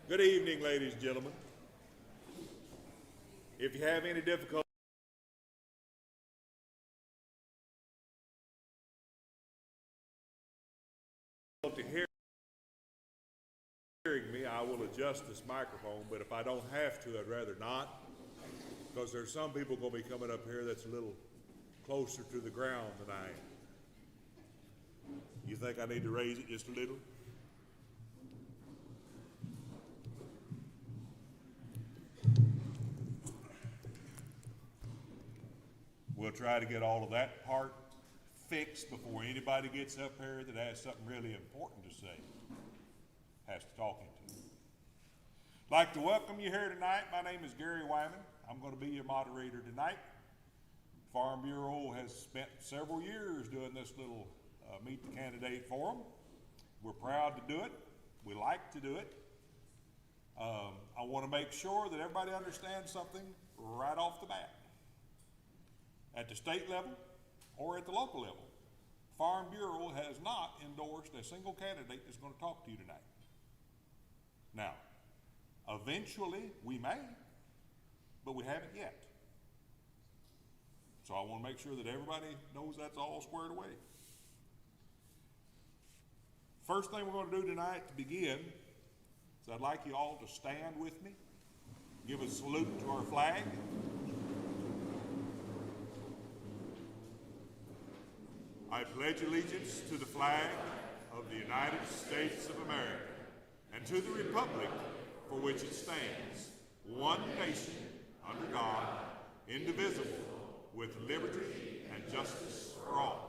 Good evening, ladies and gentlemen. If you have any difficulty hearing me, I will adjust this microphone, but if I don't have to, I'd rather not, because there's some people going to be coming up here that's a little closer to the ground than I am. You think I need to raise it just a little? We'll try to get all of that part fixed before anybody gets up here that has something really important to say, has to talk into. I'd like to welcome you here tonight. My name is Gary Wyman. I'm going to be your moderator tonight. Farm Bureau has spent several years doing this little Meet the Candidate Forum. We're proud to do it. We like to do it. I want to make sure that everybody understands something right off the bat. At the state level or at the local level, Farm Bureau has not endorsed a single candidate that's going to talk to you tonight. Now, eventually we may, but we haven't yet. So I want to make sure that everybody knows that's all squared away. First thing we're going to do tonight to begin is I'd like you all to stand with me, give a salute to our flag. I pledge allegiance to the flag of the United States of America and to the republic for which it stands, one nation, under God, indivisible, with liberty and justice for all.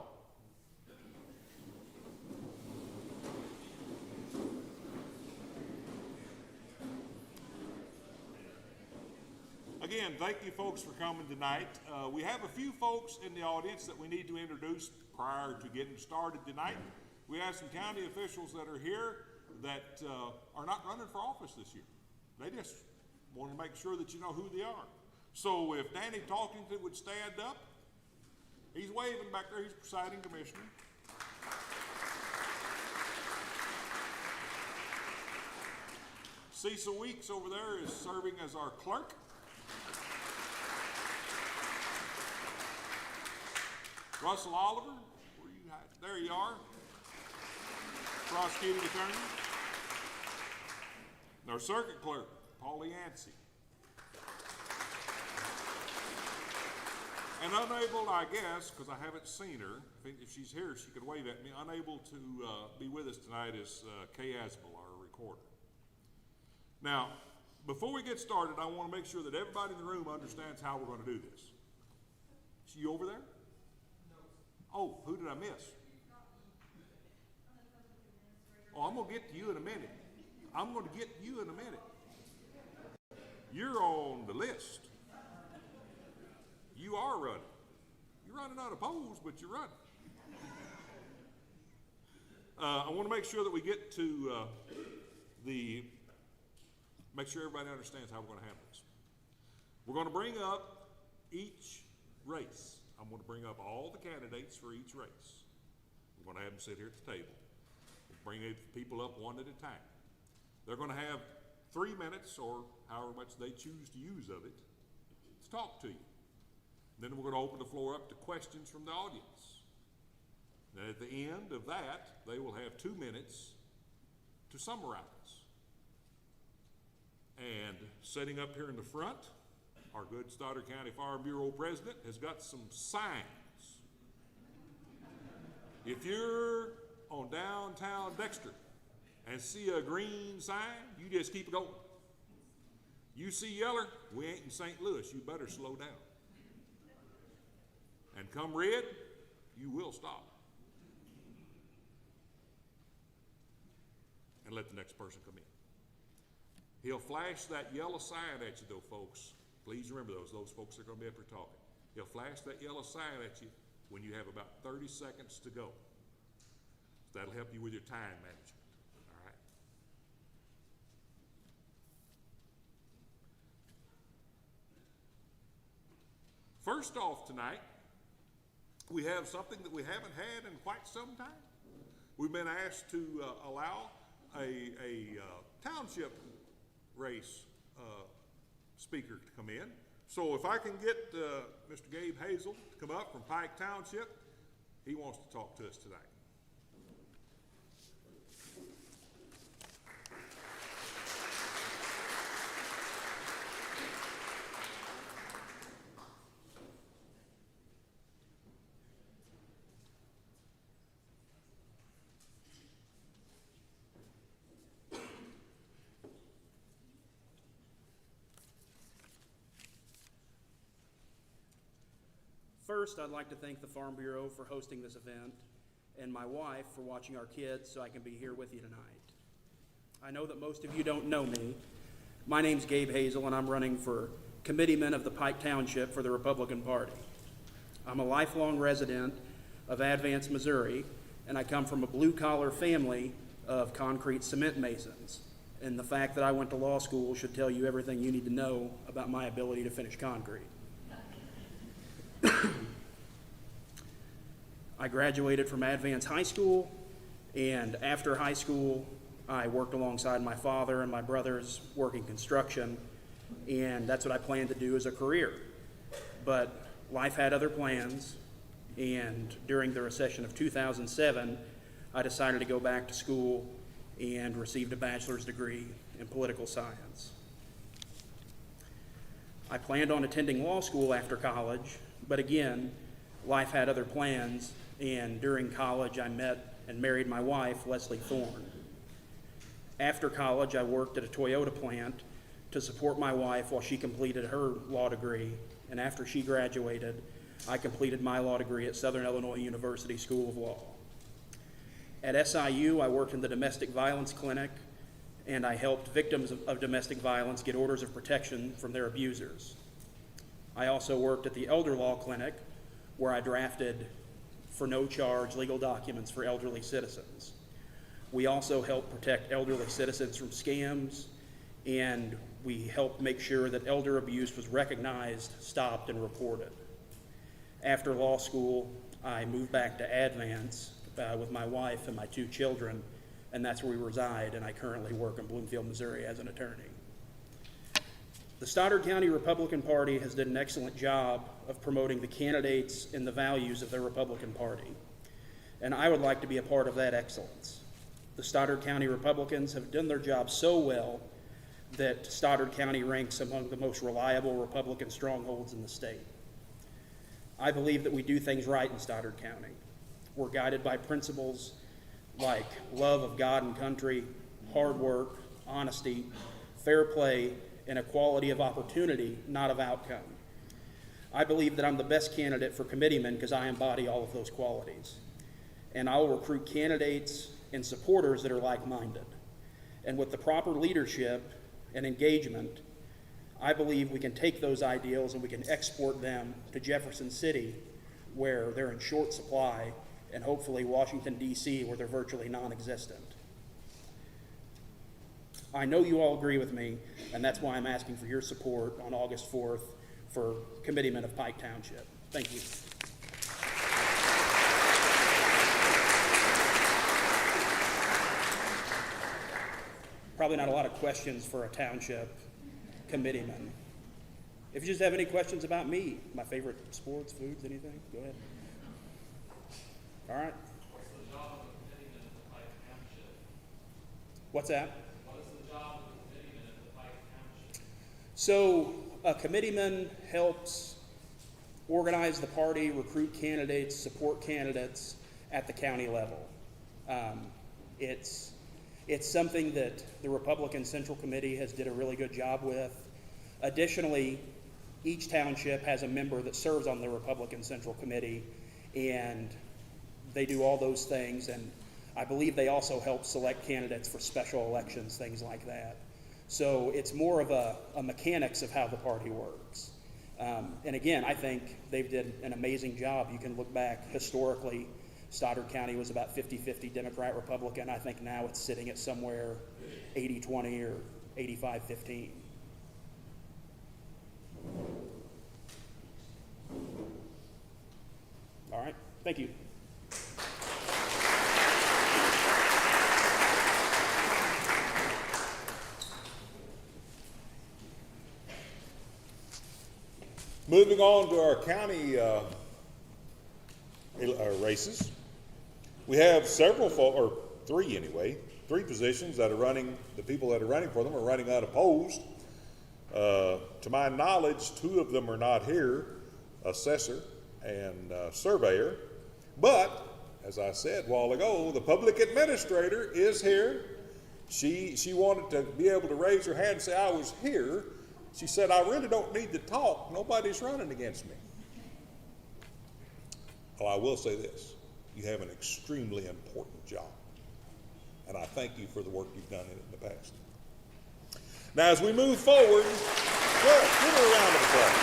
Again, thank you folks for coming tonight. We have a few folks in the audience that we need to introduce prior to getting started tonight. We have some county officials that are here that are not running for office this year. They just want to make sure that you know who they are. So if Danny Talkington would stand up, he's waving back there, he's presiding commissioner. Cecil Weeks over there is serving as our clerk. Russell Oliver, where you at? There you are, prosecuting attorney. And our circuit clerk, Paulie Yancey. And unable, I guess, because I haven't seen her, if she's here, she could wave at me, unable to be with us tonight is Kay Asbel, our recorder. Now, before we get started, I want to make sure that everybody in the room understands how we're going to do this. Is she over there? Oh, who did I miss? Oh, I'm going to get to you in a minute. I'm going to get to you in a minute. You're on the list. You are running. You're running unopposed, but you're running. I want to make sure that we get to make sure everybody understands how we're going to handle this. We're going to bring up each race. I'm going to bring up all the candidates for each race. We're going to have them sit here at the table. We'll bring people up one at a time. They're going to have 3 minutes, or however much they choose to use of it, to talk to you. Then we're going to open the floor up to questions from the audience. Then at the end of that, they will have 2 minutes to summarize. And sitting up here in the front, our good Stoddard County Farm Bureau president has got some signs. If you're on downtown Dexter and see a green sign, you just keep it going. You see yeller, we ain't in St. Louis, you better slow down. And come red, you will stop. And let the next person come in. He'll flash that yellow sign at you though, folks. Please remember those folks are going to be up here talking. He'll flash that yellow sign at you when you have about 30 seconds to go. That'll help you with your time management, all right? First off tonight, we have something that we haven't had in quite some time. We've been asked to allow a township race speaker to come in. So if I can get Mr. Gabe Hazel to come up from Pike Township, he wants to talk to us tonight. First, I'd like to thank the Farm Bureau for hosting this event and my wife for watching our kids so I can be here with you tonight. I know that most of you don't know me. My name's Gabe Hazel, and I'm running for committeeman of the Pike Township for the Republican Party. I'm a lifelong resident of Advance, Missouri, and I come from a blue-collar family of concrete cement masons. And the fact that I went to law school should tell you everything you need to know about my ability to finish concrete. I graduated from Advance High School, and after high school, I worked alongside my father and my brothers working construction, and that's what I planned to do as a career. But life had other plans, and during the recession of 2007, I decided to go back to school and received a bachelor's degree in political science. I planned on attending law school after college, but again, life had other plans, and during college I met and married my wife, Leslie Thorne. After college, I worked at a Toyota plant to support my wife while she completed her law degree, and after she graduated, I completed my law degree at Southern Illinois University School of Law. At SIU, I worked in the domestic violence clinic, and I helped victims of domestic violence get orders of protection from their abusers. I also worked at the elder law clinic, where I drafted for no charge legal documents for elderly citizens. We also help protect elderly citizens from scams, and we helped make sure that elder abuse was recognized, stopped, and reported. After law school, I moved back to Advance with my wife and my 2 children, and that's where we reside, and I currently work in Bloomfield, Missouri as an attorney. The Stoddard County Republican Party has done an excellent job of promoting the candidates and the values of the Republican Party, and I would like to be a part of that excellence. The Stoddard County Republicans have done their job so well that Stoddard County ranks among the most reliable Republican strongholds in the state. I believe that we do things right in Stoddard County. We're guided by principles like love of God and country, hard work, honesty, fair play, and equality of opportunity, not of outcome. I believe that I'm the best candidate for committeeman because I embody all of those qualities. And I will recruit candidates and supporters that are like-minded. And with the proper leadership and engagement, I believe we can take those ideals and we can export them to Jefferson City, where they're in short supply, and hopefully Washington, D.C., where they're virtually non-existent. I know you all agree with me, and that's why I'm asking for your support on August 4th for committeeman of Pike Township. Thank you. Probably not a lot of questions for a township committeeman. If you just have any questions about me, my favorite sports, foods, anything, go ahead. All right. What's the job of the committeeman at the Pike Township? What's that? What is the job of the committeeman at the Pike Township? So a committeeman helps organize the party, recruit candidates, support candidates at the county level. It's something that the Republican Central Committee has did a really good job with. Additionally, each township has a member that serves on the Republican Central Committee, and they do all those things, and I believe they also help select candidates for special elections, things like that. So it's more of a mechanics of how the party works. And again, I think they've did an amazing job. You can look back historically, Stoddard County was about 50-50 Democrat, Republican. I think now it's sitting at somewhere 80-20 or 85-15. All right, thank you. Moving on to our county races. We have several, or three anyway, three positions that are running, the people that are running for them are running unopposed. To my knowledge, two of them are not here, assessor and surveyor. But, as I said a while ago, the public administrator is here. She wanted to be able to raise her hand and say, I was here. She said, I really don't need to talk. Nobody's running against me. Well, I will say this. You have an extremely important job. And I thank you for the work you've done in it in the past. Now, as we move forward, give her a round of applause.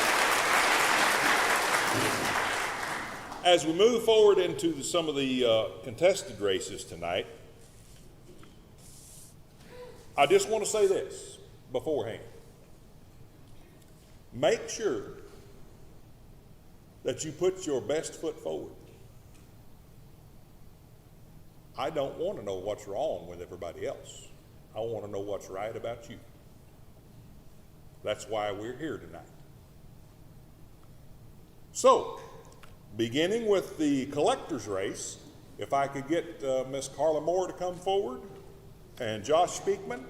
As we move forward into some of the contested races tonight, I just want to say this beforehand. Make sure that you put your best foot forward. I don't want to know what's wrong with everybody else. I want to know what's right about you. That's why we're here tonight. So, beginning with the collector's race, if I could get Miss Carla Moore to come forward and Josh Speakman.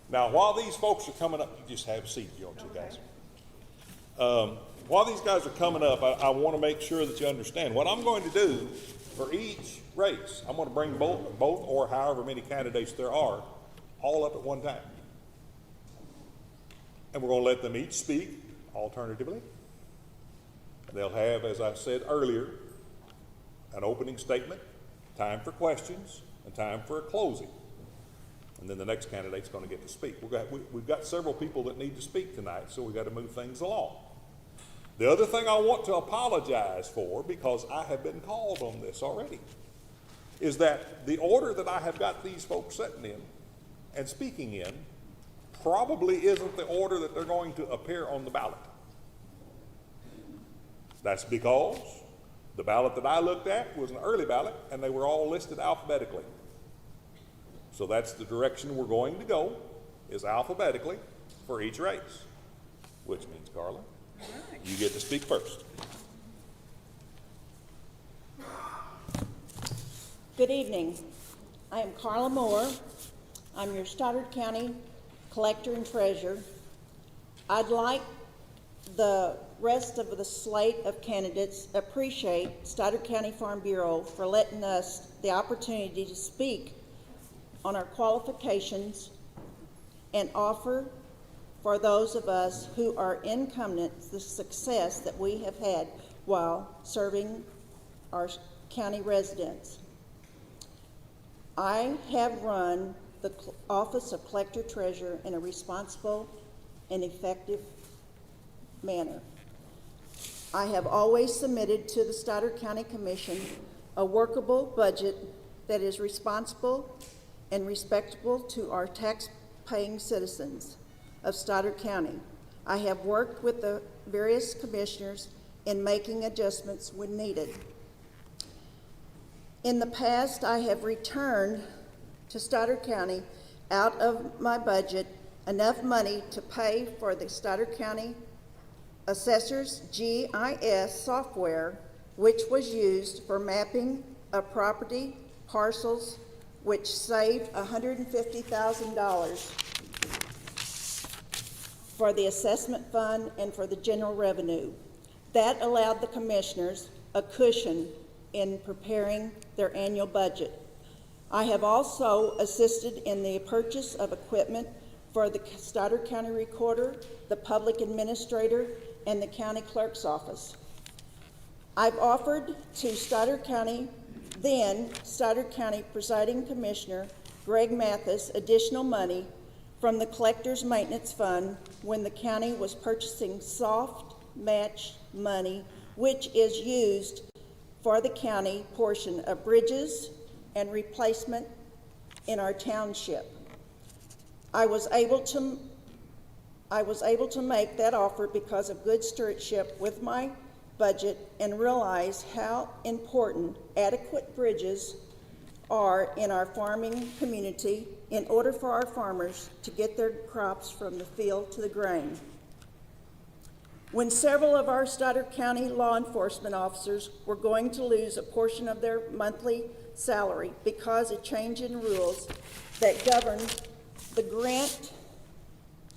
Now, while these folks are coming up, you just have a seat, don't you guys? While these guys are coming up, I want to make sure that you understand what I'm going to do for each race. I'm going to bring both or however many candidates there are all up at one time. And we're going to let them each speak alternatively. They'll have, as I said earlier, an opening statement, time for questions, and time for a closing. And then the next candidate's going to get to speak. We've got several people that need to speak tonight, so we've got to move things along. The other thing I want to apologize for, because I have been called on this already, is that the order that I have got these folks sitting in and speaking in probably isn't the order that they're going to appear on the ballot. That's because the ballot that I looked at was an early ballot, and they were all listed alphabetically. So that's the direction we're going to go, is alphabetically for each race, which means, Carla, you get to speak first. Good evening. I am Carla Moore. I'm your Stoddard County Collector and Treasurer. I'd like the rest of the slate of candidates appreciate Stoddard County Farm Bureau for letting us the opportunity to speak on our qualifications and offer for those of us who are incumbents the success that we have had while serving our county residents. I have run the Office of Collector Treasurer in a responsible and effective manner. I have always submitted to the Stoddard County Commission a workable budget that is responsible and respectable to our tax-paying citizens of Stoddard County. I have worked with the various commissioners in making adjustments when needed. In the past, I have returned to Stoddard County out of my budget enough money to pay for the Stoddard County Assessor's GIS software, which was used for mapping of property parcels, which saved $150,000 for the assessment fund and for the general revenue. That allowed the commissioners a cushion in preparing their annual budget. I have also assisted in the purchase of equipment for the Stoddard County Recorder, the Public Administrator, and the County Clerk's Office. I've offered to Stoddard County Presiding Commissioner Greg Mathis additional money from the Collector's Maintenance Fund when the county was purchasing soft match money, which is used for the county portion of bridges and replacement in our township. I was able to make that offer because of good stewardship with my budget and realize how important adequate bridges are in our farming community in order for our farmers to get their crops from the field to the grain. When several of our Stoddard County law enforcement officers were going to lose a portion of their monthly salary because of change in rules that governed the grant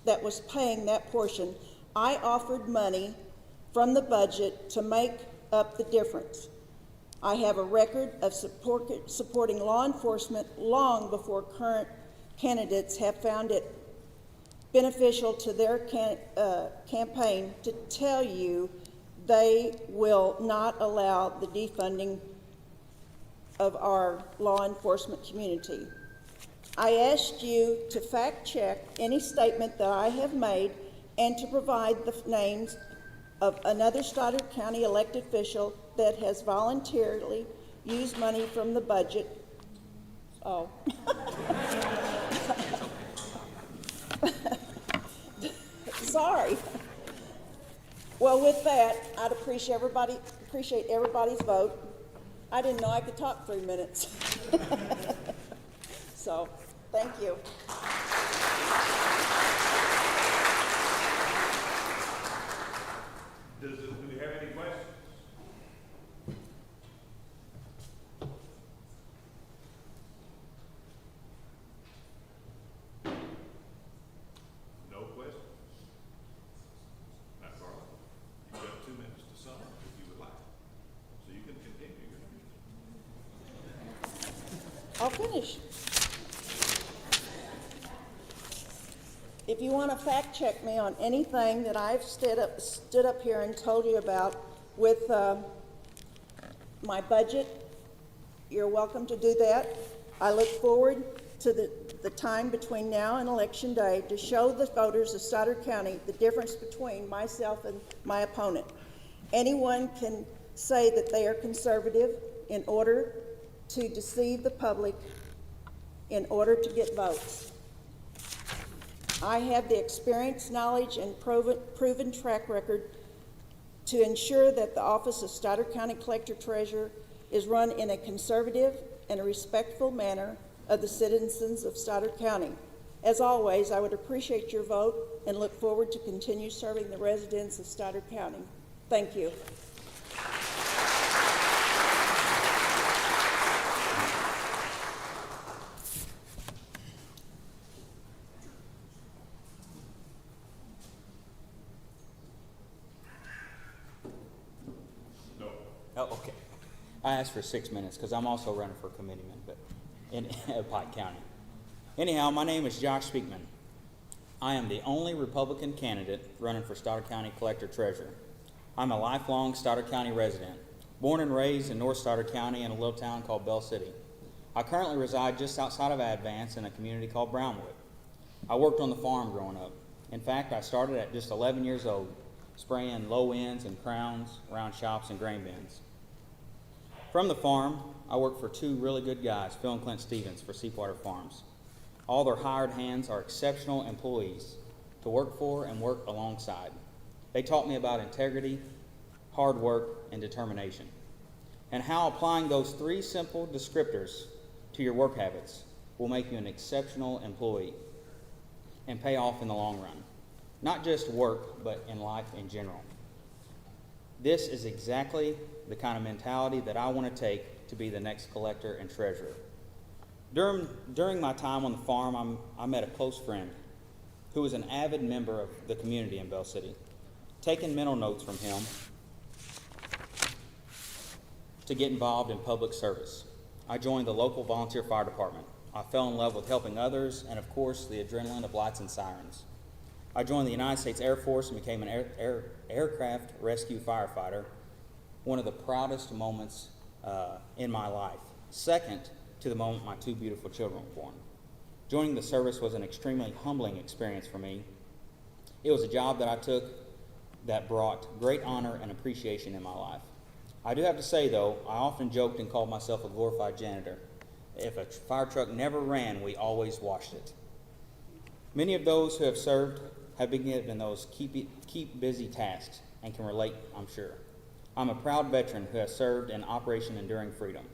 that was paying that portion, I offered money from the budget to make up the difference. I have a record of supporting law enforcement long before current candidates have found it beneficial to their campaign to tell you they will not allow the defunding of our law enforcement community. I asked you to fact check any statement that I have made and to provide the names of another Stoddard County elected official that has voluntarily used money from the budget. Oh. Sorry. Well, with that, I'd appreciate everybody's vote. I didn't know I could talk 3 minutes. So, thank you. Do we have any questions? No questions? Now, Carl, you've got 2 minutes to sum up if you would like. So you can continue your I'll finish. If you want to fact check me on anything that I've stood up here and told you about with my budget, you're welcome to do that. I look forward to the time between now and Election Day to show the voters of Stoddard County the difference between myself and my opponent. Anyone can say that they are conservative in order to deceive the public in order to get votes. I have the experience, knowledge, and proven track record to ensure that the office of Stoddard County Collector Treasurer is run in a conservative and a respectful manner of the citizens of Stoddard County. As always, I would appreciate your vote and look forward to continue serving the residents of Stoddard County. Thank you. Oh, okay. I asked for 6 minutes because I'm also running for committeeman, but in Pike County. Anyhow, my name is Josh Speakman. I am the only Republican candidate running for Stoddard County Collector Treasurer. I'm a lifelong Stoddard County resident, born and raised in North Stoddard County in a little town called Bell City. I currently reside just outside of Advance in a community called Brownwood. I worked on the farm growing up. In fact, I started at just 11 years old, spraying low ends and crowns around shops and grain bins. From the farm, I worked for 2 really good guys, Phil and Clint Stevens, for Seepwater Farms. All their hired hands are exceptional employees to work for and work alongside. They taught me about integrity, hard work, and determination, and how applying those 3 simple descriptors to your work habits will make you an exceptional employee and pay off in the long run. Not just work, but in life in general. This is exactly the kind of mentality that I want to take to be the next collector and treasurer. During my time on the farm, I met a close friend who was an avid member of the community in Bell City. Taking mental notes from him to get involved in public service. I joined the local volunteer fire department. I fell in love with helping others and, of course, the adrenaline of lights and sirens. I joined the United States Air Force and became an aircraft rescue firefighter, one of the proudest moments in my life, second to the moment my 2 beautiful children were born. Joining the service was an extremely humbling experience for me. It was a job that I took that brought great honor and appreciation in my life. I do have to say, though, I often joked and called myself a glorified janitor. If a fire truck never ran, we always washed it. Many of those who have served have been given those keep busy tasks and can relate, I'm sure. I'm a proud veteran who has served in Operation Enduring Freedom.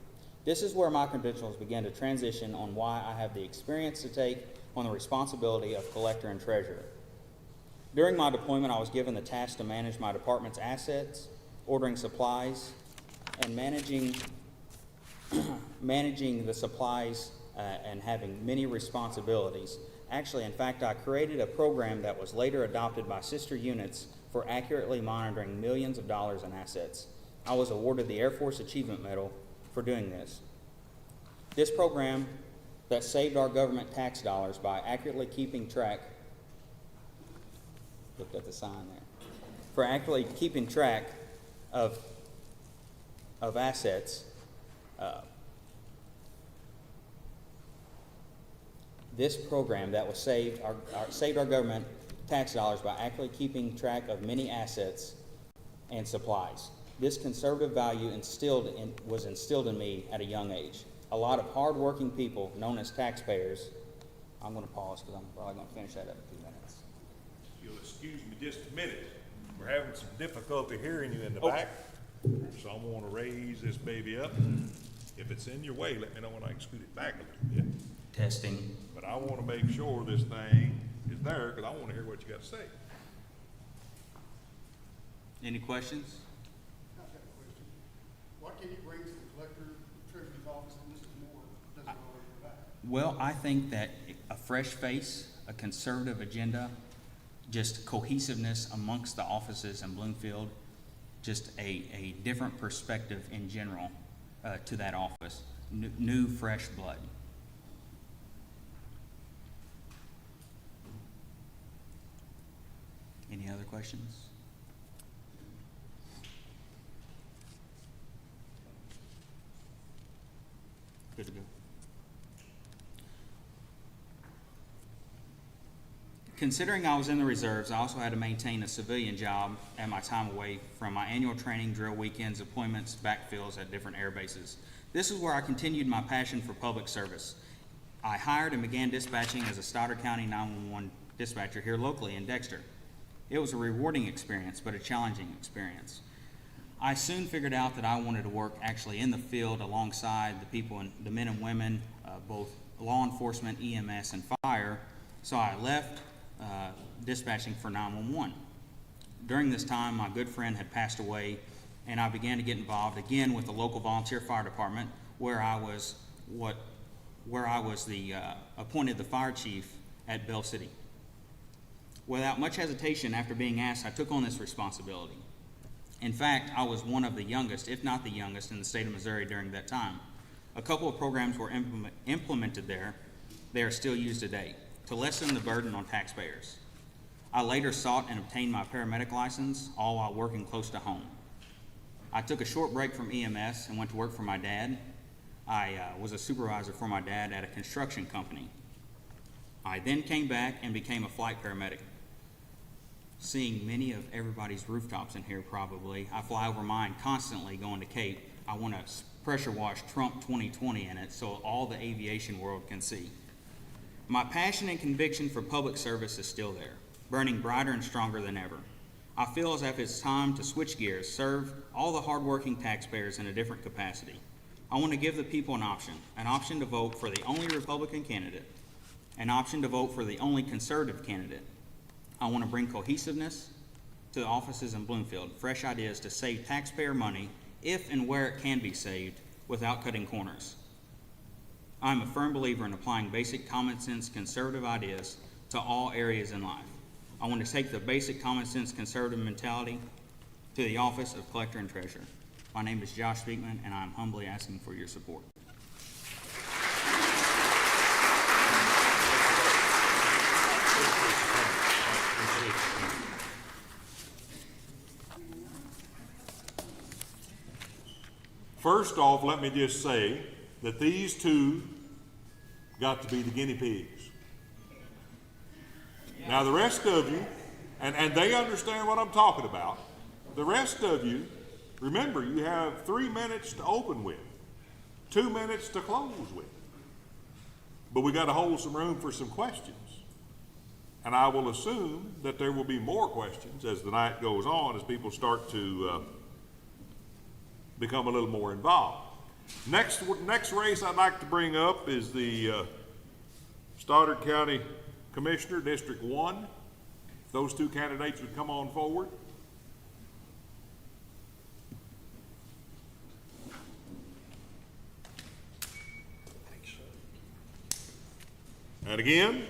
This is where my credentials began to transition on why I have the experience to take on the responsibility of collector and treasurer. During my deployment, I was given the task to manage my department's assets, ordering supplies, and managing the supplies and having many responsibilities. Actually, in fact, I created a program that was later adopted by sister units for accurately monitoring millions of dollars in assets. I was awarded the Air Force Achievement Medal for doing this. This program that saved our government tax dollars by accurately keeping track, looked at the sign there, for accurately keeping track of assets. This program that was saved our government tax dollars by accurately keeping track of many assets and supplies. This conservative value was instilled in me at a young age. A lot of hard-working people known as taxpayers. I'm going to pause because I'm probably going to finish that up in 2 minutes. You'll excuse me just a minute. We're having some difficulty hearing you in the back, so I'm going to raise this baby up. If it's in your way, let me know when I can scoot it back a little bit. Testing. But I want to make sure this thing is there because I want to hear what you got to say. Any questions? I've got a question. What can you bring to the collector, treasurer's office, and this is more, doesn't already provide? Well, I think that a fresh face, a conservative agenda, just cohesiveness amongst the offices in Bloomfield, just a different perspective in general to that office. New, fresh blood. Any other questions? Good to go. Considering I was in the reserves, I also had to maintain a civilian job at my time away from my annual training, drill weekends, deployments, backfills at different air bases. This is where I continued my passion for public service. I hired and began dispatching as a Stoddard County 911 dispatcher here locally in Dexter. It was a rewarding experience, but a challenging experience. I soon figured out that I wanted to work actually in the field alongside the people, the men and women, both law enforcement, EMS, and fire, so I left dispatching for 911. During this time, my good friend had passed away, and I began to get involved again with the local volunteer fire department, where I was appointed the fire chief at Bell City. Without much hesitation, after being asked, I took on this responsibility. In fact, I was one of the youngest, if not the youngest, in the state of Missouri during that time. A couple of programs were implemented there. They are still used today to lessen the burden on taxpayers. I later sought and obtained my paramedic license, all while working close to home. I took a short break from EMS and went to work for my dad. I was a supervisor for my dad at a construction company. I then came back and became a flight paramedic. Seeing many of everybody's rooftops in here probably, I fly over mine constantly going to Cape. I want to pressure wash Trump 2020 in it so all the aviation world can see. My passion and conviction for public service is still there, burning brighter and stronger than ever. I feel as if it's time to switch gears, serve all the hardworking taxpayers in a different capacity. I want to give the people an option to vote for the only Republican candidate, an option to vote for the only conservative candidate. I want to bring cohesiveness to the offices in Bloomfield, fresh ideas to save taxpayer money if and where it can be saved without cutting corners. I'm a firm believer in applying basic common sense conservative ideas to all areas in life. I want to take the basic common sense conservative mentality to the office of collector and treasurer. My name is Josh Speakman, and I'm humbly asking for your support. First off, let me just say that these two got to be the guinea pigs. Now the rest of you, and they understand what I'm talking about, the rest of you, remember you have 3 minutes to open with, 2 minutes to close with. But we got to hold some room for some questions. And I will assume that there will be more questions as the night goes on, as people start to become a little more involved. Next race I'd like to bring up is the Stoddard County Commissioner, District 1. If those two candidates would come on forward. And again,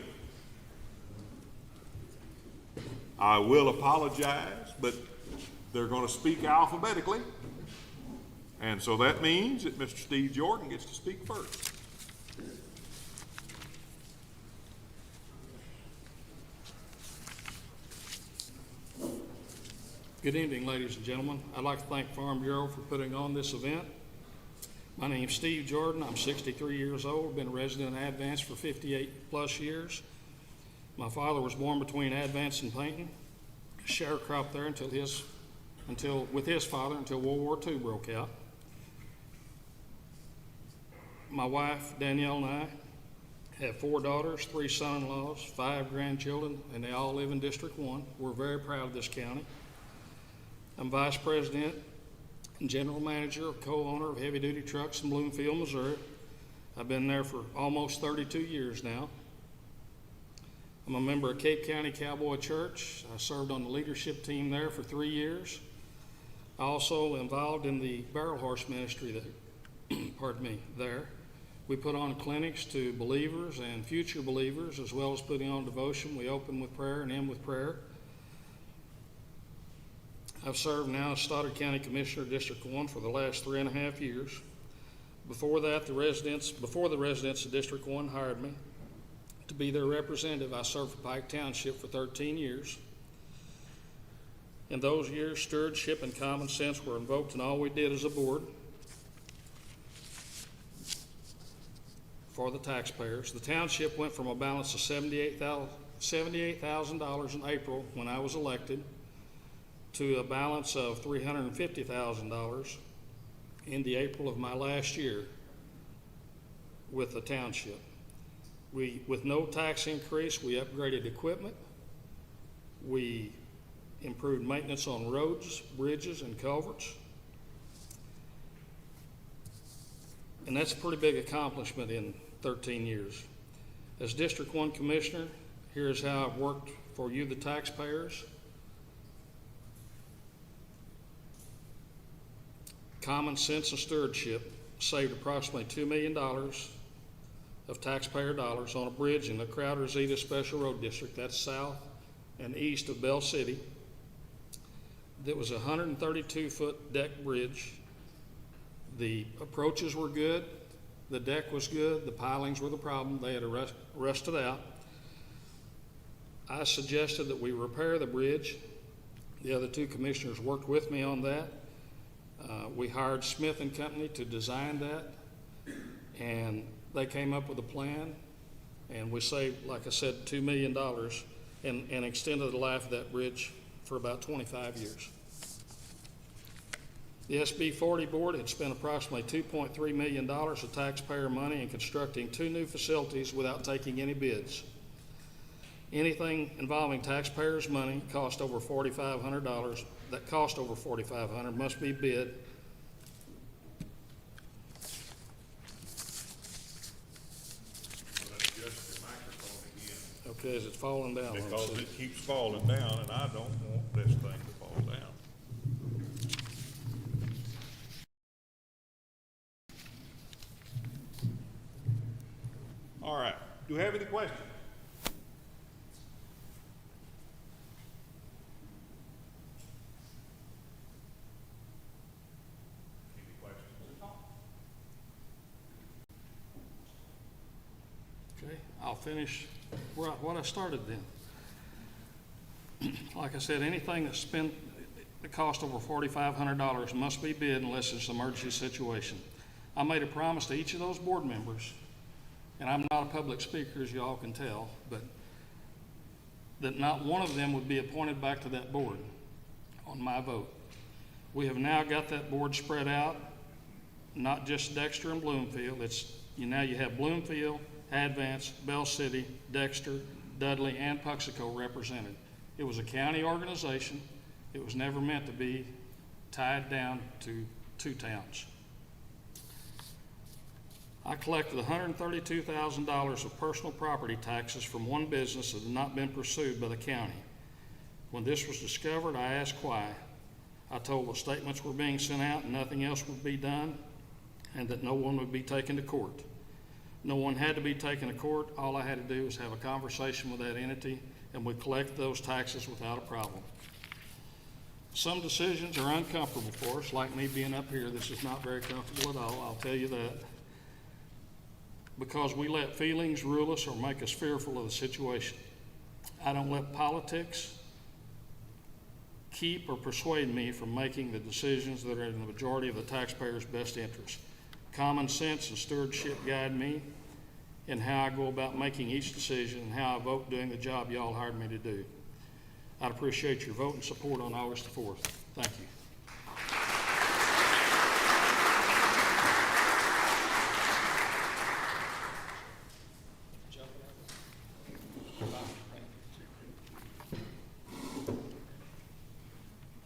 I will apologize, but they're going to speak alphabetically. And so that means that Mr. Steve Jordan gets to speak first. Good evening, ladies and gentlemen. I'd like to thank Farm Bureau for putting on this event. My name's Steve Jordan. I'm 63 years old, been a resident of Advance for 58 plus years. My father was born between Advance and Payton, sharecropper there until with his father until World War II broke out. My wife, Danielle, and I have 4 daughters, 3 son-in-laws, 5 grandchildren, and they all live in District 1. We're very proud of this county. I'm Vice President and General Manager, co-owner of Heavy Duty Trucks in Bloomfield, Missouri. I've been there for almost 32 years now. I'm a member of Cape County Cowboy Church. I served on the leadership team there for 3 years. I also involved in the barrel horse ministry there. We put on clinics to believers and future believers, as well as putting on devotion. We open with prayer and end with prayer. I've served now as Stoddard County Commissioner, District 1 for the last 3.5 years. Before that, the residents of District 1 hired me to be their representative. I served for Pike Township for 13 years. In those years, stewardship and common sense were invoked in all we did as a board for the taxpayers. The township went from a balance of $78,000 in April when I was elected to a balance of $350,000 in the April of my last year with the township. With no tax increase, we upgraded equipment. We improved maintenance on roads, bridges, and culverts. And that's a pretty big accomplishment in 13 years. As District 1 Commissioner, here's how I've worked for you, the taxpayers. Common sense and stewardship saved approximately $2 million of taxpayer dollars on a bridge in the Crowder-Zeta Special Road District. That's south and east of Bell City. That was a 132-foot deck bridge. The approaches were good. The deck was good. The pilings were the problem. They had rusted out. I suggested that we repair the bridge. The other 2 commissioners worked with me on that. We hired Smith and Company to design that, and they came up with a plan, and we saved, like I said, $2 million and extended the life of that bridge for about 25 years. The SB 40 board had spent approximately $2.3 million of taxpayer money in constructing 2 new facilities without taking any bids. Anything involving taxpayers' money cost over $4,500. That cost over $4,500 must be bid. Adjust your microphone again. Okay, is it falling down? Let me Because see. it keeps falling down, and I don't want this thing to fall down. All right. Do we have any questions? Any questions at all? Okay, I'll finish what I started then. Like I said, anything that's spent that cost over $4,500 must be bid unless it's an emergency situation. I made a promise to each of those board members, and I'm not a public speaker, as you all can tell, but that not one of them would be appointed back to that board on my vote. We have now got that board spread out, not just Dexter and Bloomfield. Now you have Bloomfield, Advance, Bell City, Dexter, Dudley, and Puxico represented. It was a county organization. It was never meant to be tied down to two towns. I collected $132,000 of personal property taxes from one business that had not been pursued by the county. When this was discovered, I asked why. I told the statements were being sent out and nothing else would be done, and that no one would be taken to court. No one had to be taken to court. All I had to do was have a conversation with that entity, and we collect those taxes without a problem. Some decisions are uncomfortable for us, like me being up here. This is not very comfortable at all, I'll tell you that. Because we let feelings rule us or make us fearful of the situation. I don't let politics keep or persuade me from making the decisions that are in the majority of the taxpayers' best interest. Common sense and stewardship guide me in how I go about making each decision and how I vote doing the job y'all hired me to do. I'd appreciate your vote and support on August the 4th. Thank you.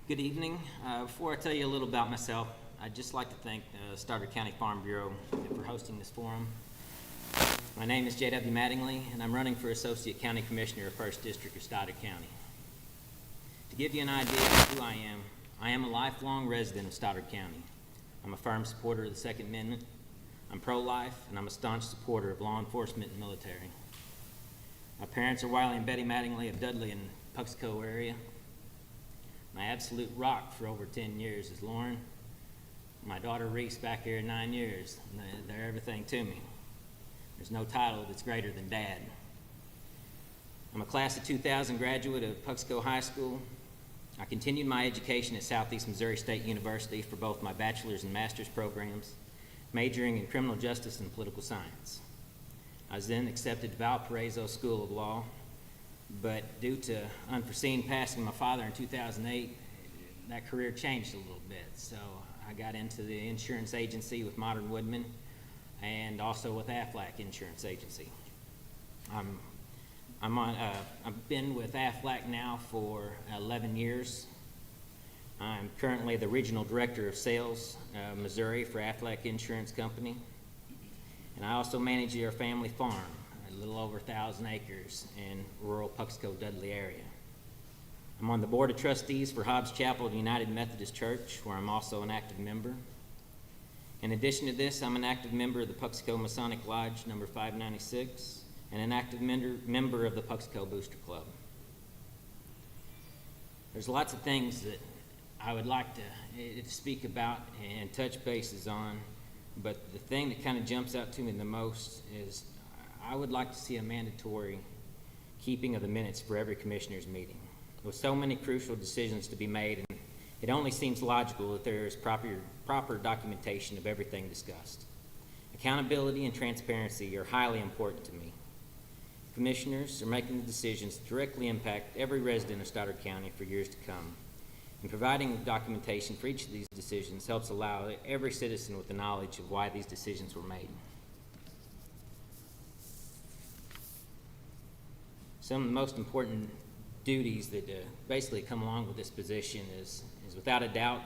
Good evening. Before I tell you a little about myself, I'd just like to thank the Stoddard County Farm Bureau for hosting this forum. My name is J.W. Mattingly, and I'm running for Associate County Commissioner of 1st District of Stoddard County. To give you an idea of who I am a lifelong resident of Stoddard County. I'm a firm supporter of the Second Amendment, I'm pro-life, and I'm a staunch supporter of law enforcement and military. My parents are Wiley and Betty Mattingly of Dudley and Puxico area. My absolute rock for over 10 years is Lauren. My daughter Reese back here 9 years. They're everything to me. There's no title that's greater than Dad. I'm a class of 2000 graduate of Puxico High School. I continued my education at Southeast Missouri State University for both my bachelor's and master's programs, majoring in criminal justice and political science. I was then accepted to Valparaiso School of Law, but due to unforeseen passing of my father in 2008, that career changed a little bit. So I got into the insurance agency with Modern Woodman and also with Aflac Insurance Agency. I've been with Aflac now for 11 years. I'm currently the Regional Director of Sales, Missouri for Aflac Insurance Company. And I also manage their family farm, a little over 1,000 acres in rural Puxico, Dudley area. I'm on the Board of Trustees for Hobbs Chapel of United Methodist Church, where I'm also an active member. In addition to this, I'm an active member of the Puxico Masonic Lodge number 596 and an active member of the Puxico Booster Club. There's lots of things that I would like to speak about and touch bases on, but the thing that kind of jumps out to me the most is I would like to see a mandatory keeping of the minutes for every commissioner's meeting. With so many crucial decisions to be made, and it only seems logical that there is proper documentation of everything discussed. Accountability and transparency are highly important to me. Commissioners are making the decisions that directly impact every resident of Stoddard County for years to come. And providing documentation for each of these decisions helps allow every citizen with the knowledge of why these decisions were made. Some of the most important duties that basically come along with this position is without a doubt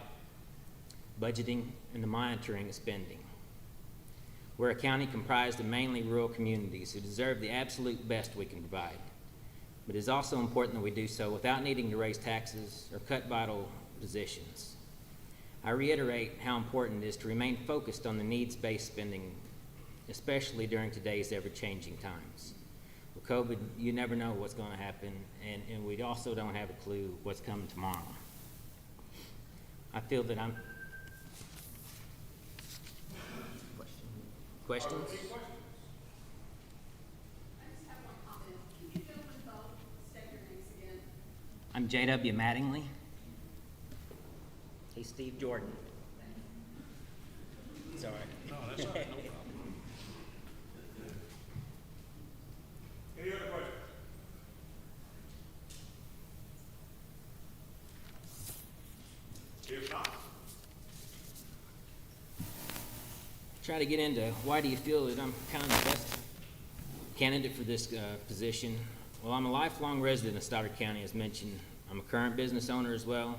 budgeting and the monitoring of spending. We're a county comprised of mainly rural communities who deserve the absolute best we can provide. But it is also important that we do so without needing to raise taxes or cut vital positions. I reiterate how important it is to remain focused on the needs-based spending, especially during today's ever-changing times. With COVID, you never know what's going to happen, and we also don't have a clue what's coming tomorrow. I feel that I'm... Questions? I just have one comment. Can you gentlemen both state your names again? I'm J.W. Mattingly. He's Steve Jordan. It's all right. No, that's all right. No problem. Any other questions? If not, Try to get into why do you feel that I'm kind of the best candidate for this position. Well, I'm a lifelong resident of Stoddard County, as mentioned. I'm a current business owner as well.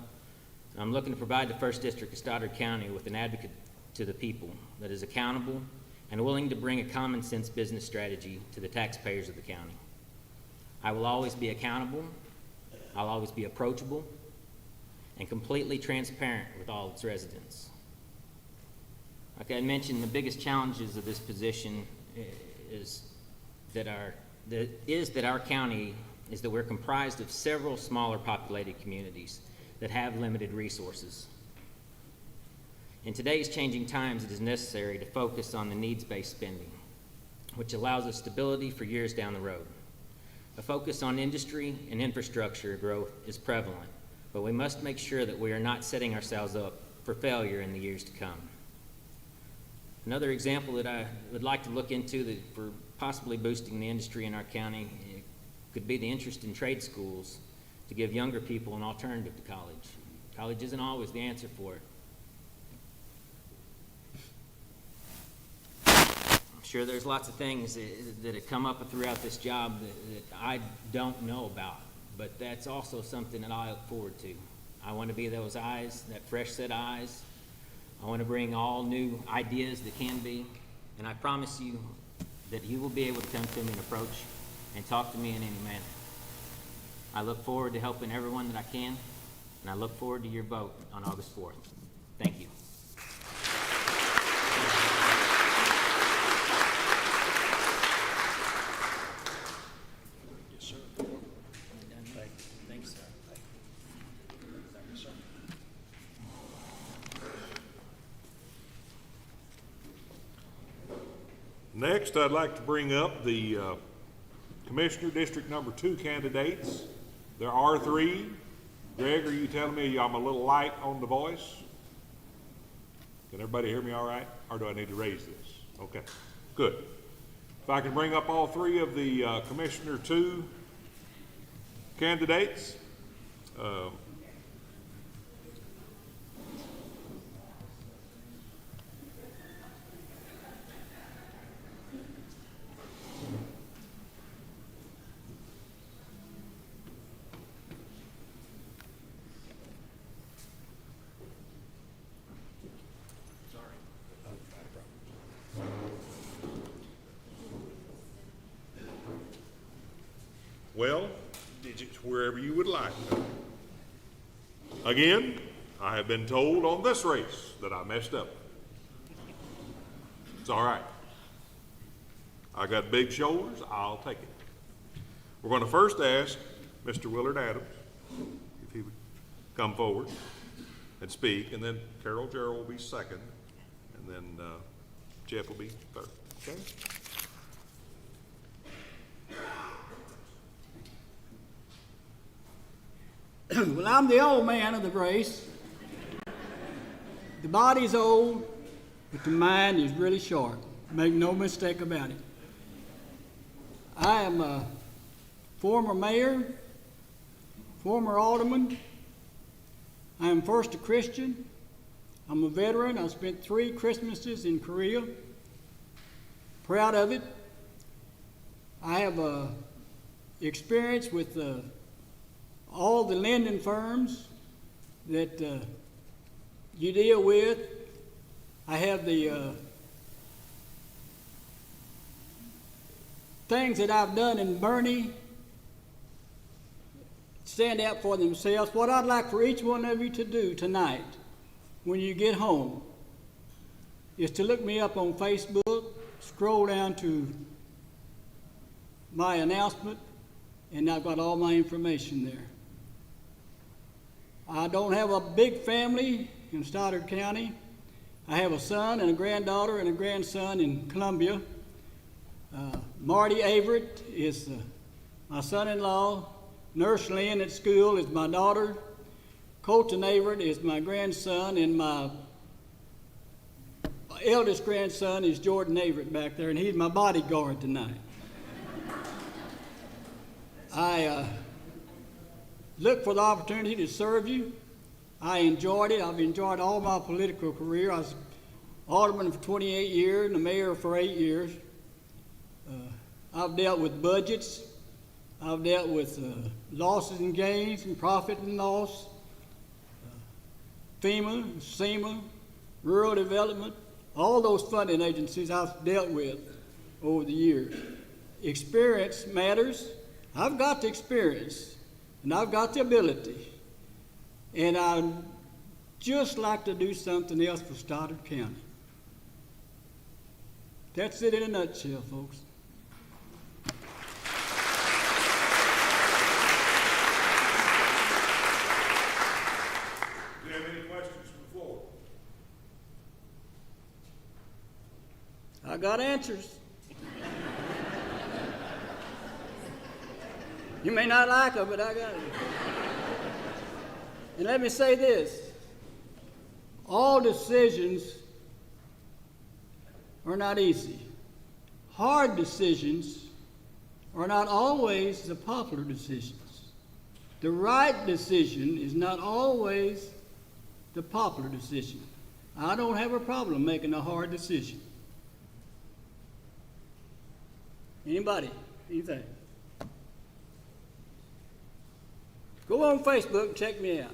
I'm looking to provide the First District of Stoddard County with an advocate to the people that is accountable and willing to bring a common sense business strategy to the taxpayers of the county. I will always be accountable, I'll always be approachable, and completely transparent with all its residents. Like I mentioned, the biggest challenges of this position is that we're comprised of several smaller populated communities that have limited resources. In today's changing times, it is necessary to focus on the needs-based spending, which allows us stability for years down the road. A focus on industry and infrastructure growth is prevalent, but we must make sure that we are not setting ourselves up for failure in the years to come. Another example that I would like to look into for possibly boosting the industry in our county could be the interest in trade schools to give younger people an alternative to college. College isn't always the answer for it. I'm sure there's lots of things that have come up throughout this job that I don't know about, but that's also something that I look forward to. I want to be those eyes, that fresh set eyes. I want to bring all new ideas that can be, and I promise you that you will be able to come to me and approach and talk to me in any manner. I look forward to helping everyone that I can, and I look forward to your vote on August 4th. Thank you. Yes, sir. Thanks, sir. Next, I'd like to bring up the Commissioner District Number 2 candidates. There are 3. Greg, are you telling me I'm a little light on the voice? Can everybody hear me all right? Or do I need to raise this? Okay, good. If I can bring up all 3 of the Commissioner 2 candidates. Well, digits wherever you would like. Again, I have been told on this race that I messed up. It's all right. I got big shoulders, I'll take it. We're going to first ask Mr. Willard Adams if he would come forward and speak, and then Carol Jarrell will be second, and then Jeff will be third. Okay? Well, I'm the old man of the race. The body's old, but the mind is really sharp. Make no mistake about it. I am a former mayor, former alderman. I am first a Christian. I'm a veteran. I spent 3 Christmases in Korea. Proud of it. I have experience with all the lending firms that you deal with. I have the things that I've done in Bernie stand out for themselves. What I'd like for each one of you to do tonight when you get home is to look me up on Facebook, scroll down to my announcement, and I've got all my information there. I don't have a big family in Stoddard County. I have a son and a granddaughter and a grandson in Columbia. Marty Averett is my son-in-law. Nurse Lynn at school is my daughter. Colton Averett is my grandson, and my eldest grandson is Jordan Averett back there, and he's my bodyguard tonight. I look for the opportunity to serve you. I enjoyed it. I've enjoyed all my political career. I was alderman for 28 years and the mayor for 8 years. I've dealt with budgets. I've dealt with losses and gains and profit and loss. FEMA, SEMA, Rural Development, all those funding agencies I've dealt with over the years. Experience matters. I've got the experience, and I've got the ability, and I'd just like to do something else for Stoddard County. That's it in a nutshell, folks. Do you have any questions from the floor? I got answers. You may not like them, but I got them. And let me say this. All decisions are not easy. Hard decisions are not always the popular decisions. The right decision is not always the popular decision. I don't have a problem making a hard decision. Anybody? Anything? Go on Facebook and check me out.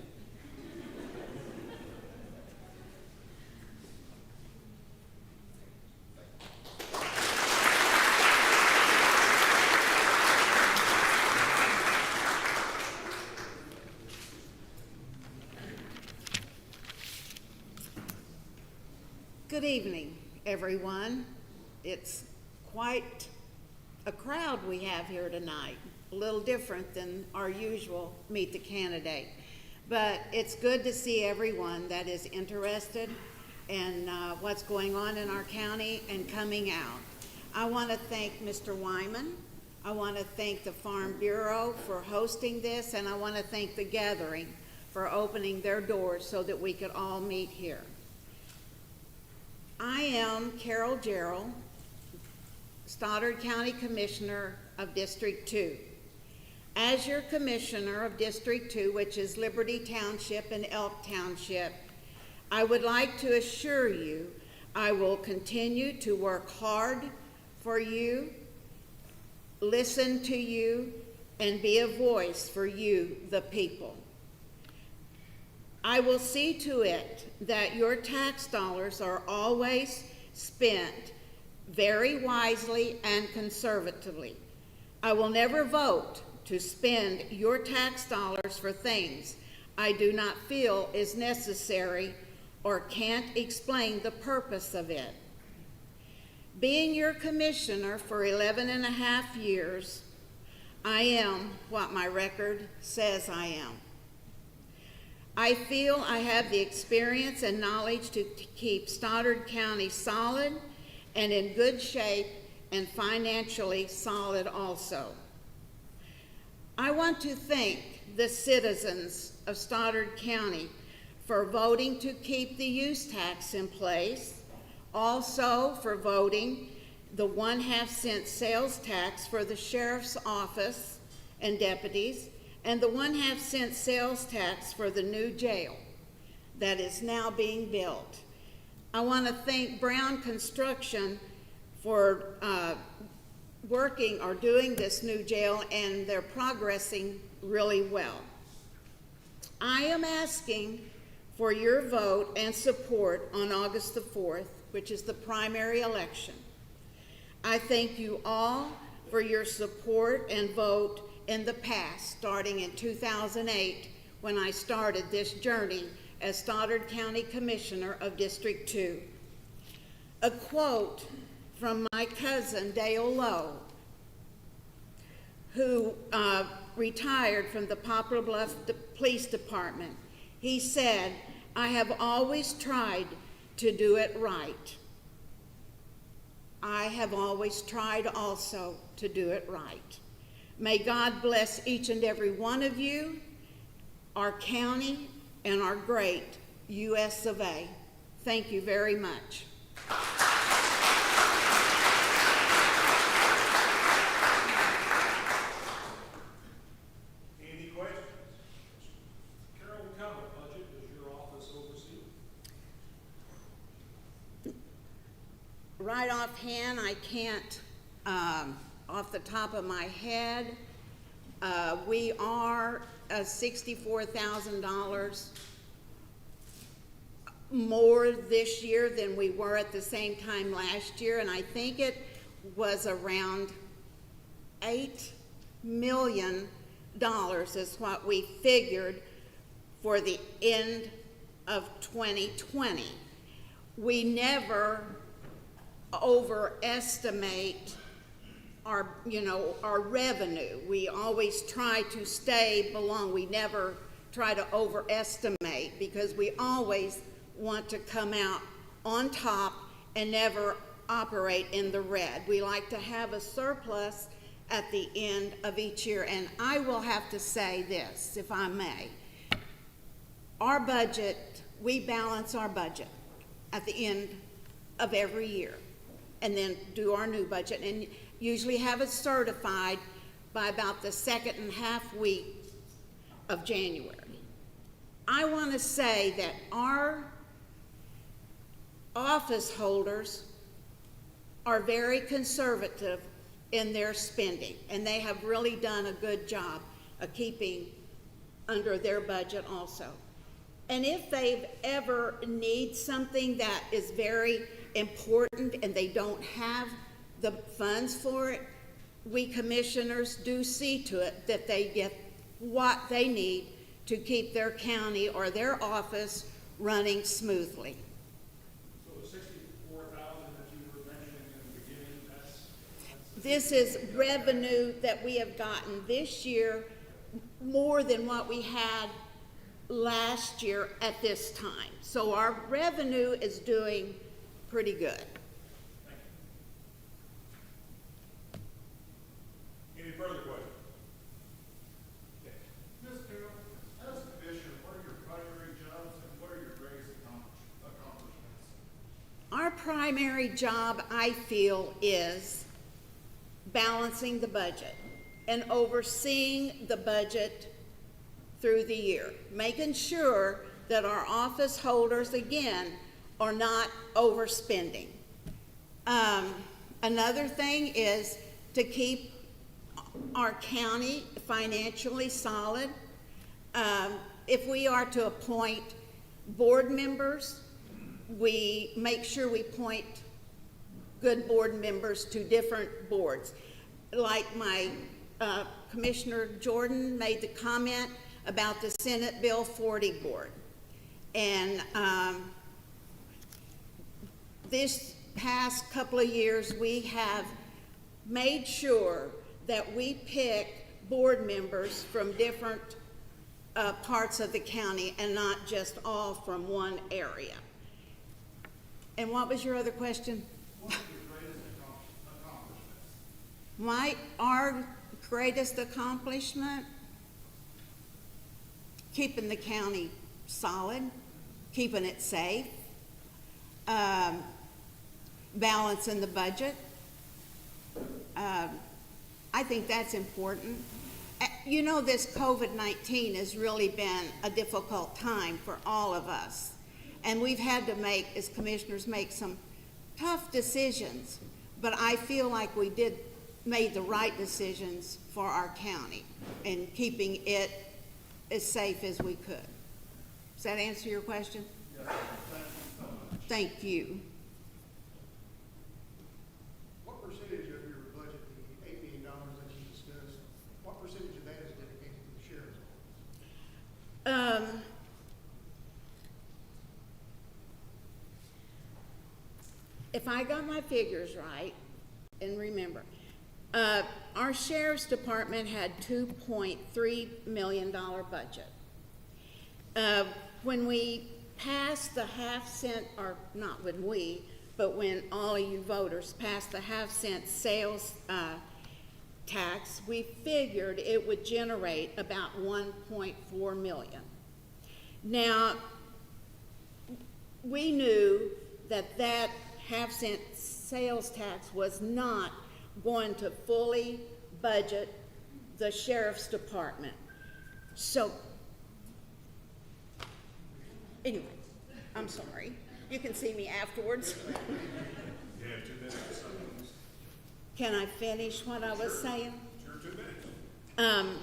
Good evening, everyone. It's quite a crowd we have here tonight, a little different than our usual Meet the Candidate. But it's good to see everyone that is interested in what's going on in our county and coming out. I want to thank Mr. Wyman. I want to thank the Farm Bureau for hosting this, and I want to thank the Gathering for opening their doors so that we could all meet here. I am Carol Gerald, Stoddard County Commissioner of District 2. As your Commissioner of District 2, which is Liberty Township and Elk Township, I would like to assure you I will continue to work hard for you, listen to you, and be a voice for you, the people. I will see to it that your tax dollars are always spent very wisely and conservatively. I will never vote to spend your tax dollars for things I do not feel is necessary or can't explain the purpose of it. Being your commissioner for 11 and a half years, I am what my record says I am. I feel I have the experience and knowledge to keep Stoddard County solid and in good shape and financially solid also. I want to thank the citizens of Stoddard County for voting to keep the use tax in place, also for voting the 1/2 cent sales tax for the sheriff's office and deputies, and the 1/2 cent sales tax for the new jail that is now being built. I want to thank Brown Construction for working or doing this new jail, and they're progressing really well. I am asking for your vote and support on August the 4th, which is the primary election. I thank you all for your support and vote in the past, starting in 2008, when I started this journey as Stoddard County Commissioner of District 2. A quote from my cousin, Dale Lowe, who retired from the Poplar Bluff Police Department. He said, "I have always tried to do it right." I have always tried also to do it right. May God bless each and every one of you, our county, and our great US of A. Thank you very much. Any questions? Carol, what kind of budget does your office oversee? Right offhand, I can't, off the top of my head, we are $64,000 more this year than we were at the same time last year, and I think it was around $8 million is what we figured for the end of 2020. We never overestimate our revenue. We always try to stay below. We never try to overestimate because we always want to come out on top and never operate in the red. We like to have a surplus at the end of each year. And I will have to say this, if I may. Our budget, we balance our budget at the end of every year and then do our new budget and usually have it certified by about the second and half week of January. I want to say that our office holders are very conservative in their spending, and they have really done a good job of keeping under their budget also. And if they ever need something that is very important and they don't have the funds for it, we commissioners do see to it that they get what they need to keep their county or their office running smoothly. So the 64,000 that you were mentioning in the beginning, that's This is revenue that we have gotten this year more than what we had last year at this time. So our revenue is doing pretty good. Any further questions? Ms. Carroll, as commissioner, what are your primary jobs and what are your greatest accomplishments? Our primary job, I feel, is balancing the budget and overseeing the budget through the year, making sure that our office holders, again, are not overspending. Another thing is to keep our county financially solid. If we are to appoint board members, we make sure we appoint good board members to different boards. Like my Commissioner Jordan made the comment about the Senate Bill 40 board. And this past couple of years, we have made sure that we pick board members from different parts of the county and not just all from one area. And what was your other question? What are your greatest accomplishments? Our greatest accomplishment? Keeping the county solid, keeping it safe, balancing the budget. I think that's important. You know, this COVID-19 has really been a difficult time for all of us. And we've had to make, as commissioners, make some tough decisions. But I feel like we made the right decisions for our county and keeping it as safe as we could. Does that answer your question? Yes, thank you so much. Thank you. What percentage of your budget, the $8 million that you discussed, what percentage of that is dedicated to the sheriff's office? If I got my figures right, and remember, our sheriff's department had $2.3 million budget. When we passed the half-cent, or not when we, but when all of you voters passed the half-cent sales tax, we figured it would generate about $1.4 million. Now, we knew that that half-cent sales tax was not going to fully budget the sheriff's department. So, anyway, I'm sorry. You can see me afterwards. You have 2 minutes to summarize. Can I finish what I was saying? Sure, 2 minutes.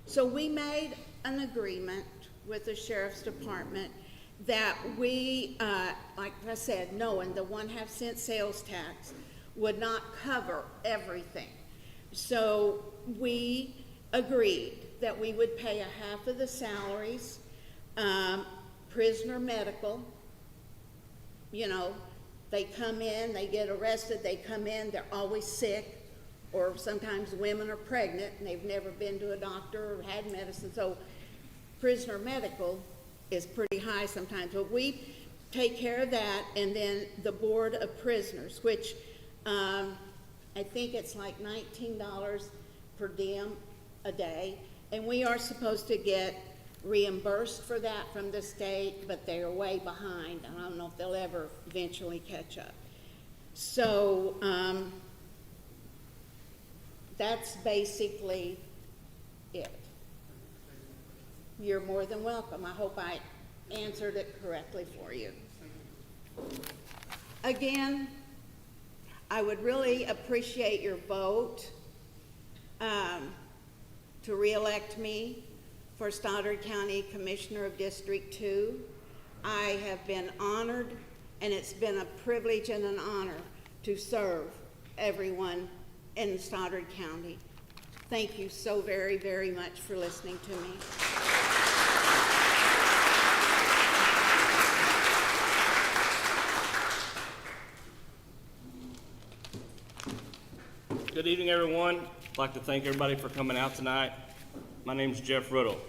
So we made an agreement with the sheriff's department that we, like I said, knowing the 1/2 cent sales tax would not cover everything. So we agreed that we would pay a half of the salaries, prisoner medical. You know, they come in, they get arrested, they come in, they're always sick, or sometimes women are pregnant and they've never been to a doctor or had medicine. So prisoner medical is pretty high sometimes, but we take care of that. And then the board of prisoners, which I think it's like $19 per diem a day, and we are supposed to get reimbursed for that from the state, but they are way behind. I don't know if they'll ever eventually catch up. So that's basically it. You're more than welcome. I hope I answered it correctly for you. Again, I would really appreciate your vote to reelect me for Stoddard County Commissioner of District 2. I have been honored, and it's been a privilege and an honor to serve everyone in Stoddard County. Thank you so very, very much for listening to me. Good evening, everyone. I'd like to thank everybody for coming out tonight. My name is Jeff Riddle.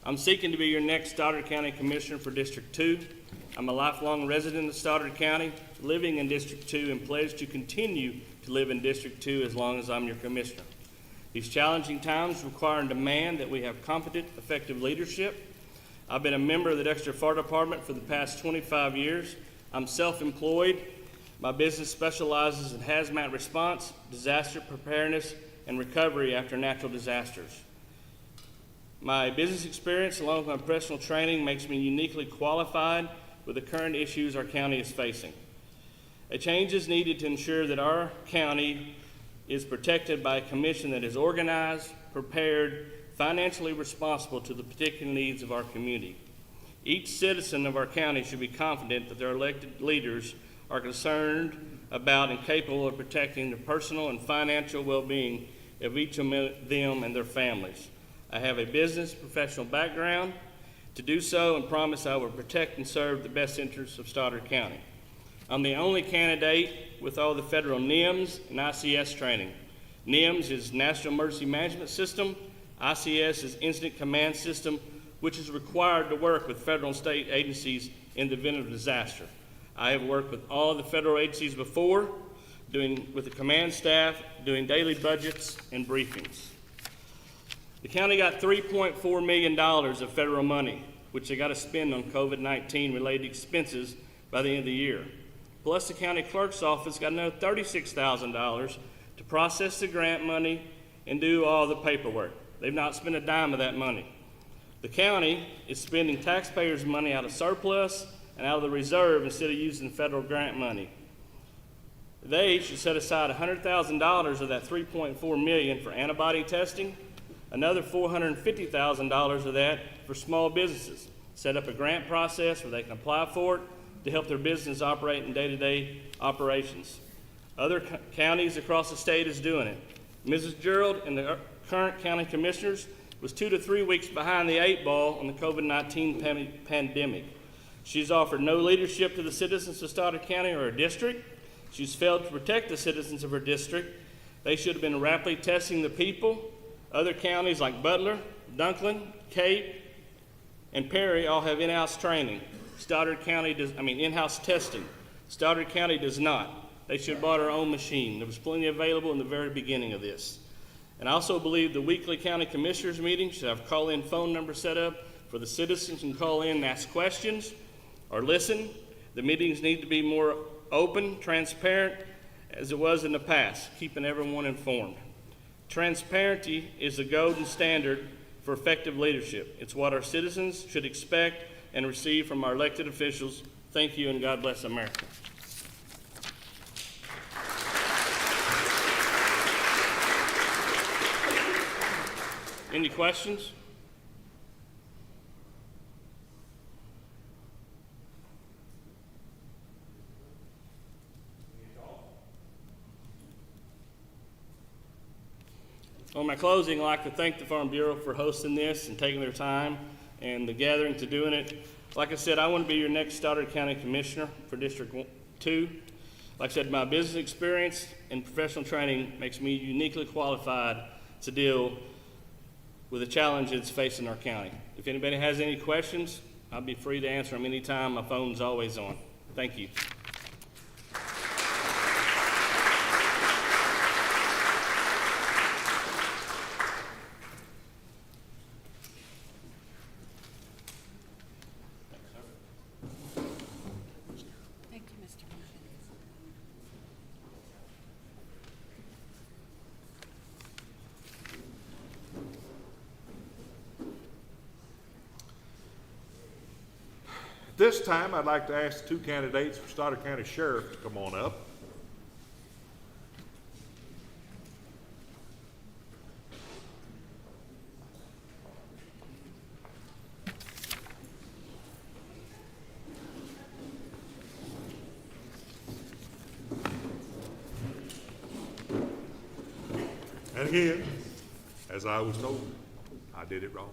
I'm seeking to be your next Stoddard County Commissioner for District 2. I'm a lifelong resident of Stoddard County, living in District 2, and pledge to continue to live in District 2 as long as I'm your Commissioner. These challenging times require and demand that we have competent, effective leadership. I've been a member of the Dexter Fire Department for the past 25 years. I'm self-employed. My business specializes in hazmat response, disaster preparedness, and recovery after natural disasters. My business experience, along with my professional training, makes me uniquely qualified with the current issues our county is facing. A change is needed to ensure that our county is protected by a commission that is organized, prepared, financially responsible to the particular needs of our community. Each citizen of our county should be confident that their elected leaders are concerned about and capable of protecting the personal and financial well-being of each of them and their families. I have a business professional background to do so, and promise I will protect and serve the best interests of Stoddard County. I'm the only candidate with all the federal NIMS and ICS training. NIMS is National Emergency Management System. ICS is Incident Command System, which is required to work with federal and state agencies in the event of disaster. I have worked with all the federal agencies before, with the command staff, doing daily budgets and briefings. The county got $3.4 million of federal money, which they got to spend on COVID-19 related expenses by the end of the year. Plus, the county clerk's office got another $36,000 to process the grant money and do all the paperwork. They've not spent a dime of that money. The county is spending taxpayers' money out of surplus and out of the reserve instead of using federal grant money. They should set aside $100,000 of that $3.4 million for antibody testing, another $450,000 of that for small businesses. Set up a grant process where they can apply for it to help their business operate in day-to-day operations. Other counties across the state is doing it. Mrs. Gerald and the current county commissioners was 2 to 3 weeks behind the 8 ball on the COVID-19 pandemic. She's offered no leadership to the citizens of Stoddard County or her district. She's failed to protect the citizens of her district. They should have been rapidly testing the people. Other counties like Butler, Dunklin, Cape, and Perry all have in-house training. Stoddard County in-house testing. Stoddard County does not. They should have bought our own machine. There was plenty available in the very beginning of this. And I also believe the weekly county commissioners meeting should have a call-in phone number set up for the citizens can call in and ask questions or listen. The meetings need to be more open, transparent, as it was in the past, keeping everyone informed. Transparency is the golden standard for effective leadership. It's what our citizens should expect and receive from our elected officials. Thank you, and God bless America. Any questions? On my closing, I'd like to thank the Farm Bureau for hosting this and taking their time and the gathering to doing it. Like I said, I want to be your next Stoddard County Commissioner for District 2. Like I said, my business experience and professional training makes me uniquely qualified to deal with the challenges facing our county. If anybody has any questions, I'll be free to answer them anytime. My phone's always on. Thank you. Thank you, Mr. Martin. At this time, I'd like to ask the two candidates for Stoddard County Sheriff to come on up. And again, as I was told, I did it wrong.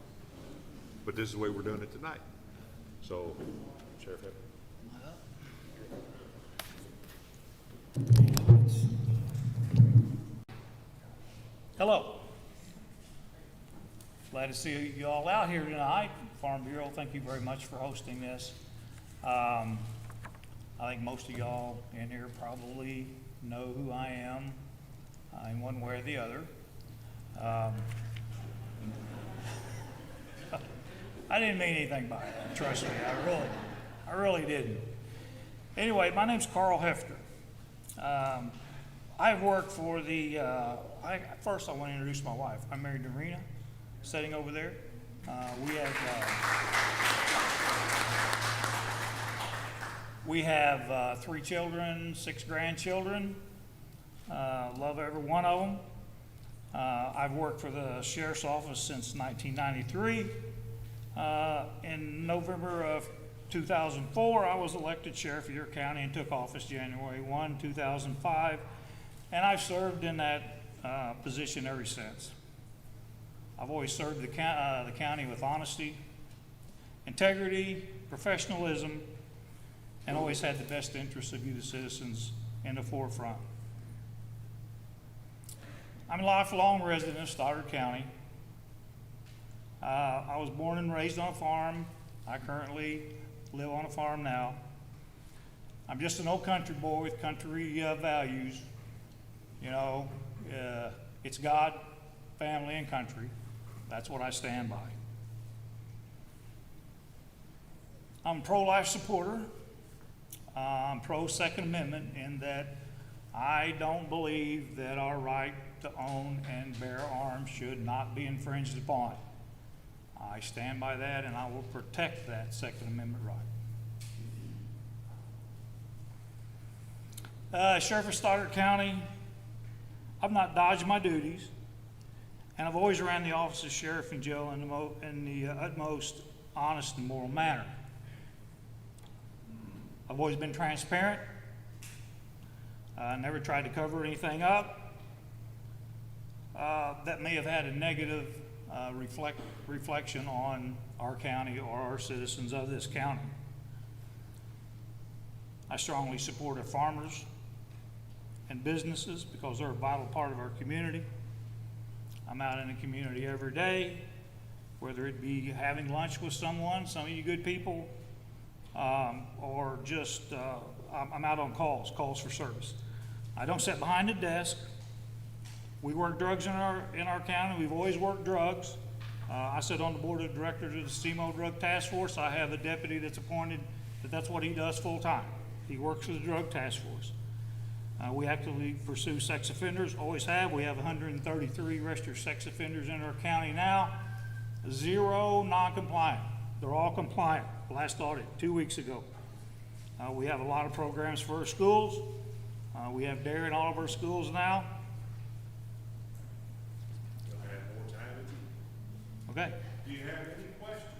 But this is the way we're doing it tonight. So, Sheriff Evans. Hello. Glad to see you all out here tonight. Farm Bureau, thank you very much for hosting this. I think most of y'all in here probably know who I am in one way or the other. I didn't mean anything by it, trust me, I really didn't. Anyway, my name's Carl Hefter. I've worked for the, first I want to introduce my wife. I'm married to Rena, sitting over there. We have 3 children, 6 grandchildren. Love every one of them. I've worked for the Sheriff's Office since 1993. In November of 2004, I was elected Sheriff of your county and took office January 1, 2005, and I've served in that position ever since. I've always served the county with honesty, integrity, professionalism, and always had the best interests of you, the citizens, in the forefront. I'm a lifelong resident of Stoddard County. I was born and raised on a farm. I currently live on a farm now. I'm just an old country boy with country values. You know, it's God, family, and country. That's what I stand by. I'm a pro-life supporter. I'm pro-Second Amendment in that I don't believe that our right to own and bear arms should not be infringed upon. I stand by that, and I will protect that Second Amendment right. Sheriff of Stoddard County, I've not dodged my duties, and I've always ran the office of sheriff and jail in the utmost honest and moral manner. I've always been transparent. Never tried to cover anything up that may have had a negative reflection on our county or our citizens of this county. I strongly support our farmers and businesses because they're a vital part of our community. I'm out in the community every day, whether it be having lunch with someone, some of you good people, or just I'm out on calls for service. I don't sit behind a desk. We work drugs in our county. We've always worked drugs. I sit on the board of directors of the SEMO Drug Task Force. I have a deputy that's appointed, that's what he does full time. He works for the Drug Task Force. We actively pursue sex offenders, always have. We have 133 registered sex offenders in our county now. 0 non-compliant. They're all compliant. Last audit, 2 weeks ago. We have a lot of programs for our schools. We have dairy in all of our schools now. Okay. Do you have any questions?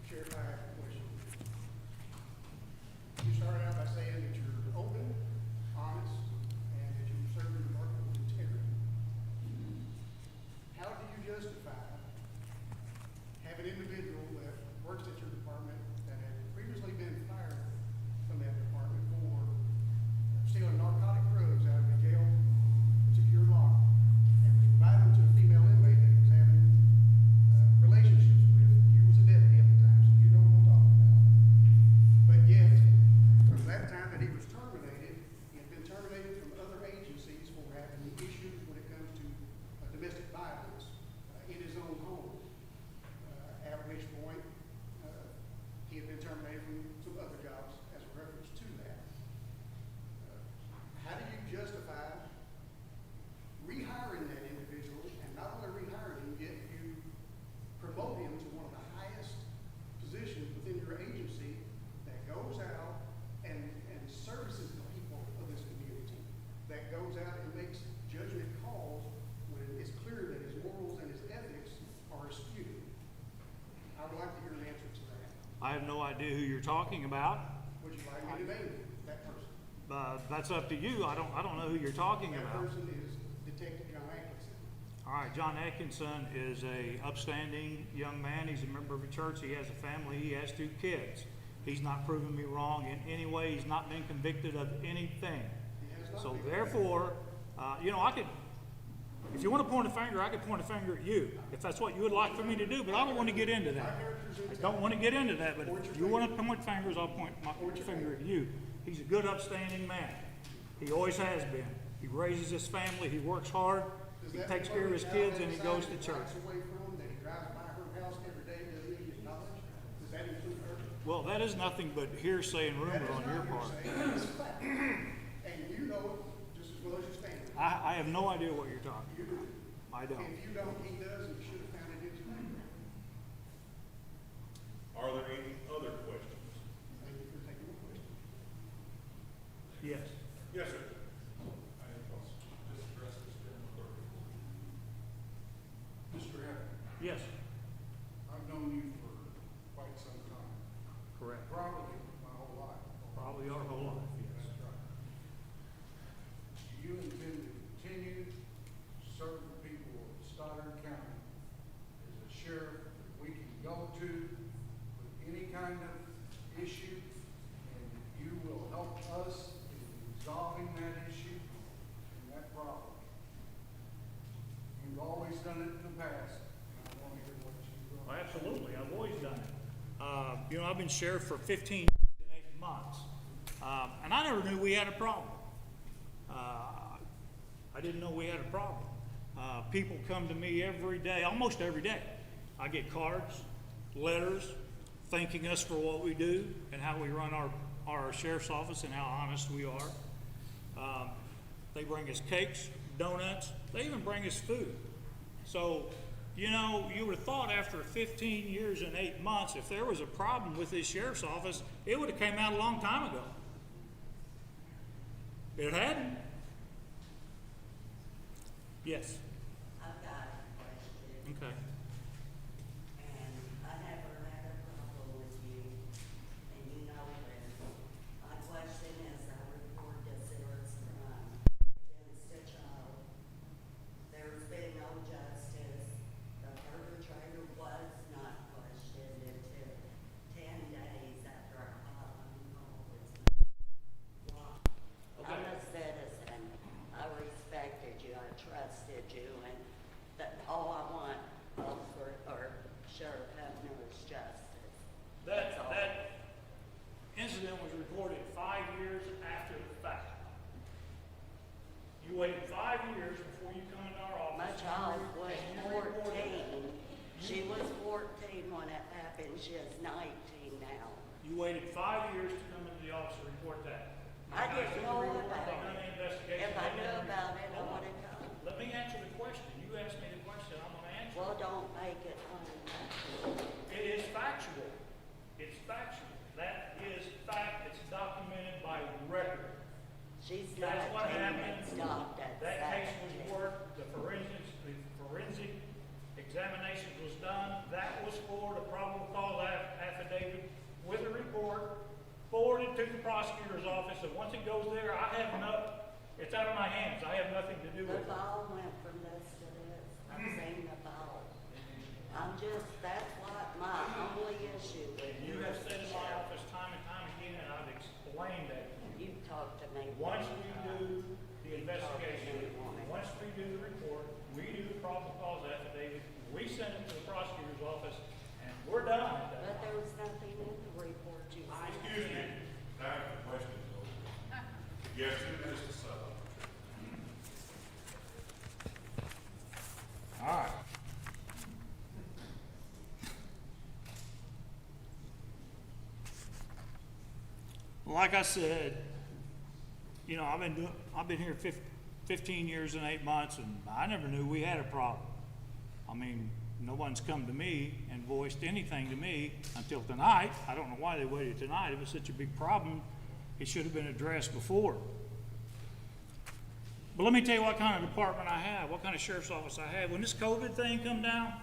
Sheriff, I have a question. You started out by saying that you're open, honest, and that you serve your department with integrity. other jobs as a reference to that. How do you justify rehiring that individual, and not only rehiring him, yet you promote him to one of the highest positions within your agency that goes out and services the people of this community, that goes out and makes judgment calls when it's clear that his morals and his ethics are disputed? I would like to hear an answer to that. I have no idea who you're talking about. Would you like me to name that person? That's up to you. I don't know who you're talking That about. person is Detective John Atkinson. All right, John Atkinson is a upstanding young man. He's a member of a church. He has a family. He has 2 kids. He's not proven me wrong in any way. He's not been convicted of anything. So therefore, I could, if you want to point a finger, I could point a finger at you, if that's what you would like for me to do, but I don't want to get into that. I don't want to get into that, but if you want to point fingers, I'll point my finger at you. He's a good, upstanding man. He always has been. He raises his family, he works hard, he takes care of his kids, and he goes to church. Away from, that he drives by her house every day, doesn't he acknowledge? Does that include her? Well, that is nothing but hearsay and rumor on your part. And you know just as well as your family. I have no idea what you're talking You do. about. I don't. If you don't, he does, and you should have found it in his name. Are there any other questions? Thank you for taking the question. Yes. Yes, sir. Mr. Evans, Yes. I've known you for quite some time, Correct. probably my whole life. Probably our whole life, yes. That's right. Do you intend to continue to serve the people of Stoddard County as a sheriff that we can go to with any kind of issue, and you will help us in resolving that issue and that problem? You've always done it in the past, and I want to hear what you've done. Well, absolutely, I've always done it. I've been sheriff for 15 years and 8 months, and I never knew we had a problem. I didn't know we had a problem. People come to me every day, almost every day. I get cards, letters, thanking us for what we do and how we run our sheriff's office and how honest we are. They bring us cakes, donuts, they even bring us food. So, you would have thought after 15 years and 8 months, if there was a problem with this sheriff's office, it would have came out a long time ago. It hadn't. Yes. I've got a question, Okay. and I never had a problem with you, and you know this. My question is, I report a serious crime against a child. There's been no justice. The perpetrator was not questioned until 10 days after I filed my call with me. I'm a citizen. I respected you, I trusted you, and that all I want, officer or Sheriff Hefner, is justice. That's all. That incident was reported 5 years after the fact. You waited 5 years before you come into our office. My child was and you reported 14. it. She was 14 when it happened. She is 19 now. You waited 5 years to come into the office and report that. I didn't know about They've done the it. investigation. If I They knew didn't about it, I Hold on. would have come. Let me answer the question. You asked me the question, I'm gonna answer. Well, don't make it unnatural. It is factual. It's factual. That is fact. It's documented by record. She's That's what 19 happened. and stopped at That case was 17. worked, the forensic examination was done. That was for the probable cause affidavit with a report forwarded to the prosecutor's office, and once it goes there, it's out of my hands. I have nothing to do The with it. ball went from this to this. I've seen the ball. That's what my only issue with You have said in my Sheriff. office time and time again, and I've explained that. You talked to me. Once we do the investigation, once we do the report, we do the probable cause affidavit, we send it to the prosecutor's office, and we're done at that. But there was nothing in the report you sent. Excuse me, time for questions. Yes, Mr. Sutton. All right. Like I said, you know, I've been here 15 years and 8 months, and I never knew we had a problem. I mean, no one's come to me and voiced anything to me until tonight. I don't know why they waited tonight. It was such a big problem. It should have been addressed before. But let me tell you what kind of department I have, what kind of sheriff's office I have. When this COVID thing come down,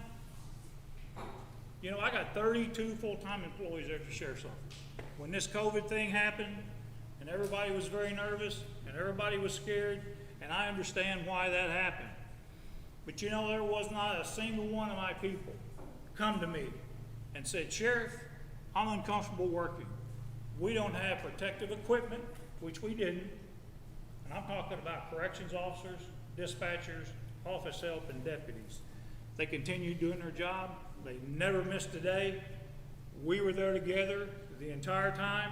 you know, I got 32 full-time employees at the sheriff's office. When this COVID thing happened, and everybody was very nervous, and everybody was scared, and I understand why that happened. But you know, there was not a single one of my people come to me and said, Sheriff, I'm uncomfortable working. We don't have protective equipment, which we didn't. And I'm talking about corrections officers, dispatchers, office help, and deputies. They continued doing their job. They never missed a day. We were there together the entire time.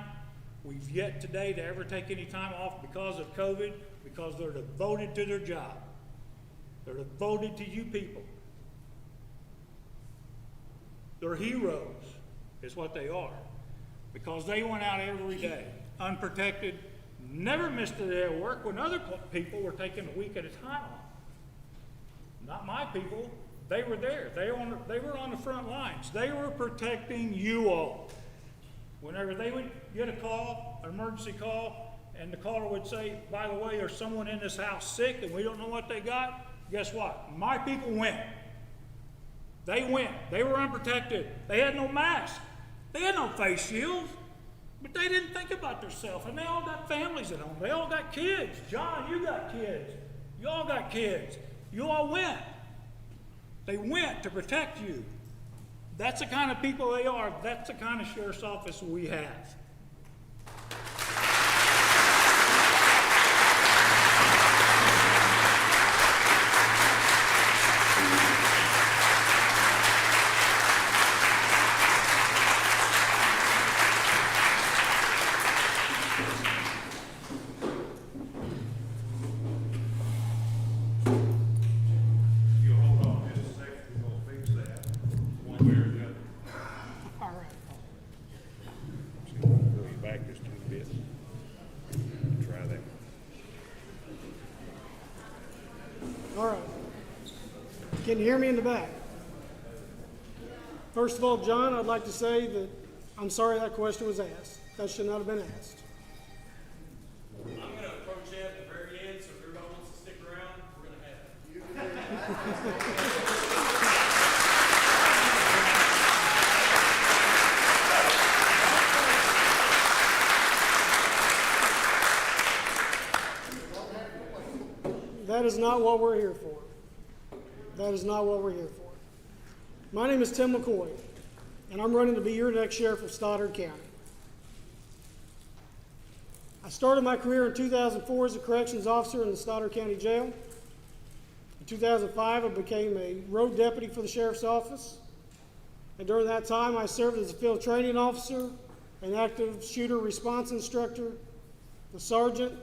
We've yet today to ever take any time off because of COVID, because they're devoted to their job. They're devoted to you people. They're heroes, is what they are. Because they went out every day, unprotected, never missed a day of work when other people were taking a week at a time off. Not my people. They were there. They were on the front lines. They were protecting you all. Whenever they would get a call, an emergency call, and the caller would say, by the way, there's someone in this house sick and we don't know what they got, guess what? My people went. They went. They were unprotected. They had no mask. They had no face shields. But they didn't think about themselves. And they all got families at home. They all got kids. John, you got kids. You all got kids. You all went. They went to protect you. That's the kind of people they are. That's the kind of sheriff's office we have. You hold on just a second, we're gonna fix that, one way or the other. All right. See, we'll go you back just a little bit. Try that. All right. Can you hear me in the back? First of all, John, I'd like to say that I'm sorry that question was asked. That should not have been asked. I'm going to approach that at the very end, so if everybody wants to stick around, we're going to have it. That is not what we're here for. That is not what we're here for. My name is Tim McCoy, and I'm running to be your next sheriff of Stoddard County. I started my career in 2004 as a corrections officer in the Stoddard County Jail. In 2005, I became a road deputy for the sheriff's office. And during that time, I served as a field training officer, an active shooter response instructor, a sergeant,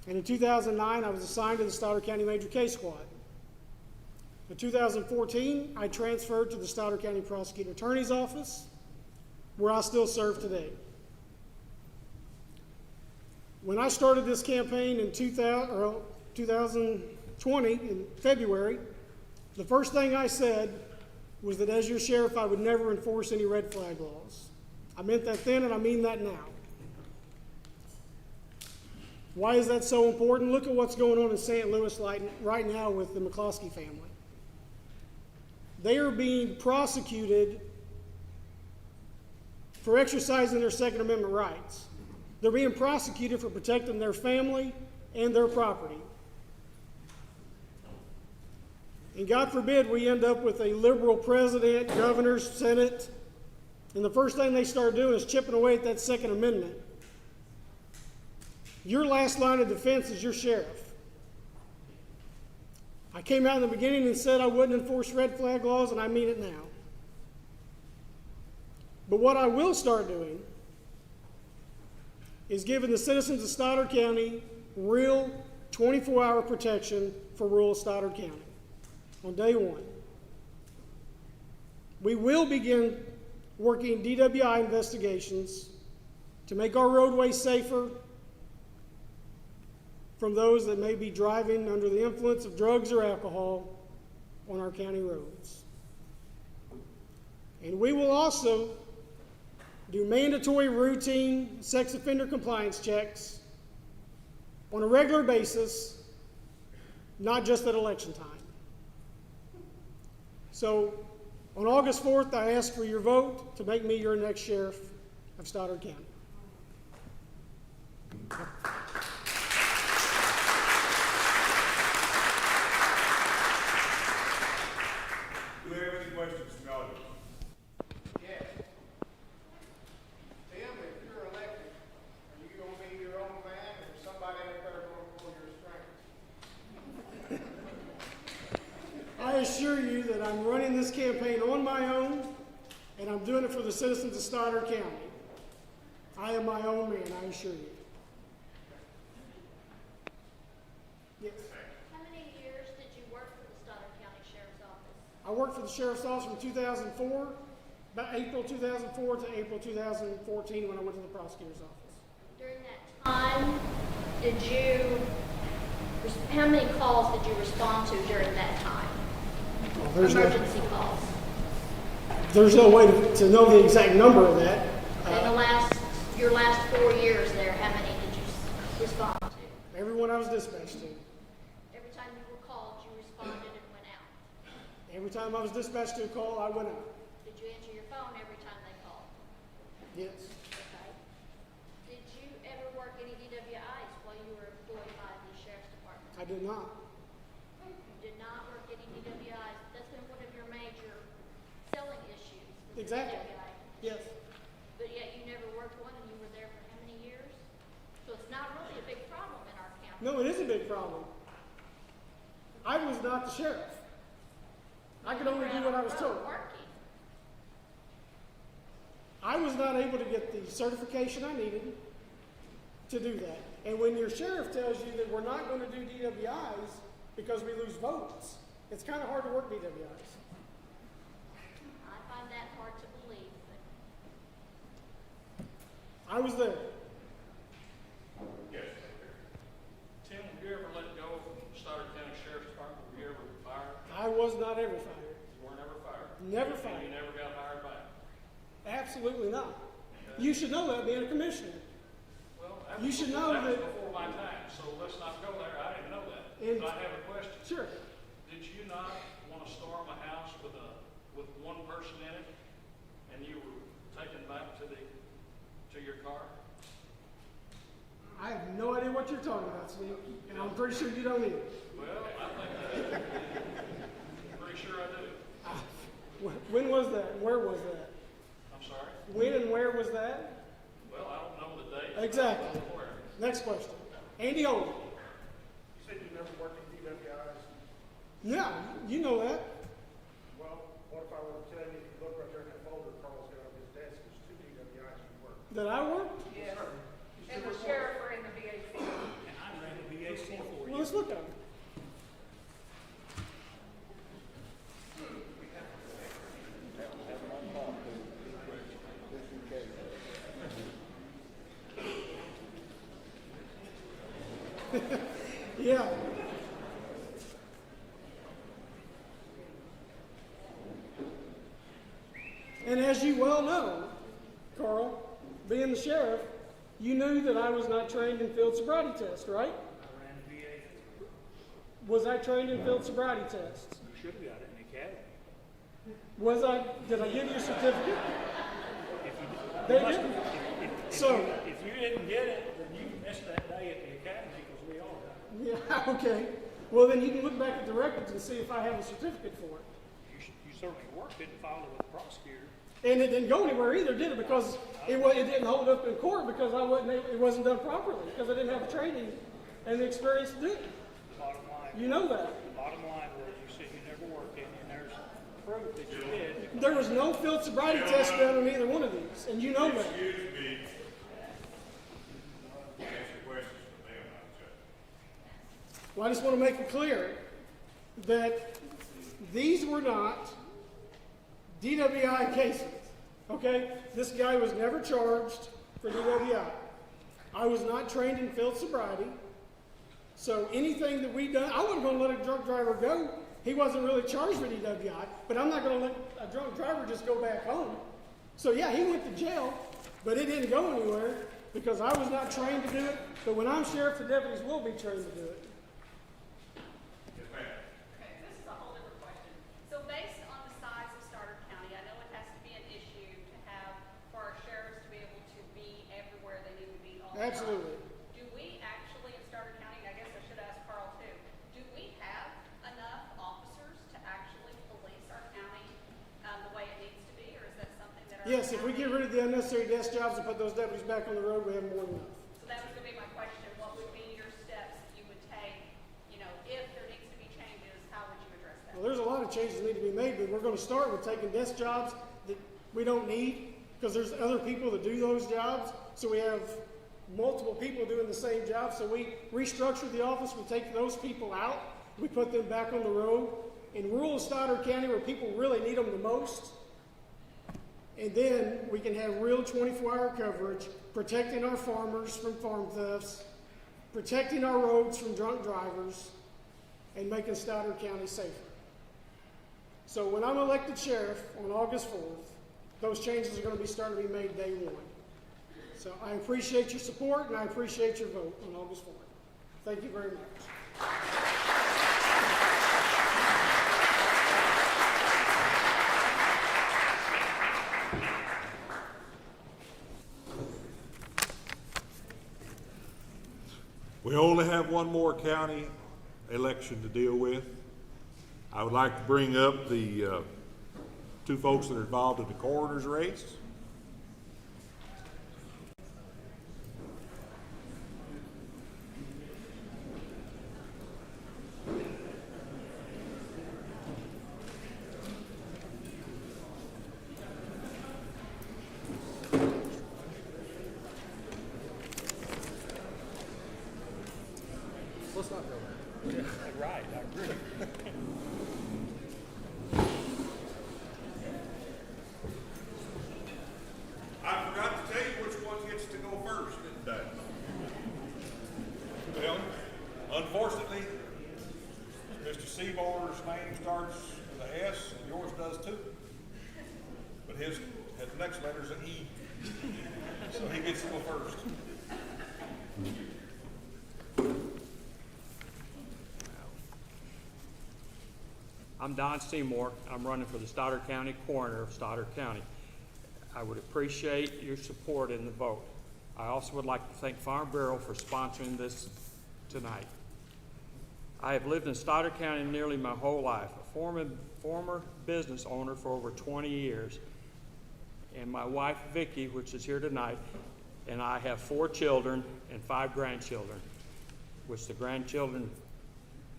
and in 2009, I was assigned to the Stoddard County Major Case Squad. In 2014, I transferred to the Stoddard County Prosecutor Attorney's Office, where I still serve today. When I started this campaign in 2020, in February, the first thing I said was that as your sheriff, I would never enforce any red flag laws. I meant that then, and I mean that now. Why is that so important? Look at what's going on in St. Louis right now with the McCloskey family. They are being prosecuted for exercising their Second Amendment rights. They're being prosecuted for protecting their family and their property. And God forbid we end up with a liberal president, governor, senate, and the first thing they start doing is chipping away at that Second Amendment. Your last line of defense is your sheriff. I came out in the beginning and said I wouldn't enforce red flag laws, and I mean it now. But what I will start doing is giving the citizens of Stoddard County real 24-hour protection for rural Stoddard County on day one. We will begin working DWI investigations to make our roadways safer from those that may be driving under the influence of drugs or alcohol on our county roads. And we will also do mandatory routine sex offender compliance checks on a regular basis, not just at election time. So on August 4th, I ask for your vote to make me your next sheriff of Stoddard County. Do we have any questions from the audience? Yes. Tim, if you're elected, are you gonna be your own man, or is somebody up there gonna pull your strings? I assure you that I'm running this campaign on my own, and I'm doing it for the citizens of Stoddard County. I am my own man, I assure you. Yes. How many years did you work for the Stoddard County Sheriff's Office? I worked for the Sheriff's Office from 2004, about April 2004 to April 2014 when I went to the prosecutor's office. During that time, how many calls did you respond to during that time? Emergency calls. There's no way to know the exact number of that. In your last 4 years there, how many did you respond to? Everyone I was dispatched to. Every time you were called, you responded and went out. Every time I was dispatched to a call, I went out. Did you answer your phone every time they called? Yes. Okay. Did you ever work any DWIs while you were employed by the Sheriff's Department? I did not. You did not work any DWIs. That's been one of your major selling issues. was the Exactly. DWI. Yes. But yet you never worked one and you were there for how many years? So it's not really a big problem in our county. No, it is a big problem. I was not the sheriff. I could only do what I was told. Working. I was not able to get the certification I needed to do that. And when your sheriff tells you that we're not going to do DWIs because we lose votes, it's kind of hard to work DWIs. I find that hard to believe, but I was there. Yes. Tim, were you ever let go from Stoddard County Sheriff's Department? Were you ever fired? I was not ever fired. You weren't ever fired? Never And fired. you never got hired back? Absolutely not. You should know that being a commissioner. Well, You should know that was that- before my time, so let's not go there. I didn't know that. And- But I have a question. Sure. Did you not want to storm a house with one person in it, and you were taken back to your car? I have no idea what you're talking about, Steve, and I'm pretty sure you don't either. Well, I think I do. Pretty sure I do. When was that? Where was that? I'm sorry? When and where was that? Well, I don't know the date. Exactly. Where? Next question. Andy Olin. You said you never worked in DWIs. Yeah, you know that. Well, what if I were to tell you, if you look right there in that folder Carl's got on his desk, there's 2 DWIs you worked? That I worked? Yes. And the sheriff or in the BAC. Well, let's look at them. Yeah. And as you well know, Carl, being the sheriff, you knew that I was not trained in field sobriety tests, right? I ran the VA. Was I trained in field sobriety tests? You should have got it in the academy. Was I? Did I give you a certificate? If you They must- didn't. if So- if you didn't get it, then you missed that day at the academy because we all got it. Yeah, okay. Well, then you can look back at the records and see if I have a certificate for it. You certainly worked it and filed it with the prosecutor. And it didn't go anywhere either, did it? Because it didn't hold up in court because it wasn't done properly because I didn't have the training and the experience to do it. Bottom line. You know that. The bottom line was you said you never worked it, and there's proof that you did. There was no field sobriety test done on either one of these, and you know that. Excuse me. Answer questions from them, I'd say. Well, I just want to make it clear that these were not DWI cases, okay? This guy was never charged. for DWI. I was not trained in field sobriety, so anything that we done, I wasn't going to let a drunk driver go. He wasn't really charged for DWI, but I'm not going to let a drunk driver just go back home. So yeah, he went to jail, but it didn't go anywhere because I was not trained to do it. But when I'm sheriff, the deputies will be trained to do it. Okay, this is a whole different question. So based on the size of Stoddard County, I know it has to be an issue to have, for our sheriffs to be able to be everywhere they need to be all the time. Absolutely. Do we actually in Stoddard County, I guess I should ask Carl too, do we have enough officers to actually police our county, the way it needs to be, or is that something that our Yes, if we county- get rid of the unnecessary desk jobs and put those deputies back on the road, we have more than enough. So that was gonna be my question, what would be your steps that you would take, you know, if there needs to be changes, how would you address that? Well, there's a lot of changes that need to be made, but we're going to start with taking desk jobs that we don't need because there's other people that do those jobs. So we have multiple people doing the same job. So we restructure the office. We take those people out. We put them back on the road. In rural Stoddard County where people really need them the most, and then we can have real 24-hour coverage, protecting our farmers from farm thefts, protecting our roads from drunk drivers, and making Stoddard County safer. So when I'm elected sheriff on August 4th, those changes are going to be starting to be made day one. So I appreciate your support and I appreciate your vote on August 4th. Thank you very much. We only have one more county election to deal with. I would like to bring up the two folks that are involved in the coroner's race. Let's not go there. Right, I agree. I forgot to tell you which one gets to go first, didn't I? Well, unfortunately, Mr. Seabor's name starts with a S, and yours does too. But his next letter's an E, so he gets to go first. I'm Don Seymour. I'm running for the Stoddard County Coroner of Stoddard County. I would appreciate your support in the vote. I also would like to thank Farm Bureau for sponsoring this tonight. I have lived in Stoddard County nearly my whole life, a former business owner for over 20 years. And my wife, Vicki, which is here tonight, and I have 4 children and 5 grandchildren, which the grandchildren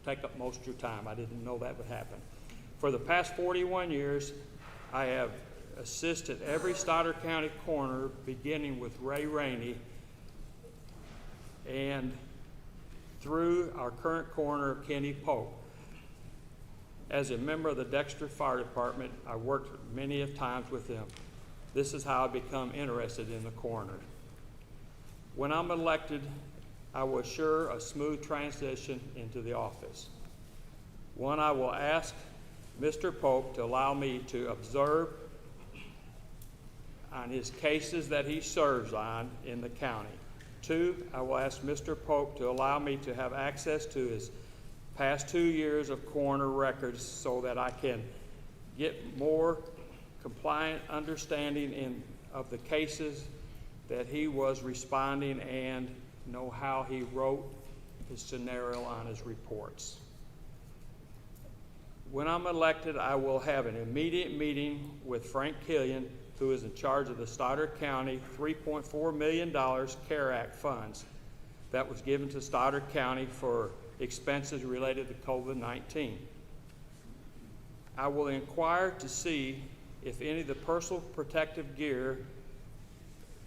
take up most of your time. I didn't know that would happen. For the past 41 years, I have assisted every Stoddard County coroner, beginning with Ray Rainey, and through our current coroner, Kenny Pope. As a member of the Dexter Fire Department, I worked many of times with them. This is how I become interested in the coroner. When I'm elected, I will assure a smooth transition into the office. One, I will ask Mr. Pope to allow me to observe on his cases that he serves on in the county. 2, I will ask Mr. Pope to allow me to have access to his past 2 years of coroner records so that I can get more compliant understanding of the cases that he was responding and know how he wrote his scenario on his reports. When I'm elected, I will have an immediate meeting with Frank Killian, who is in charge of the Stoddard County $3.4 million CARE Act funds that was given to Stoddard County for expenses related to COVID-19. I will inquire to see if any of the personal protective gear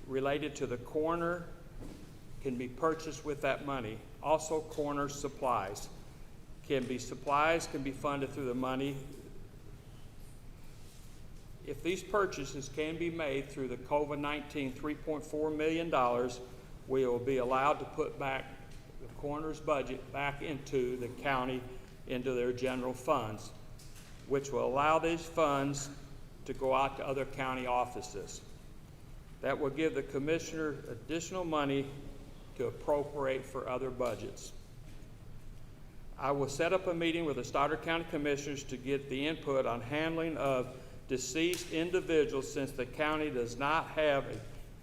related to the coroner can be purchased with that money. Also, coroner supplies can be funded through the money. If these purchases can be made through the COVID-19 $3.4 million, we will be allowed to put back the coroner's budget back into the county, into their general funds, which will allow these funds to go out to other county offices. That will give the commissioner additional money to appropriate for other budgets. I will set up a meeting with the Stoddard County Commissioners to get the input on handling of deceased individuals, since the county does not have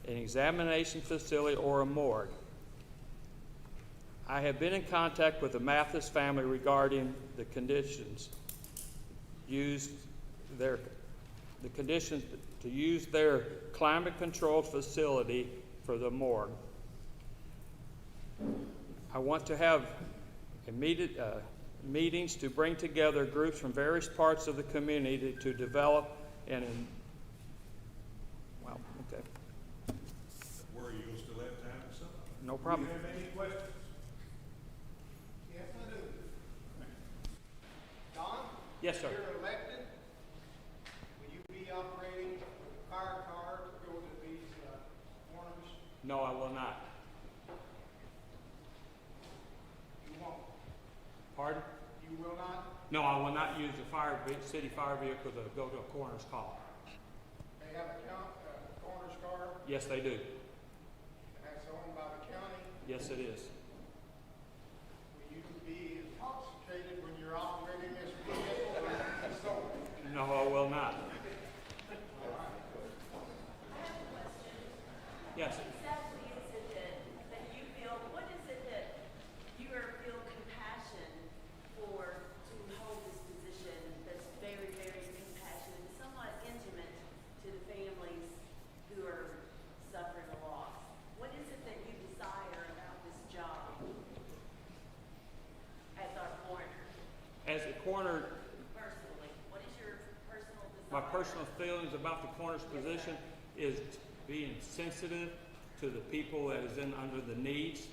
an examination facility or a morgue. I have been in contact with the Mathis family regarding the conditions to use their climate-controlled facility for the morgue. I want to have meetings to bring together groups from various parts of the community to develop and okay. Where you gonna still have time for something? No problem. Do you have any questions? Yes, I do. Don? Yes, sir. If you're elected, will you be operating a fire car to go to these corners? No, I will not. You won't? Pardon? You will not? No, I will not use the city fire vehicle to go to a coroner's call. They have a coroner's car, Yes, they do. and that's owned by the county. Yes, it is. Will you be intoxicated when you're operating this vehicle and so? No, I will not. Yes. Exactly is it that you feel, what is it that you feel compassion for to hold this position that's very, very compassionate and somewhat intimate to the families who are suffering a loss? What is it that you desire about this job as our coroner? As a coroner, Personally, what is your personal desire? my personal feelings about the coroner's position is being sensitive to the people that is under the needs.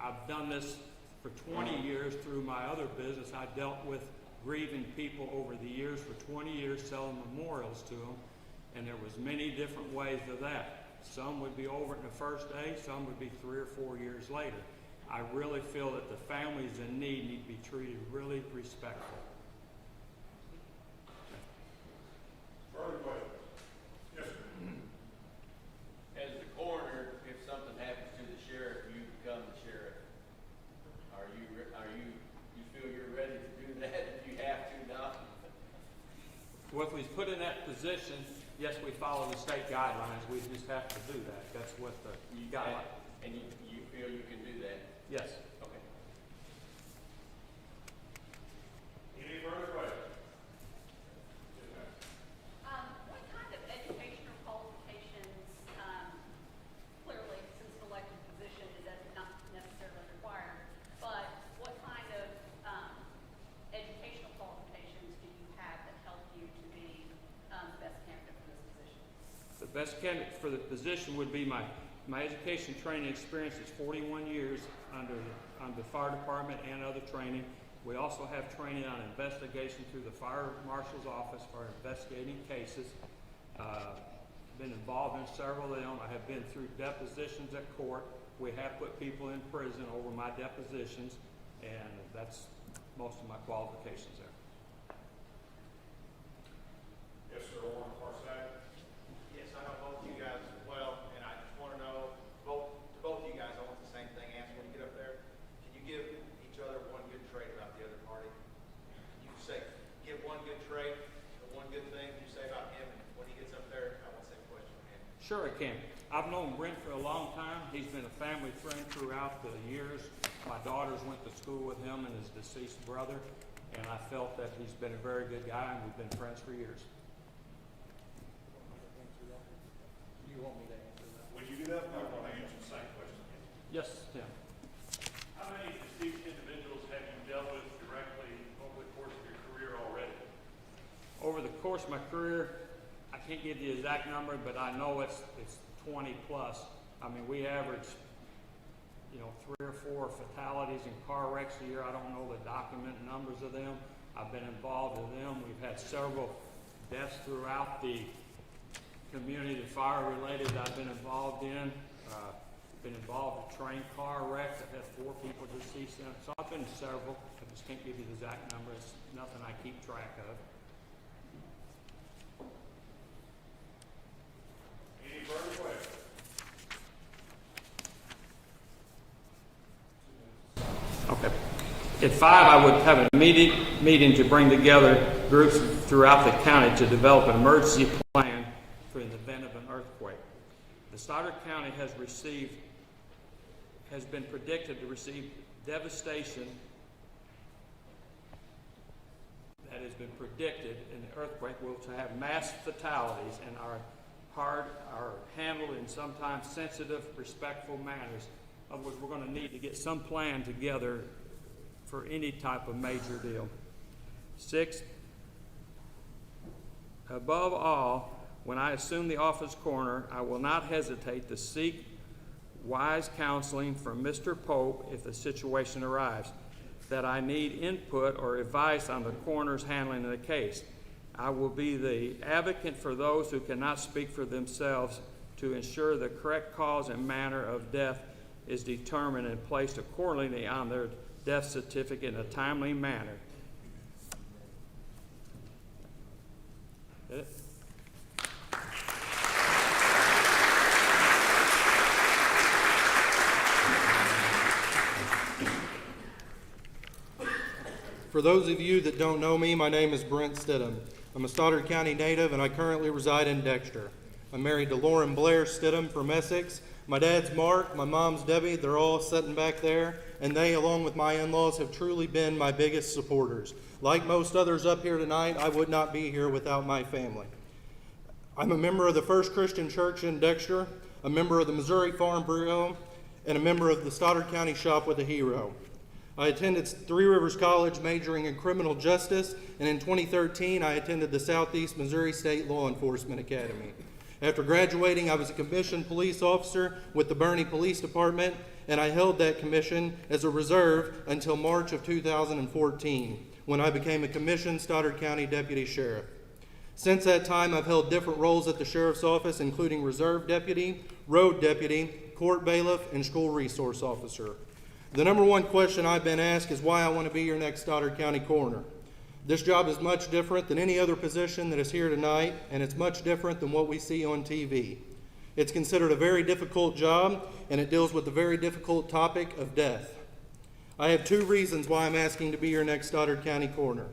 I've done this for 20 years through my other business. I dealt with grieving people over the years for 20 years, selling memorials to them, and there was many different ways of that. Some would be over it in the first day, some would be 3 or 4 years later. I really feel that the families in need to be treated really respectful. Further questions? Yes, sir. As the coroner, if something happens to the sheriff, you become the sheriff. You feel you're ready to do that if you have to, Doc? Well, if we put in that position, yes, we follow the state guidelines. We just have to do that. That's what the guideline. And you feel you can do that? Yes. Okay. Any further questions? What kind of educational qualifications, clearly, since an elected position, it does not necessarily require, but what kind of, educational qualifications do you have that help you to be, the best candidate for this position? The best candidate for the position would be my education training experience is 41 years under the fire department and other training. We also have training on investigation through the fire marshal's office for investigating cases. Been involved in several of them. I have been through depositions at court. We have put people in prison over my depositions, and that's most of my qualifications there. Yes, sir. Warren Forsythe. Yes, I know both of you guys well, and I just want to know, both of you guys, I want the same thing answered when you get up there. Can you give each other one good trait about the other party? You say, give one good trait, or one good thing you say about him, and when he gets up there, I want the same question from him. Sure I can. I've known Brent for a long time. He's been a family friend throughout the years. My daughters went to school with him and his deceased brother, and I felt that he's been a very good guy, and we've been friends for years. You want me to answer that? When you get up, I want to answer the same question. Yes, Tim. How many deceased individuals have you dealt with directly over the course of your career already? Over the course of my career, I can't give you the exact number, but I know it's 20 plus. I mean, we average, 3 or 4 fatalities in car wrecks a year. I don't know the document numbers of them. I've been involved in them. We've had several deaths throughout the community, the fire-related I've been involved in. Been involved in train car wrecks. I've had 4 people deceased in it. So I've been in several. I just can't give you the exact number. It's nothing I keep track of. Any further questions? Okay. At 5, I would have an immediate meeting to bring together groups throughout the county to develop an emergency plan for the event of an earthquake. The Stoddard County has been predicted to receive devastation that has been predicted in the earthquake will to have mass fatalities and are handled in sometimes sensitive, respectful manners. In other words, we're going to need to get some plan together for any type of major deal. 6, above all, when I assume the office coroner, I will not hesitate to seek wise counseling from Mr. Pope if the situation arrives, that I need input or advice on the coroner's handling of the case. I will be the advocate for those who cannot speak for themselves to ensure the correct cause and manner of death is determined and placed accordingly on their death certificate in a timely manner. Is that it? For those of you that don't know me, my name is Brent Stidham. I'm a Stoddard County native and I currently reside in Dexter. I'm married to Lauren Blair Stidham from Essex. My dad's Mark, my mom's Debbie, they're all sitting back there, and they, along with my in-laws, have truly been my biggest supporters. Like most others up here tonight, I would not be here without my family. I'm a member of the First Christian Church in Dexter, a member of the Missouri Farm Bureau, and a member of the Stoddard County Shop with a Hero. I attended Three Rivers College majoring in criminal justice, and in 2013 I attended the Southeast Missouri State Law Enforcement Academy. After graduating, I was a commissioned police officer with the Bernie Police Department, and I held that commission as a reserve until March of 2014, when I became a commissioned Stoddard County Deputy Sheriff. Since that time, I've held different roles at the Sheriff's Office, including Reserve Deputy, Road Deputy, Court Bailiff, and School Resource Officer. The number one question I've been asked is why I want to be your next Stoddard County Coroner. This job is much different than any other position that is here tonight, and it's much different than what we see on TV. It's considered a very difficult job, and it deals with the very difficult topic of death. I have 2 reasons why I'm asking to be your next Stoddard County Coroner.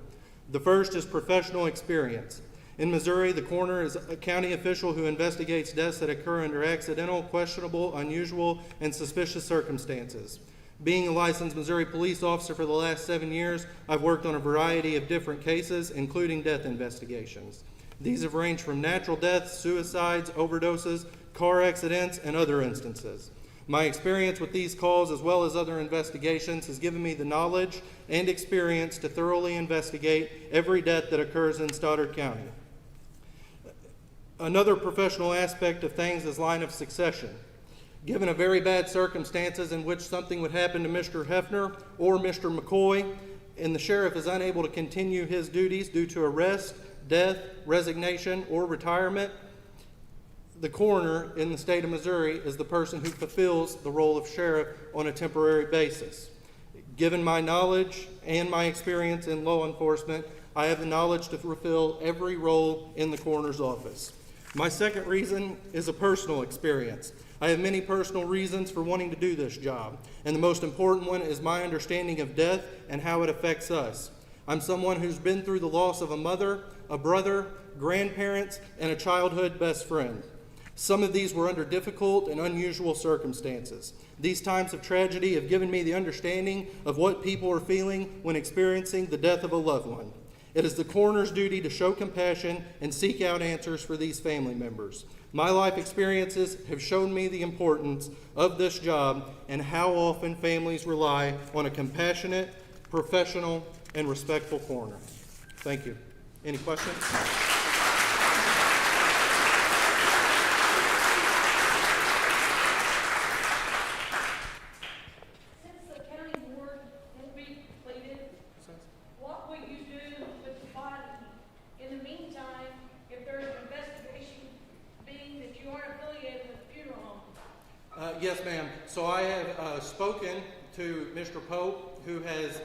The first is professional experience. In Missouri, the coroner is a county official who investigates deaths that occur under accidental, questionable, unusual, and suspicious circumstances. Being a licensed Missouri police officer for the last 7 years, I've worked on a variety of different cases, including death investigations. These have ranged from natural deaths, suicides, overdoses, car accidents, and other instances. My experience with these calls, as well as other investigations, has given me the knowledge and experience to thoroughly investigate every death that occurs in Stoddard County. Another professional aspect of things is line of succession. Given a very bad circumstances in which something would happen to Mr. Hefner or Mr. McCoy, and the sheriff is unable to continue his duties due to arrest, death, resignation, or retirement, the coroner in the state of Missouri is the person who fulfills the role of sheriff on a temporary basis. Given my knowledge and my experience in law enforcement, I have the knowledge to fulfill every role in the coroner's office. My second reason is a personal experience. I have many personal reasons for wanting to do this job, and the most important one is my understanding of death and how it affects us. I'm someone who's been through the loss of a mother, a brother, grandparents, and a childhood best friend. Some of these were under difficult and unusual circumstances. These times of tragedy have given me the understanding of what people are feeling when experiencing the death of a loved one. It is the coroner's duty to show compassion and seek out answers for these family members. My life experiences have shown me the importance of this job and how often families rely on a compassionate, professional, and respectful coroner. Thank you. Any questions? Since the county board won't be completed, what will you do with the body? In the meantime, Yes, ma'am. So I have spoken to Mr. Pope, who has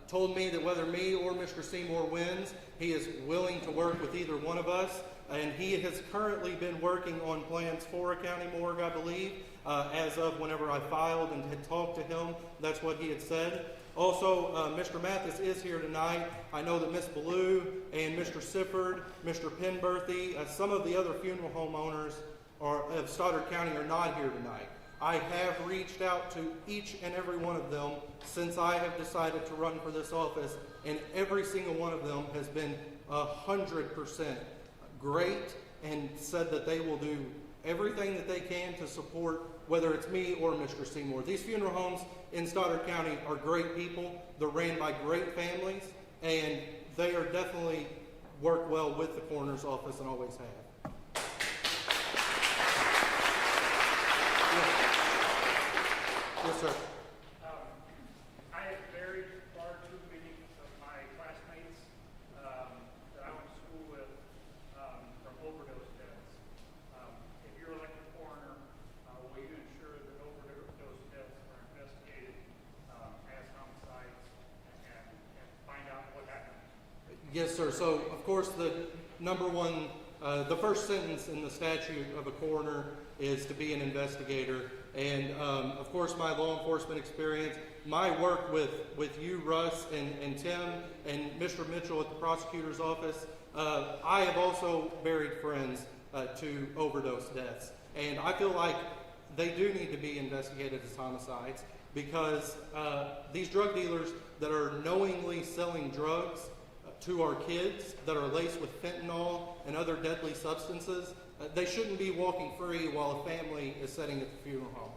told me that whether me or Mr. Seymour wins, he is willing to work with either one of us. And he has currently been working on plans for a county morgue, I believe, as of whenever I filed and had talked to him. That's what he had said. Also, Mr. Mathis is here tonight. I know that Ms. Ballou and Mr. Sifford, Mr. Penberthy, some of the other funeral home owners of Stoddard County are not here tonight. I have reached out to each and every one of them since I have decided to run for this office, and every single one of them has been 100% great and said that they will do everything that they can to support whether it's me or Mr. Seymour. These funeral homes in Stoddard County are great people. They're ran by great families, and they are definitely work well with the coroner's office and always have. Yes, sir. I have buried far too many of my classmates that I went to school with from overdose deaths. If you're elected coroner, will you ensure that overdose deaths are investigated as homicides and find out what happened? Yes, sir. So, of course, the number one, the first sentence in the statute of a coroner is to be an investigator. And, of course, my law enforcement experience, my work with you, Russ, and Tim, and Mr. Mitchell at the prosecutor's office, I have also buried friends to overdose deaths. And I feel like they do need to be investigated as homicides because these drug dealers that are knowingly selling drugs to our kids that are laced with fentanyl and other deadly substances, they shouldn't be walking free while a family is sitting at the funeral home.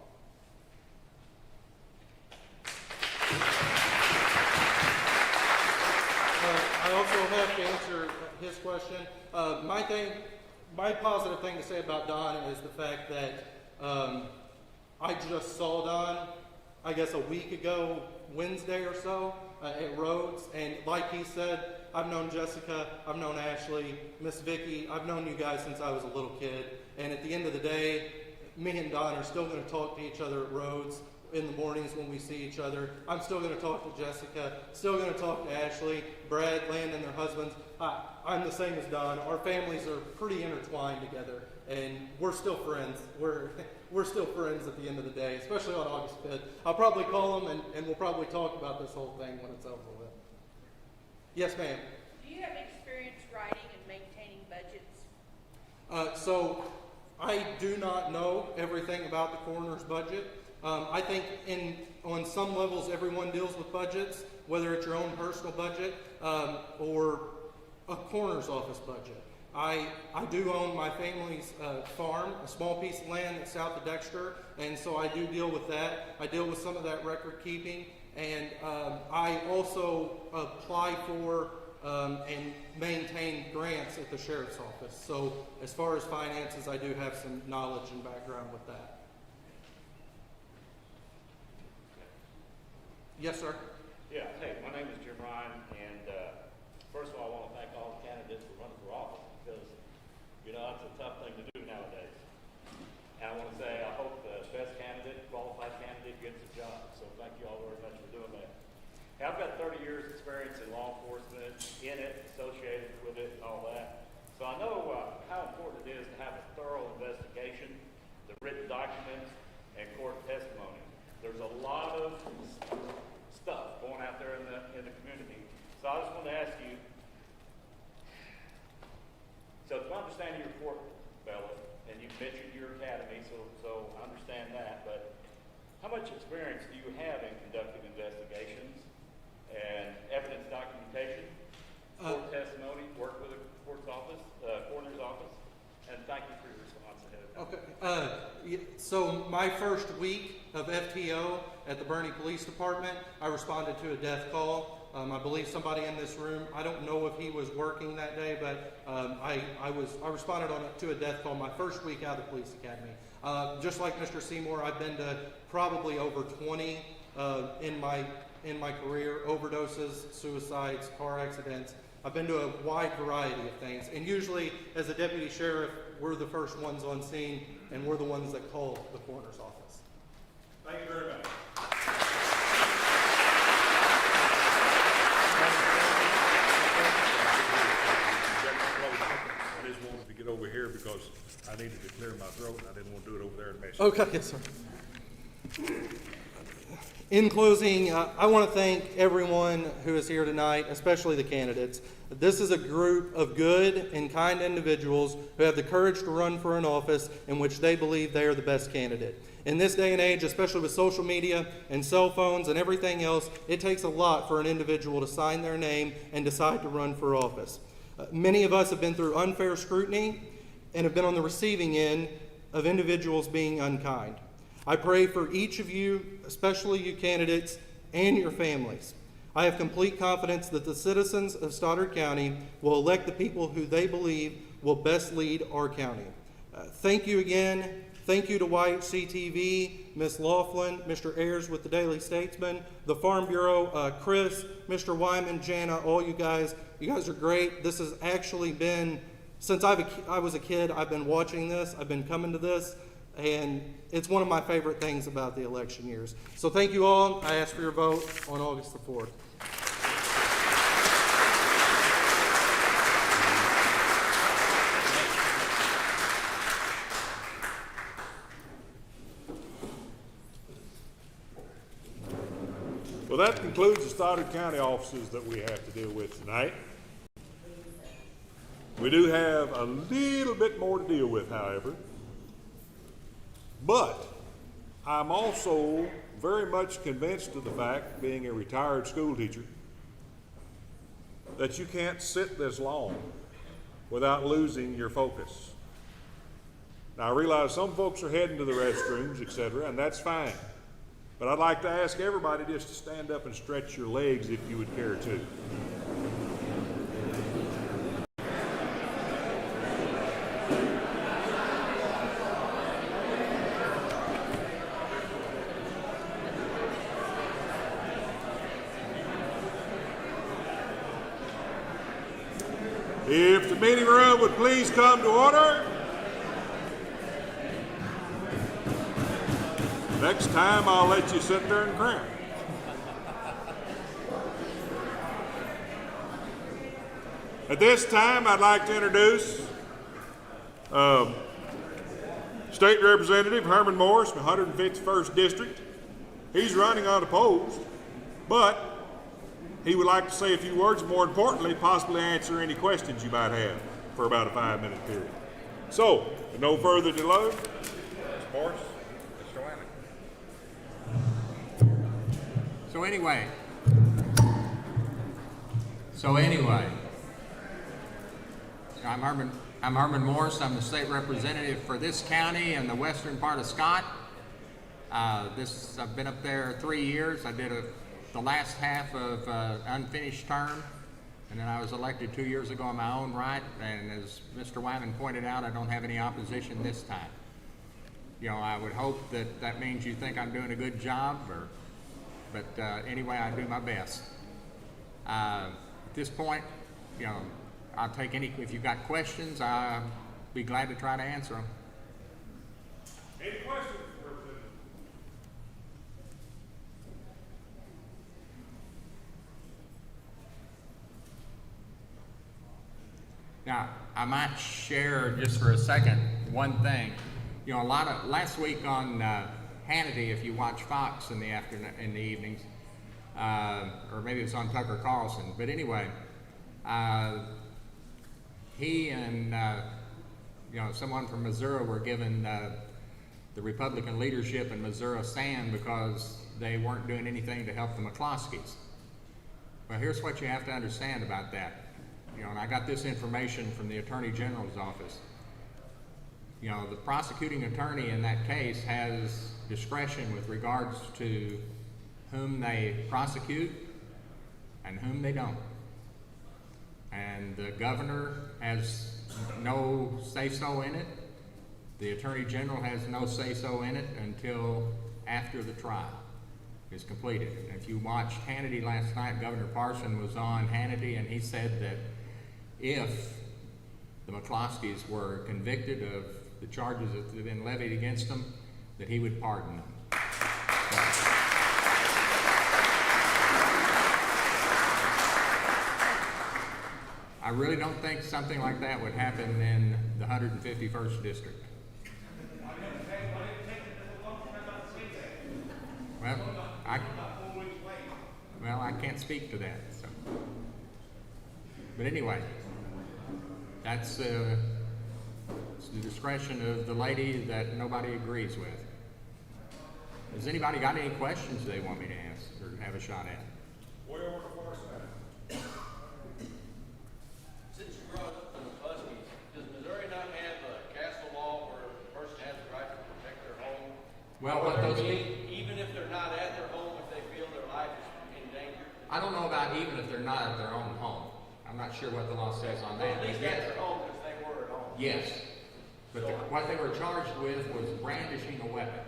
I also have to answer his question. My positive thing to say about Don is the fact that I just saw Don, I guess a week ago, Wednesday or so, at Rhodes, and like he said, I've known Jessica, I've known Ashley, Miss Vicky, I've known you guys since I was a little kid, and at the end of the day, me and Don are still going to talk to each other at Rhodes in the mornings when we see each other. I'm still going to talk to Jessica, still going to talk to Ashley, Brad, Landon, their husbands. I'm the same as Don. Our families are pretty intertwined together, and we're still friends. We're still friends at the end of the day, especially on August 5th. I'll probably call them, and we'll probably talk about this whole thing when it's over with. Yes, ma'am. Do you have experience writing and maintaining budgets? So I do not know everything about the coroner's budget. I think on some levels everyone deals with budgets, whether it's your own personal budget or a coroner's office budget. I do own my family's farm, a small piece of land that's south of Dexter, and so I do deal with that. I deal with some of that record keeping, and I also apply for and maintain grants at the sheriff's office. So as far as finances, I do have some knowledge and background with that. Yes, sir. Yeah, hey, my name is Jim Ryan, and first of all, I want to thank all the candidates for running for office because, you know, that's a tough thing to do nowadays. And I want to say I hope the best candidate, qualified candidate, gets the job. So thank you all very much for doing that. Hey, I've got 30 years experience in law enforcement, in it, associated with it, and all that. So I know how important it is to have a thorough investigation, the written documents, and court testimony. There's a lot of stuff going out there in the community. So I just want to ask you, so to understand your report, Bella, and you mentioned your academy, so I understand that, but how much experience do you have in conducting investigations and evidence documentation, court testimony, work with the court's office, coroner's office? And thank you for your response ahead of time. Okay. So my first week of FTO at the Bernie Police Department, I responded to a death call. I believe somebody in this room, I don't know if he was working that day, but I responded to a death call my first week out of the police academy. Just like Mr. Seymour, I've been to probably over 20 in my career, overdoses, suicides, car accidents. I've been to a wide variety of things, and usually as a deputy sheriff, we're the first ones on scene, and we're the ones that call the coroner's office. Thank you very much. I just wanted to get over here because I needed to clear my throat and I didn't want to do it over there and mess it up. Okay, yes, sir. In closing, I want to thank everyone who is here tonight, especially the candidates. This is a group of good and kind individuals who have the courage to run for an office in which they believe they are the best candidate. In this day and age, especially with social media and cell phones and everything else, it takes a lot for an individual to sign their name and decide to run for office. Many of us have been through unfair scrutiny and have been on the receiving end of individuals being unkind. I pray for each of you, especially you candidates, and your families. I have complete confidence that the citizens of Stoddard County will elect the people who they believe will best lead our county. Thank you again. Thank you to YHCTV, Ms. Laughlin, Mr. Ayers with the Daily Statesman, the Farm Bureau, Chris, Mr. Wyman, Jana, all you guys. You guys are great. This has actually been, since I was a kid, I've been watching this. I've been coming to this. And it's one of my favorite things about the election years. So thank you all. I ask for your vote on August the 4th. Well, that concludes the Stoddard County offices that we have to deal with tonight. We do have a little bit more to deal with, however. But I'm also very much convinced of the fact, being a retired school teacher, that you can't sit this long without losing your focus. Now, I realize some folks are heading to the restrooms, etc., and that's fine. But I'd like to ask everybody just to stand up and stretch your legs if you would care to. If the meeting room would please come to order. Next time I'll let you sit there and cramp. At this time I'd like to introduce State Representative Herman Morris from 151st District. He's running unopposed, but he would like to say a few words, more importantly, possibly answer any questions you might have for about a 5-minute period. So, with no further delay, Ms. Morris, Mr. Wyman. So anyway, I'm Herman Morris. I'm the state representative for this county and the western part of Scott. I've been up there 3 years. I did the last half of unfinished term, and then I was elected 2 years ago on my own right, and as Mr. Wyman pointed out, I don't have any opposition this time. You know, I would hope that that means you think I'm doing a good job, but anyway, I do my best. At this point, you know, I'll take if you've got questions, I'll be glad to try to answer them. Any questions? Now, I might share just for a second one thing. You know, last week on Hannity, if you watch Fox in the evenings, or maybe it was on Tucker Carlson. But anyway, he and someone from Missouri were given the Republican leadership in Missouri stand because they weren't doing anything to help the McCloskeys. Well, here's what you have to understand about that. You know, and I got this information from the Attorney General's office. You know, the prosecuting attorney in that case has discretion with regards to whom they prosecute and whom they don't. And the governor has no say-so in it. The Attorney General has no say-so in it until after the trial is completed. And if you watched Hannity last night, Governor Parson was on Hannity, and he said that if the McCloskeys were convicted of the charges that have been levied against them, that he would pardon them. I really don't think something like that would happen in the 151st district. Well, I can't speak to that, so. But anyway, that's it's the discretion of the lady that nobody agrees with. Has anybody got any questions they want me to ask or have a shot at? Where were the force at? Since you brought up the McCluskies, does Missouri not have a castle law where a person has the right to protect their home? Well, what those Even if they're not at their home, if they feel their life is in danger? I don't know about even if they're not at their own home. I'm not sure what the law says on that. At least at their home, because they were at home. Yes, but what they were charged with was brandishing a weapon.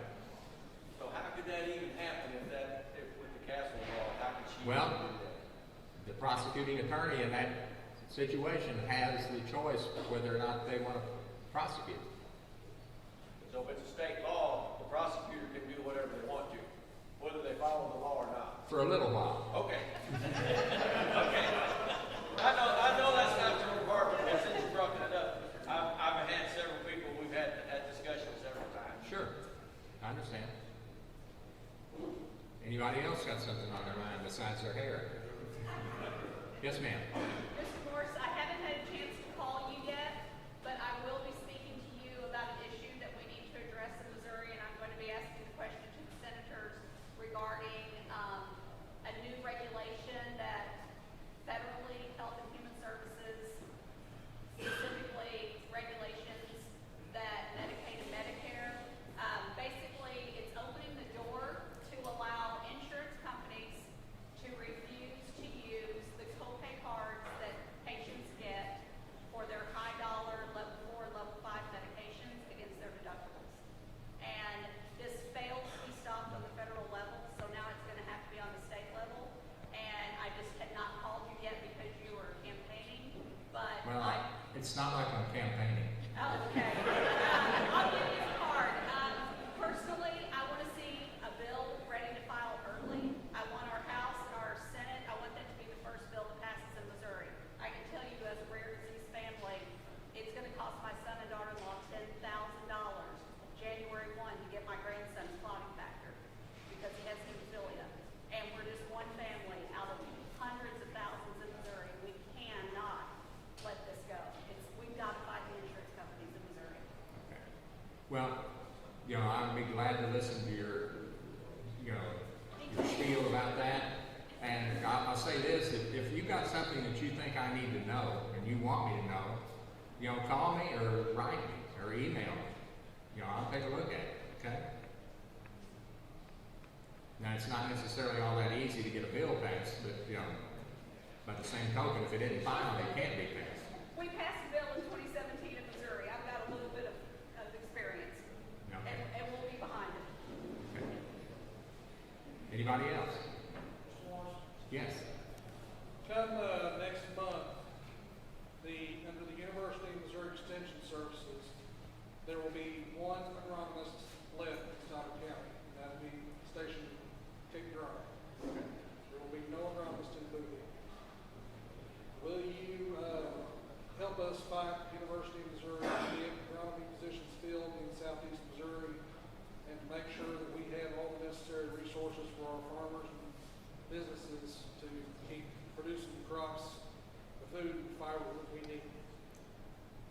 So how could that even happen if with the castle law, how could she Well, even do that? the prosecuting attorney in that situation has the choice whether or not they want to prosecute. So if it's a state law, the prosecutor can do whatever they want to, whether they follow the law or not. For a little while. Okay. Okay. I know that's not your department, but since you brought that up, I've had several people, we've had discussions several times. Sure, I understand. Anybody else got something on their mind besides their hair? Yes, ma'am. Mr. Morris, I haven't had a chance to call you yet, but I will be speaking to you about an issue that we need to address in Missouri, and I'm going to be asking the question to the senators regarding a new regulation that federally Health and Human Services, specifically regulations that Medicaid and Medicare, basically it's opening the door to allow insurance companies to refuse to use the copay cards that patients get for their high dollar level 4, level 5 medications against their deductibles. And this failed to be stopped on the federal level, so now it's going to have to be on the state level. And I just had not called you yet because you were campaigning, but Well, it's not like I'm campaigning. Okay. I'll give you a card. Personally, I want to see a bill ready to file early. I want our House and our Senate, I want that to be the first bill that passes in Missouri. I can tell you as a rare disease family, it's going to cost my son and daughter-in-law $10,000 January 1 to get my grandson's clotting factor because he has hemophilia. And we're just one family out of hundreds of thousands in Missouri. We cannot let this go. We've got to fight the insurance companies in Missouri. Okay. Well, I'd be glad to listen to your spiel about that. And I'll say this, if you got something that you think I need to know and you want me to know, call me or write me or email me. I'll take a look at it, okay? Now, it's not necessarily all that easy to get a bill passed, but, by the same token, if it isn't final, it can't be passed. We passed a bill in 2017 in Missouri. I've got a little bit of experience. Okay. And we'll be behind it. Okay. Anybody else? Yes. Come next month, under the University of Missouri Extension Services, there will be one agronomist left in Stoddard County, and that will be stationed in Cape Girardeau. There will be no agronomist in Bowie. Will you help us fight the University of Missouri to get agronomy positions filled in southeast Missouri, and to make sure that we have all the necessary resources for our farmers and businesses to keep producing the crops, the food and fiber that we need?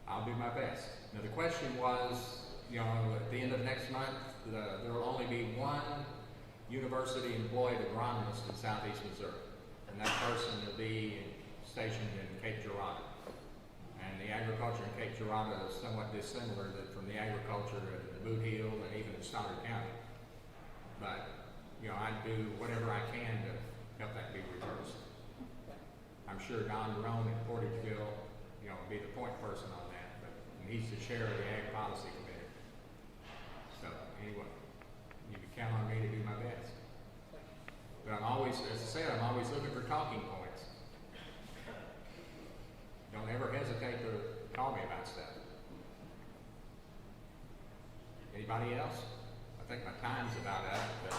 I'll do my best. Now, the question was, at the end of next month, there will only be one university employed agronomist in southeast Missouri, and that person will be stationed in Cape Girardeau. And the agriculture in Cape Girardeau is somewhat dissimilar from the agriculture at the Boot Heel and even in Stoddard County. But, I do whatever I can to help that be reversed. I'm sure Don Roan in Portageville, will be the point person on that, but he's the chair of the Ag Policy Committee. So, anyway, you can count on me to do my best. But I'm always, as I said, I'm always looking for talking points. Don't ever hesitate to call me about stuff. Anybody else? I think my time's about up, but.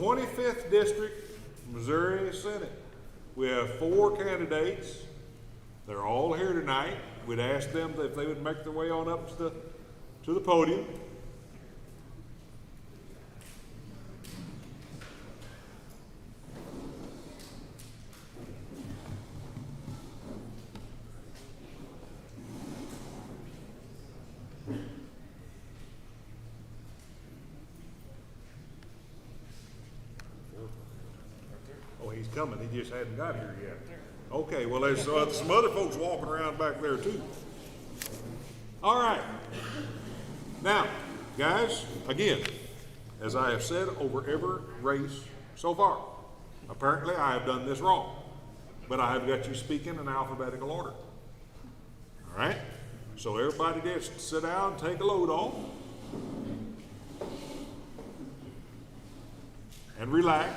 25th District, Missouri Senate. We have 4 candidates. They're all here tonight. We'd ask them if they would make their way on up to the podium. Oh, he's coming. He just hadn't got here yet. Okay, well, there's some other folks walking around back there too. All right. Now, guys, again, as I have said over every race so far, apparently I have done this wrong, but I have got you speaking in alphabetical order. All right? So everybody just sit down, take a load off, and relax.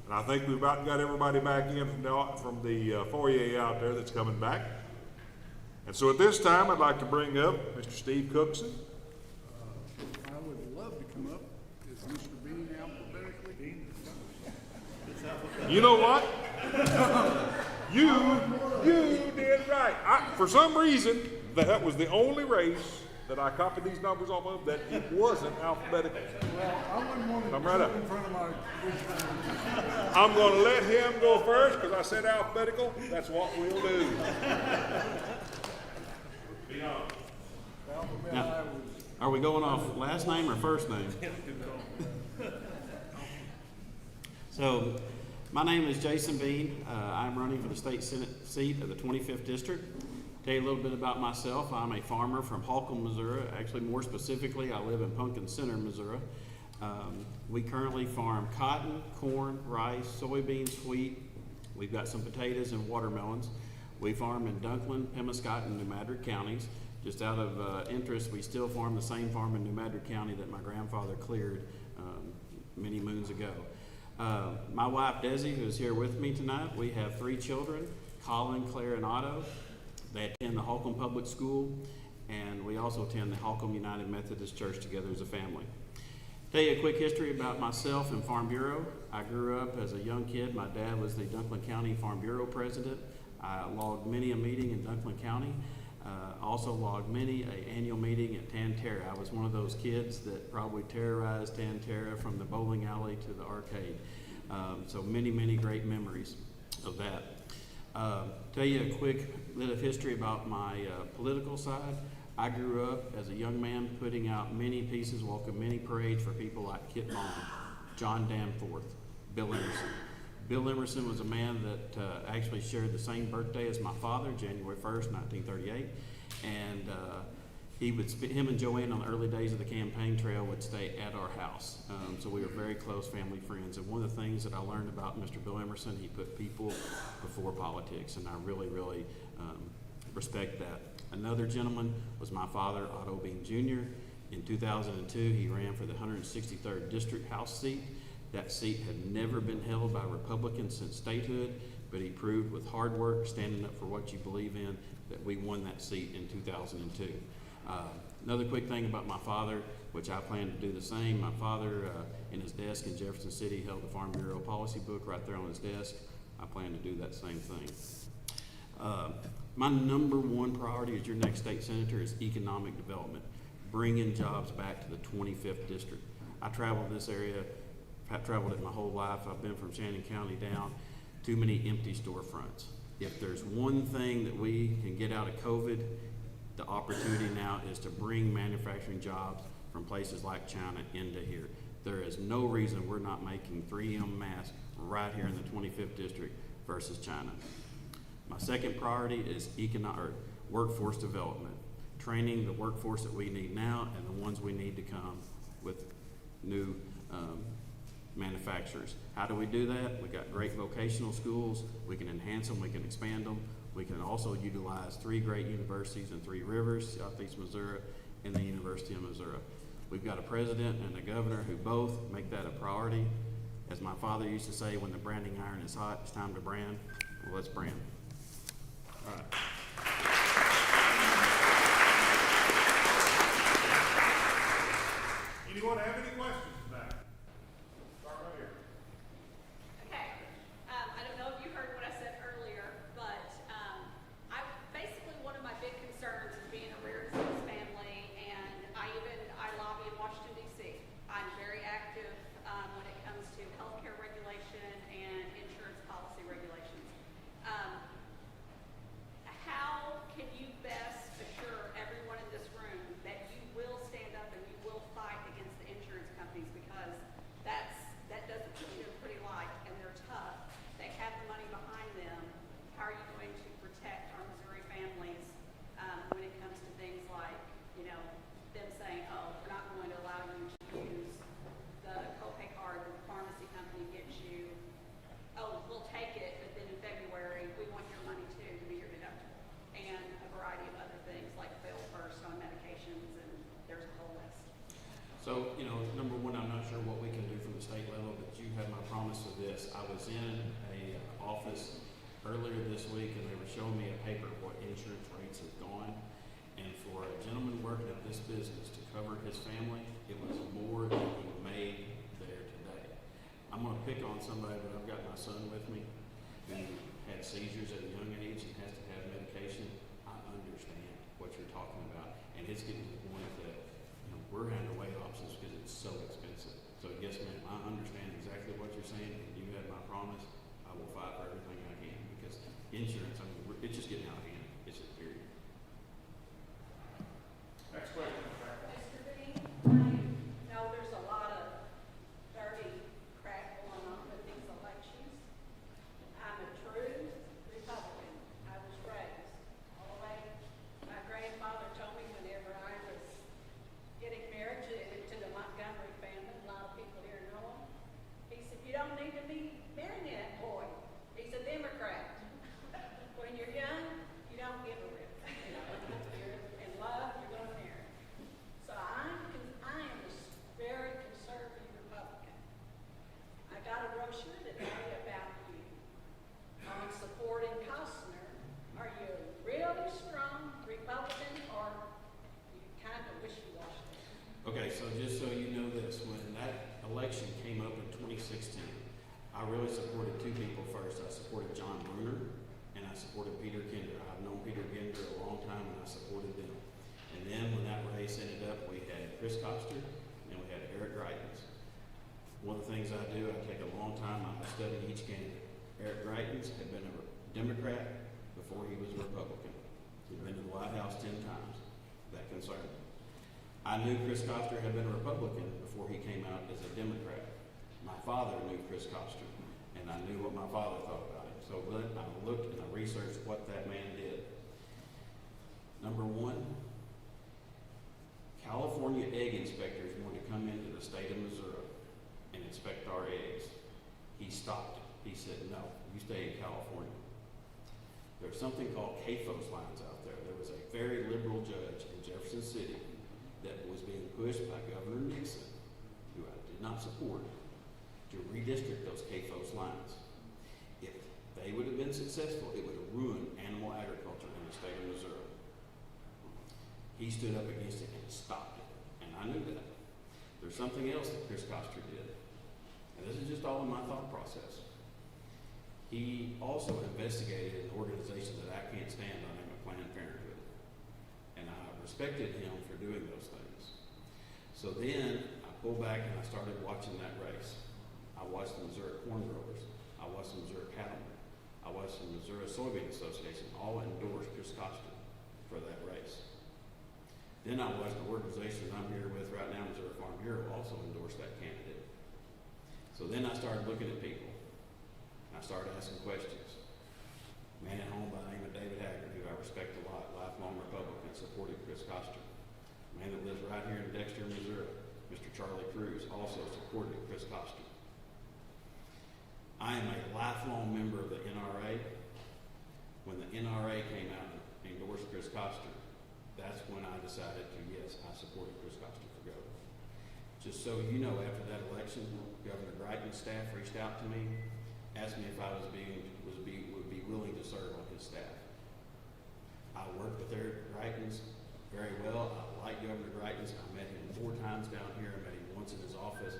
And I think we've about got everybody back in from the foyer out there that's coming back. And so at this time, I'd like to bring up Mr. Steve Cookson. I would love to come up. Is Mr. Bean alphabetically? You know what? You did right. For some reason, that was the only race that I copied these numbers off of that it wasn't alphabetical. Well, I wouldn't want to Come right up. in front of my I'm going to let him go first because I said alphabetical. That's what we'll do. Now, are we going off last name or first name? So, my name is Jason Bean. I'm running for the state Senate seat of the 25th District. Tell you a little bit about myself. I'm a farmer from Holcomb, Missouri. Actually, more specifically, I live in Pumpkin Center, Missouri. We currently farm cotton, corn, rice, soybeans, wheat. We've got some potatoes and watermelons. We farm in Dunklin, Pemiscot, and New Madrid counties. Just out of interest, we still farm the same farm in New Madrid County that my grandfather cleared many moons ago. My wife, Desi, who is here with me tonight, we have 3 children, Colin, Claire, and Otto. They attend the Holcomb Public School, and we also attend the Holcomb United Methodist Church together as a family. Tell you a quick history about myself and Farm Bureau. I grew up as a young kid. My dad was the Dunklin County Farm Bureau president. I logged many a meeting in Dunklin County. Also logged many an annual meeting at Tan-Terra. I was one of those kids that probably terrorized Tan-Terra from the bowling alley to the arcade. So many, many great memories of that. Tell you a quick bit of history about my political side. I grew up as a young man putting out many pieces, walking many parades for people like Kit Long, John Danforth, Bill Emerson. Bill Emerson was a man that actually shared the same birthday as my father, January 1st, 1938. And him and Joanne on the early days of the campaign trail would stay at our house. So we were very close family friends. And one of the things that I learned about Mr. Bill Emerson, he put people before politics. And I really, really respect that. Another gentleman was my father, Otto Bean Jr. In 2002, he ran for the 163rd District House seat. That seat had never been held by Republicans since statehood, but he proved with hard work, standing up for what you believe in, that we won that seat in 2002. Another quick thing about my father, which I plan to do the same. My father, in his desk in Jefferson City, held the Farm Bureau policy book right there on his desk. I plan to do that same thing. My number one priority as your next state senator is economic development, bringing jobs back to the 25th District. I traveled this area, I've traveled it my whole life. I've been from Shannon County down. Too many empty storefronts. If there's one thing that we can get out of COVID, the opportunity now is to bring manufacturing jobs from places like China into here. There is no reason we're not making 3M masks right here in the 25th District versus China. My second priority is workforce development, training the workforce that we need now and the ones we need to come with new manufacturers. How do we do that? We've got great vocational schools. We can enhance them, we can expand them. We can also utilize 3 great universities in 3 rivers, Southeast Missouri and the University of Missouri. We've got a president and a governor who both make that a priority. As my father used to say, when the branding iron is hot, it's time to brand. Well, let's brand. All right. Anyone have any questions tonight? was in a office earlier this week, and they were showing me a paper of what insurance rates have gone. And for a gentleman working at this business to cover his family, it was more than he made there today. I'm gonna pick on somebody, but I've got my son with me who had seizures at a young age and has to have medication. I understand what you're talking about, and it's getting to the point that, you know, we're having to weigh options because it's so expensive. So yes, ma'am, I understand exactly what you're saying, and you had my promise. I will fight for everything I can, because insurance, I mean, it's just getting out of hand. It's just period. Next question. Mr. Dean, I know there's a lot of dirty crap going on with these elections. I'm a true Republican. I was raised all the way. My grandfather told me whenever I was getting married to the Montgomery family, a lot of people here know him. He said, "You don't need to be marrying that boy. He's a Democrat." When you're young, you don't give a rip. You know, you're in love, you're gonna marry. So I am a very conservative Republican. I got a brochure today about you on supporting Costner. Are you a really strong Republican or you kind of wishy-washy? Okay, so just so you know this, when that election came up in 2016, I really supported two people first. I supported John Bruner and I supported Peter Kinder. I've known Peter Kinder a long time and I supported them. And then when that race ended up, we had Chris Coster and we had Eric Greitens. One of the things I do, I take a long time, I study each candidate. Eric Greitens had been a Democrat before he was a Republican. He'd been to the White House 10 times. That concerned me. I knew Chris Coster had been a Republican before he came out as a Democrat. My father knew Chris Coster, and I knew what my father thought about him. So then I looked and I researched what that man did. Number one, California egg inspectors wanted to come into the state of Missouri and inspect our eggs. He stopped it. He said, "No, you stay in California." There's something called CAFOS lines out there. There was a very liberal judge in Jefferson City that was being pushed by Governor Nixon, who I did not support, to redistrict those CAFOS lines. If they would have been successful, it would have ruined animal agriculture in the state of Missouri. He stood up against it and stopped it, and I knew that. There's something else that Chris Coster did, and this is just all in my thought process. He also investigated an organization that I can't stand on name of Planned Parenthood, and I respected him for doing those things. So then I pulled back and I started watching that race. I watched the Missouri Corn Growers. I watched the Missouri Cattlemen. I watched the Missouri Soybean Association all endorse Chris Coster for that race. Then I watched the organization I'm here with right now, Missouri Farm Bureau, also endorse that candidate. So then I started looking at people. I started asking questions. A man at home by the name of David Haggard, who I respect a lot, lifelong Republican, supported Chris Coster. A man that lives right here in Dexter, Missouri, Mr. Charlie Cruz, also supported Chris Coster. I am a lifelong member of the NRA. When the NRA came out and endorsed Chris Coster, that's when I decided to, yes, I supported Chris Coster for governor. Just so you know, after that election, Governor Greitens' staff reached out to me, asked me if I would be willing to serve on his staff. I worked with Eric Greitens very well. I like Governor Greitens. I met him 4 times down here. I met him once in his office,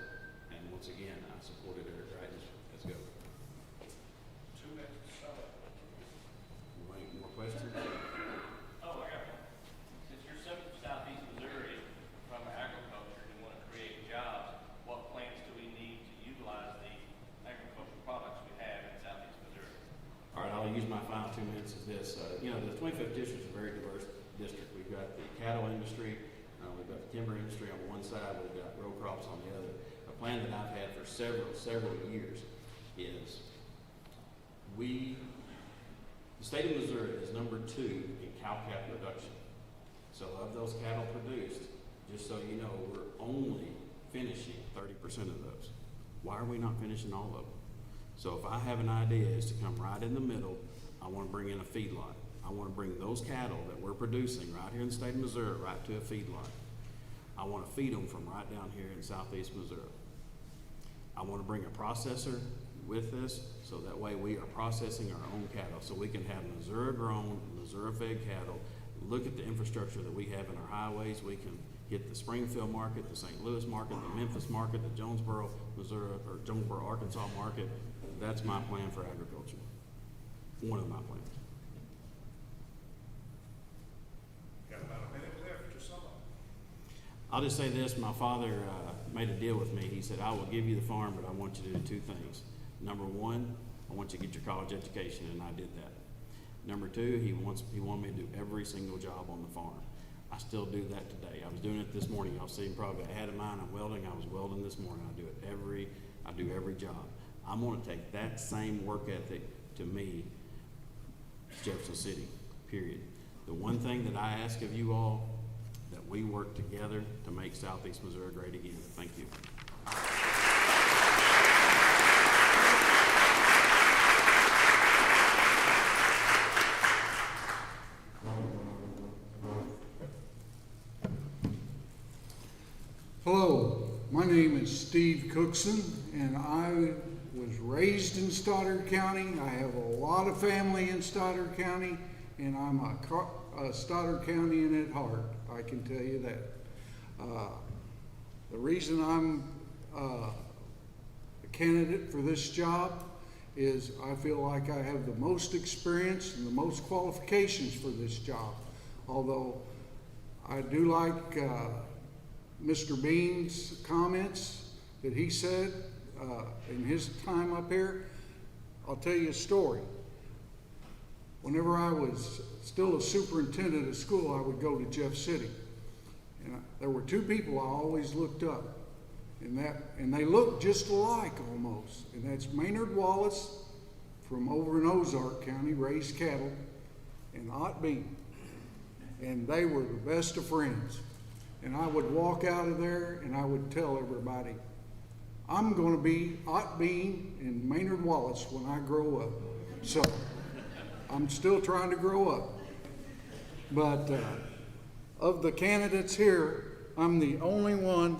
and once again, I supported Eric Greitens as governor. 2 minutes. Any more questions? Oh, I got one. Since you're from southeast Missouri, from agriculture, and want to create jobs, what plants do we need to utilize the agricultural products we have in southeast Missouri? All right, I'll use my final 2 minutes as this. The 25th district is a very diverse district. We've got the cattle industry, we've got the timber industry on one side, we've got row crops on the other. A plan that I've had for several years is the state of Missouri is number 2 in cow-calf production. So of those cattle produced, just so you know, we're only finishing 30% of those. Why are we not finishing all of them? So if I have an idea is to come right in the middle, I want to bring in a feedlot. I want to bring those cattle that we're producing right here in the state of Missouri right to a feedlot. I want to feed them from right down here in southeast Missouri. I want to bring a processor with this, so that way we are processing our own cattle, so we can have Missouri-grown, Missouri-fed cattle. Look at the infrastructure that we have in our highways. We can hit the Springfield market, the St. Louis market, the Memphis market, the Jonesboro, Missouri, or Jonesboro, Arkansas market. That's my plan for agriculture. One of my plans. Got about a minute left or something. I'll just say this, my father made a deal with me. He said, I will give you the farm, but I want you to do two things. Number one, I want you to get your college education, and I did that. Number two, he wanted me to do every single job on the farm. I still do that today. I was doing it this morning. Y'all see probably ahead of mine, I'm welding. I was welding this morning. I do every job. I'm gonna take that same work ethic to me, Jefferson City, period. The one thing that I ask of you all, that we work together to make Southeast Missouri great again. Thank you. Hello, my name is Steve Cookson, and I was raised in Stoddard County. I have a lot of family in Stoddard County, and I'm a Stoddard Countyan at heart, I can tell you that. The reason I'm a candidate for this job is I feel like I have the most experience and the most qualifications for this job. Although I do like Mr. Bean's comments that he said in his time up here. I'll tell you a story. Whenever I was still a superintendent at school, I would go to Jeff City. And there were two people I always looked up. And they looked just alike almost. And that's Maynard Wallace from over in Ozark County, raised cattle, and Ott Bean. And they were the best of friends. And I would walk out of there and I would tell everybody, I'm going to be Ott Bean and Maynard Wallace when I grow up. So I'm still trying to grow up. But of the candidates here, I'm the only one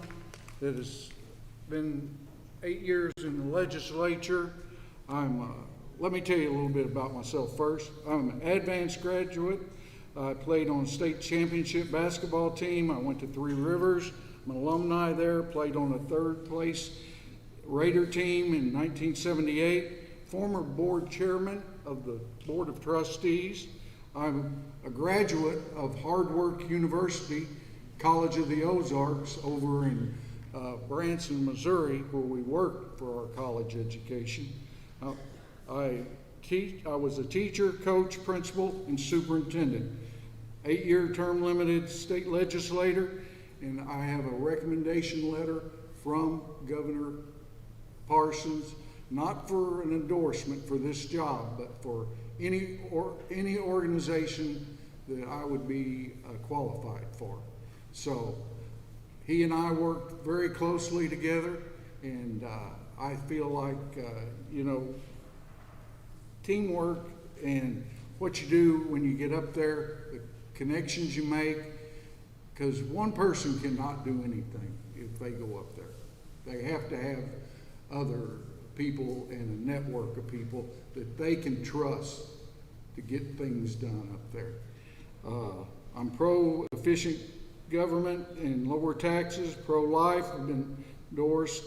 that has been 8 years in the legislature. Let me tell you a little bit about myself first. I'm an advanced graduate. I played on a state championship basketball team. I went to Three Rivers. I'm an alumni there. Played on a third place Raider team in 1978. Former board chairman of the Board of Trustees. I'm a graduate of Hard Work University, College of the Ozarks over in Branson, Missouri, where we worked for our college education. I was a teacher, coach, principal, and superintendent. 8-year term limited state legislator, and I have a recommendation letter from Governor Parsons, not for an endorsement for this job, but for any organization that I would be qualified for. So he and I worked very closely together, and I feel like, teamwork and what you do when you get up there, the connections you make, because one person cannot do anything if they go up there. They have to have other people and a network of people that they can trust to get things done up there. I'm pro-efficient government and lower taxes, pro-life. I've been endorsed,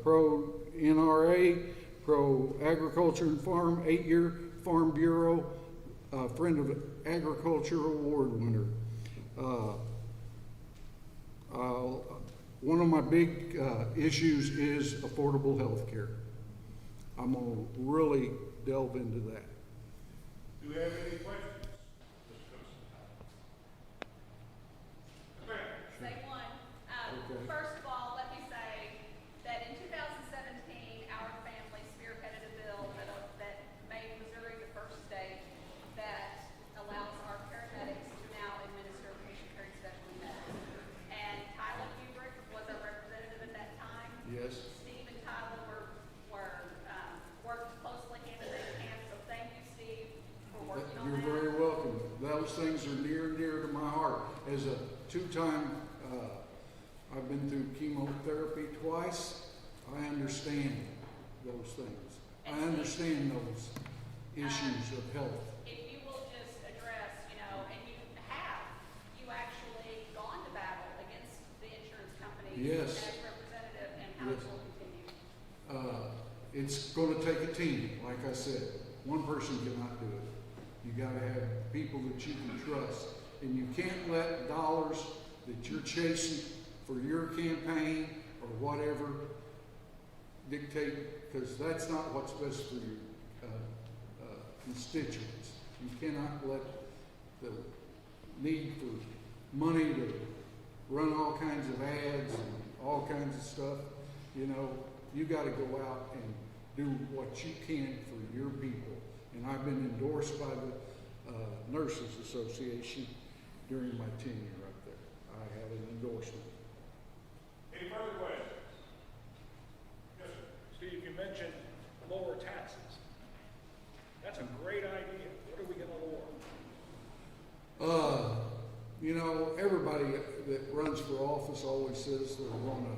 pro-NRA, pro-agriculture and farm, 8-year Farm Bureau, Friend of Agriculture Award winner. One of my big issues is affordable health care. I'm going to really delve into that. Do we have any questions? Say one. First of all, let me say that in 2017, our family spearheaded a bill that made Missouri the first state that allows our paramedics to now administer patient care specialty medicine. And Tyler Kubrick was our representative at that time. Yes. Steve and Tyler worked closely hand in hand, so thank you, Steve, for working on that. You're very welcome. Those things are near and dear to my heart. As a two-time, I've been through chemotherapy twice. I understand those things. And I so understand those issues of health. if you will just address, you know, and you actually gone to battle against the insurance company Yes. as representative, and how Yes. it will continue. It's gonna take a team, like I said. One person cannot do it. You gotta have people that you can trust. And you can't let dollars that you're chasing for your campaign or whatever dictate, because that's not what's best for your constituents. You cannot let the need for money to run all kinds of ads and all kinds of stuff. You know, you gotta go out and do what you can for your people. And I've been endorsed by the Nurses Association during my tenure up there. I have an endorsement. Any further questions? Yes, sir. Steve, you mentioned lower taxes. That's a great idea. What are we gonna lower? You know, everybody that runs for office always says they're gonna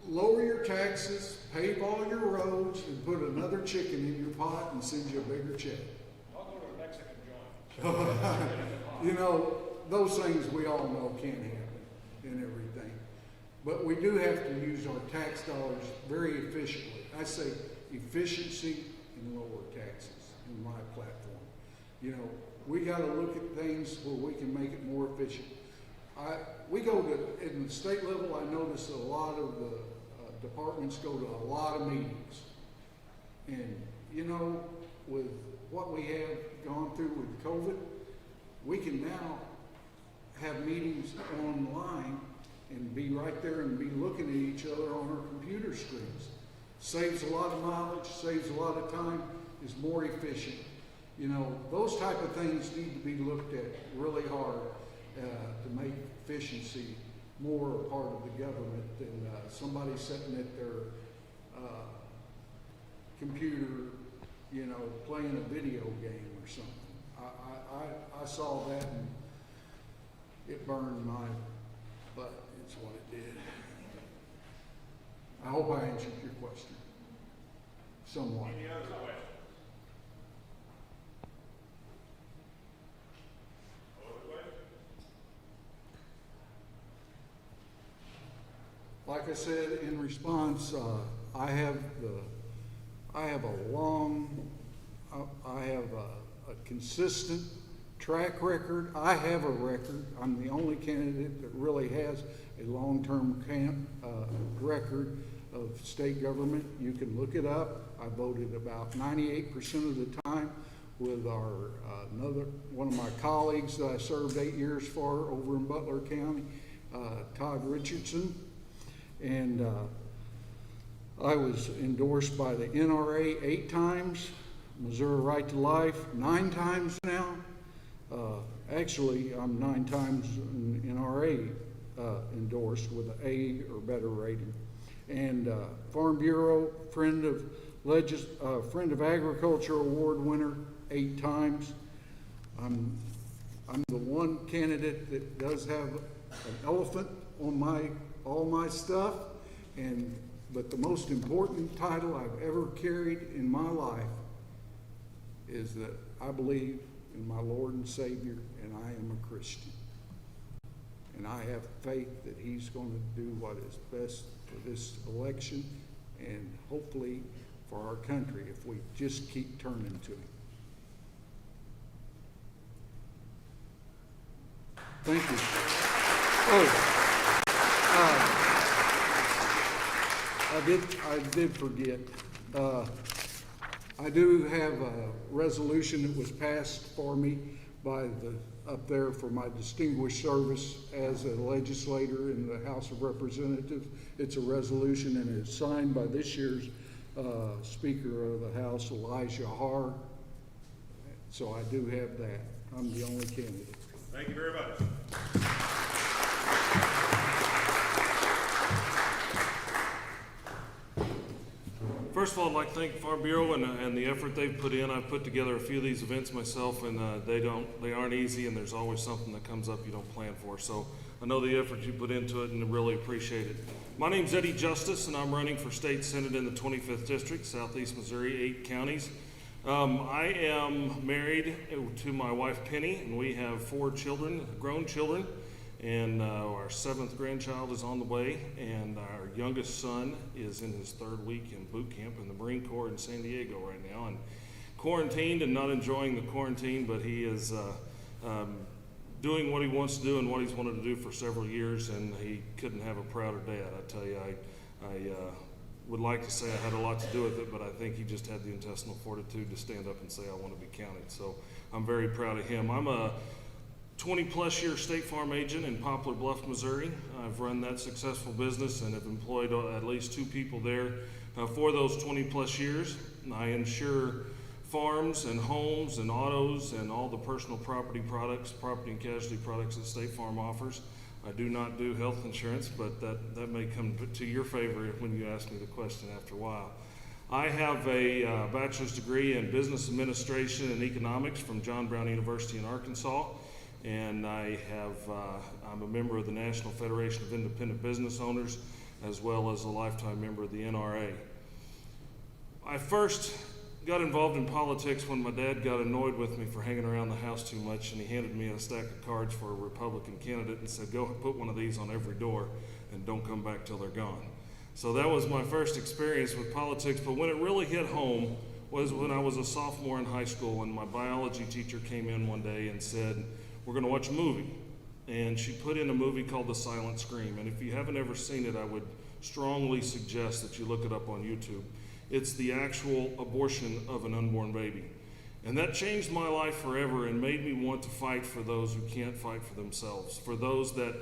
lower your taxes, pave all your roads, and put another chicken in your pot and send you a bigger check. I'll go to a Mexican joint. You know, those things we all know can't happen and everything. But we do have to use our tax dollars very efficiently. I say efficiency and lower taxes in my platform. You know, we gotta look at things where we can make it more efficient. We go to, in the state level, I notice a lot of the departments go to a lot of meetings. And, you know, with what we have gone through with COVID, we can now have meetings online and be right there and be looking at each other on our computer screens. Saves a lot of mileage, saves a lot of time, is more efficient. You know, those type of things need to be looked at really hard to make efficiency more a part of the government than somebody sitting at their computer, you know, playing a video game or something. I saw that and it burned my butt. It's what it did. I hope I answered your question somewhat. Any other questions? Other questions? Like I said, in response, I have a consistent track record. I have a record. I'm the only candidate that really has a long-term record of state government. You can look it up. I voted about 98% of the time with one of my colleagues that I served 8 years for over in Butler County, Todd Richardson. And I was endorsed by the NRA 8 times, Missouri Right to Life 9 times now. Actually, I'm 9 times in NRA endorsed with an A or better rating. And Farm Bureau Friend of Agriculture Award winner 8 times. I'm the one candidate that does have an elephant on all my stuff, but the most important title I've ever carried in my life is that I believe in my Lord and Savior, and I am a Christian. And I have faith that He's going to do what is best for this election and hopefully for our country if we just keep turning to Him. Thank you. I did forget. I do have a resolution that was passed for me up there for my distinguished service as a legislator in the House of Representatives. It's a resolution and it's signed by this year's Speaker of the House, Elijah Har. So I do have that. I'm the only candidate. Thank you very much. First of all, I'd like to thank Farm Bureau and the effort they've put in. I've put together a few of these events myself, and they aren't easy, and there's always something that comes up you don't plan for. So I know the effort you put into it and really appreciate it. My name's Eddie Justice, and I'm running for State Senate in the 25th District, Southeast Missouri, 8 counties. I am married to my wife Penny, and we have 4 children, grown children, and our 7th grandchild is on the way, and our youngest son is in his 3rd week in boot camp in the Marine Corps in San Diego right now, and quarantined and not enjoying the quarantine, but he is doing what he wants to do and what he's wanted to do for several years, and he couldn't have a prouder dad. I tell you, I would like to say I had a lot to do with it, but I think he just had the intestinal fortitude to stand up and say, I want to be counted. So I'm very proud of him. I'm a 20-plus year State Farm agent in Poplar Bluff, Missouri. I've run that successful business and have employed at least 2 people there for those 20-plus years. I insure farms and homes and autos and all the personal property products, property and casualty products that State Farm offers. I do not do health insurance, but that may come to your favor when you ask me the question after a while. I have a bachelor's degree in business administration and economics from John Brown University in Arkansas, and I'm a member of the National Federation of Independent Business Owners, as well as a lifetime member of the NRA. I first got involved in politics when my dad got annoyed with me for hanging around the house too much, and he handed me a stack of cards for a Republican candidate and said, go put one of these on every door and don't come back till they're gone. So that was my first experience with politics, but when it really hit home was when I was a sophomore in high school, and my biology teacher came in one day and said, we're gonna watch a movie. And she put in a movie called The Silent Scream, and if you haven't ever seen it, I would strongly suggest that you look it up on YouTube. It's the actual abortion of an unborn baby. And that changed my life forever and made me want to fight for those who can't fight for themselves, for those that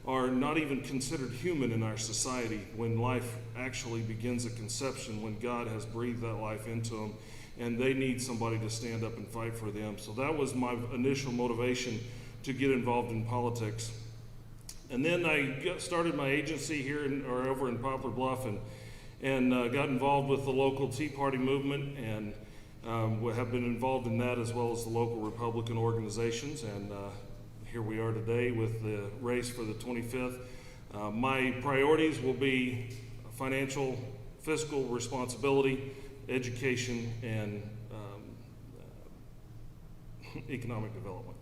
are not even considered human in our society when life actually begins at conception, when God has breathed that life into them, and they need somebody to stand up and fight for them. So that was my initial motivation to get involved in politics. And then I started my agency here over in Poplar Bluff, and got involved with the local Tea Party movement, and have been involved in that as well as the local Republican organizations. And here we are today with the race for the 25th. My priorities will be financial, fiscal responsibility, education, and economic development.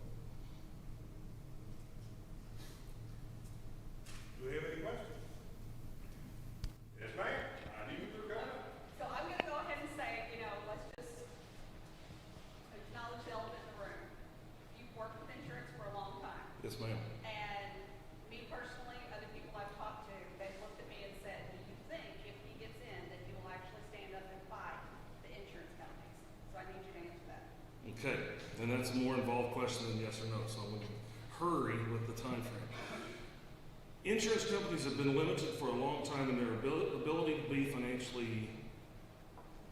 Do we have any questions? Yes, ma'am. So I'm gonna go ahead and say, let's just acknowledge the elephant in the room. You've worked with insurance for a long time. Yes, ma'am. And me personally, other people I've talked to, they've looked at me and said, do you think if he gets in that he will actually stand up and fight the insurance companies? So I need you to answer that. Okay, and that's a more involved question than yes or no, so I'm going to hurry with the time frame. Insurance companies have been limited for a long time in their ability to be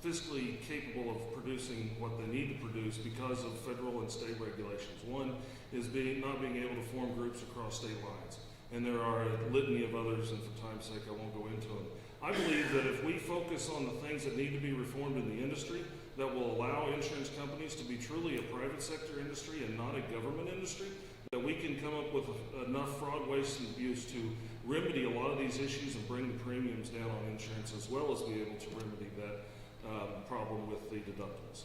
fiscally capable of producing what they need to produce because of federal and state regulations. One is not being able to form groups across state lines, and there are a litany of others, and for time's sake I won't go into them. I believe that if we focus on the things that need to be reformed in the industry that will allow insurance companies to be truly a private sector industry and not a government industry, that we can come up with enough fraud, waste, and abuse to remedy a lot of these issues and bring the premiums down on insurance, as well as be able to remedy that problem with the deductibles.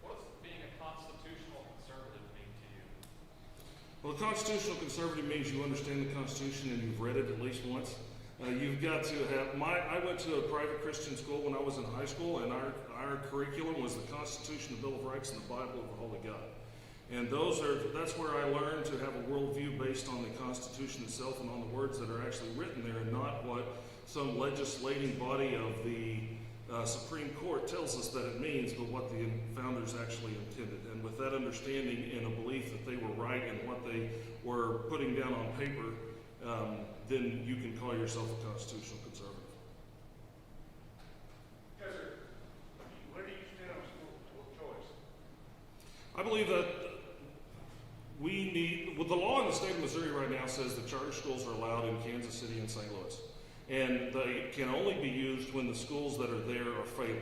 What's being a constitutional conservative mean to you? Well, a constitutional conservative means you understand the Constitution and you've read it at least once. You've got to have, I went to a private Christian school when I was in high school, and our curriculum was the Constitution, the Bill of Rights, and the Bible of the Holy God. And that's where I learned to have a worldview based on the Constitution itself and on the words that are actually written there, and not what some legislating body of the Supreme Court tells us that it means, but what the founders actually intended. And with that understanding and a belief that they were right in what they were putting down on paper, then you can call yourself a constitutional conservative. Yes, sir. Where do you stand on school choice? I believe that the law in the state of Missouri right now says that charter schools are allowed in Kansas City and St. Louis. And they can only be used when the schools that are there are failing.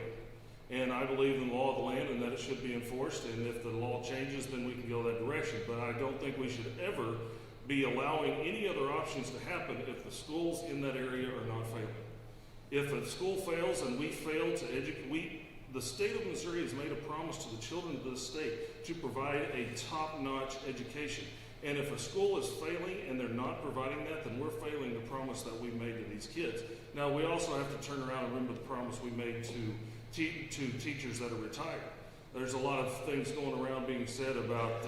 And I believe in the law of the land and that it should be enforced, and if the law changes, then we can go that direction. But I don't think we should ever be allowing any other options to happen if the schools in that area are not failing. If a school fails and we fail to educate, the state of Missouri has made a promise to the children of this state to provide a top-notch education. And if a school is failing and they're not providing that, then we're failing the promise that we made to these kids. Now, we also have to turn around and remember the promise we made to teachers that are retired. There's a lot of things going around being said about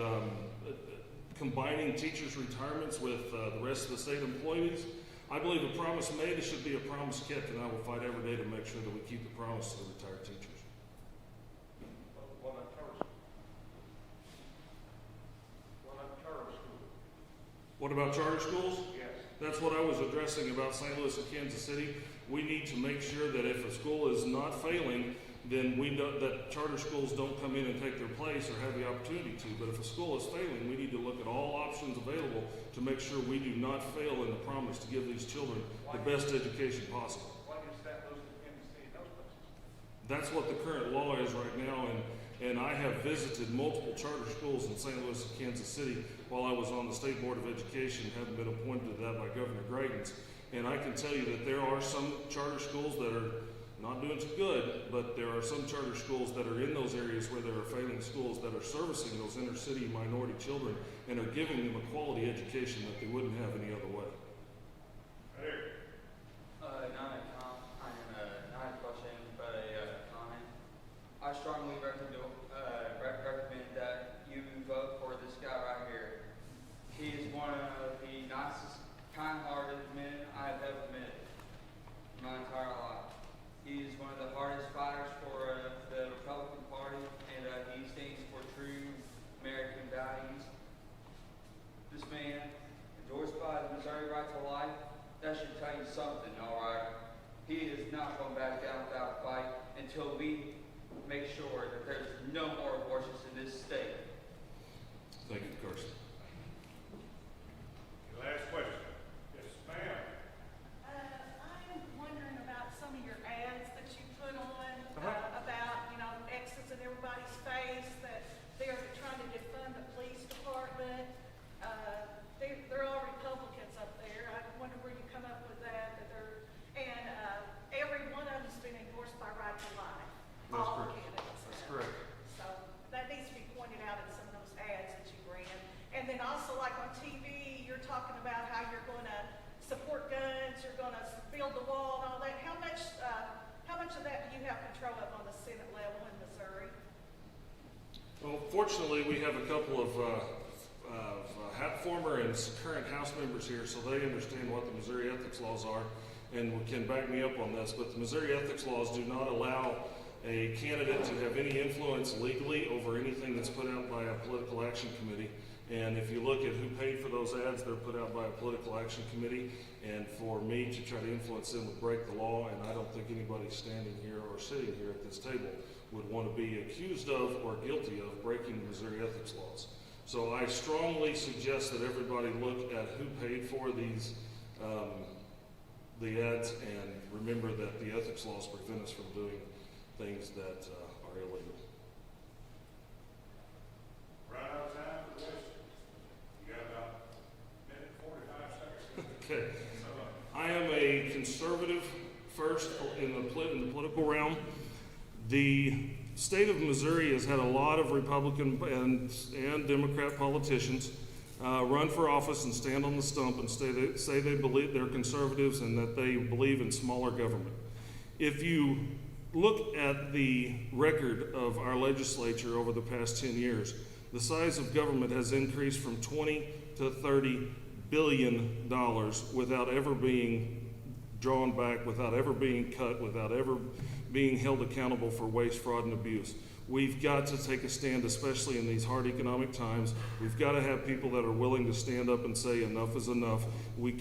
combining teachers' retirements with the rest of the state employees. I believe a promise made, it should be a promise kept, and I will fight every day to make sure that we keep the promise to the retired teachers. What about charter schools? Yes. That's what I was addressing about St. Louis and Kansas City. We need to make sure that if a school is not failing, then that charter schools don't come in and take their place or have the opportunity to. But if a school is failing, we need to look at all options available to make sure we do not fail in the promise to give these children the best education possible. Why does that lose the tendency in those places? That's what the current law is right now, and I have visited multiple charter schools in St. Louis and Kansas City while I was on the State Board of Education, having been appointed to that by Governor Greitens. And I can tell you that there are some charter schools that are not doing too good, but there are some charter schools that are in those areas where there are failing schools that are servicing those inner city minority children and are giving them a quality education that they wouldn't have any other way. I strongly recommend that you vote for this guy right here. He is one of the nicest, kind-hearted men I've ever met in my entire life. He is one of the hardest fighters for the Republican Party, and he stands for true American values. This man, endorsed by the Missouri Right to Life, that should tell you something, all right? He is not going back down without a fight until we make sure that there's no more abortions in this state. Thank you, Carson. Last question. Yes, ma'am. I'm wondering about some of your ads that you put on, about, X's in everybody's face, that they're trying to defund the police department. They're all Republicans up there. I wonder where you come up with that, and every one of them's been endorsed by Right to Life. That's All correct. candidates. That's correct. So that needs to be pointed out in some of those ads that you ran. And then also, like on TV, you're talking about how you're going to support guns, you're going to build the wall and all that. How much of that do you have control of on the Senate level in Missouri? Well, fortunately, we have a couple of former and current House members here, so they understand what the Missouri ethics laws are and can back me up on this. But the Missouri ethics laws do not allow a candidate to have any influence legally over anything that's put out by a political action committee. And if you look at who paid for those ads, they're put out by a political action committee. And for me to try to influence them would break the law, and I don't think anybody standing here or sitting here at this table would want to be accused of or guilty of breaking the Missouri ethics laws. So I strongly suggest that everybody look at who paid for these the ads, and remember that the ethics laws prevent us from doing things that are illegal. Right out of time for questions. You got about a minute and 45 seconds. Okay. I am a conservative first in the political realm. The state of Missouri has had a lot of Republican and Democrat politicians run for office and stand on the stump and say they believe they're conservatives and that they believe in smaller government. If you look at the record of our legislature over the past 10 years, the size of government has increased from 20 to 30 billion dollars without ever being drawn back, without ever being cut, without ever being held accountable for waste, fraud, and abuse. We've got to take a stand, especially in these hard economic times. We've got to have people that are willing to stand up and say enough is enough. We've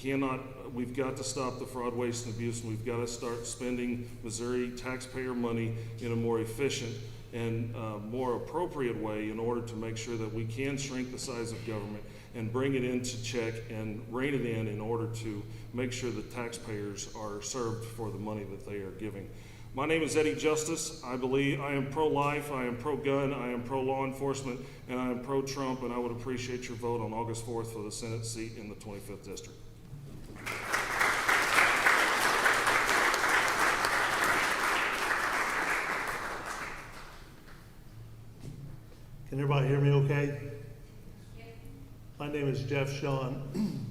got to stop the fraud, waste, and abuse, and we've got to start spending Missouri taxpayer money in a more efficient and more appropriate way in order to make sure that we can shrink the size of government and bring it into check and rein it in order to make sure that taxpayers are served for the money that they are giving. My name is Eddie Justice. I am pro-life, I am pro-gun, I am pro-law enforcement, and I am pro-Trump, and I would appreciate your vote on August 4th for the Senate seat in the 25th District. Can everybody hear me okay? My name is Jeff Shawn.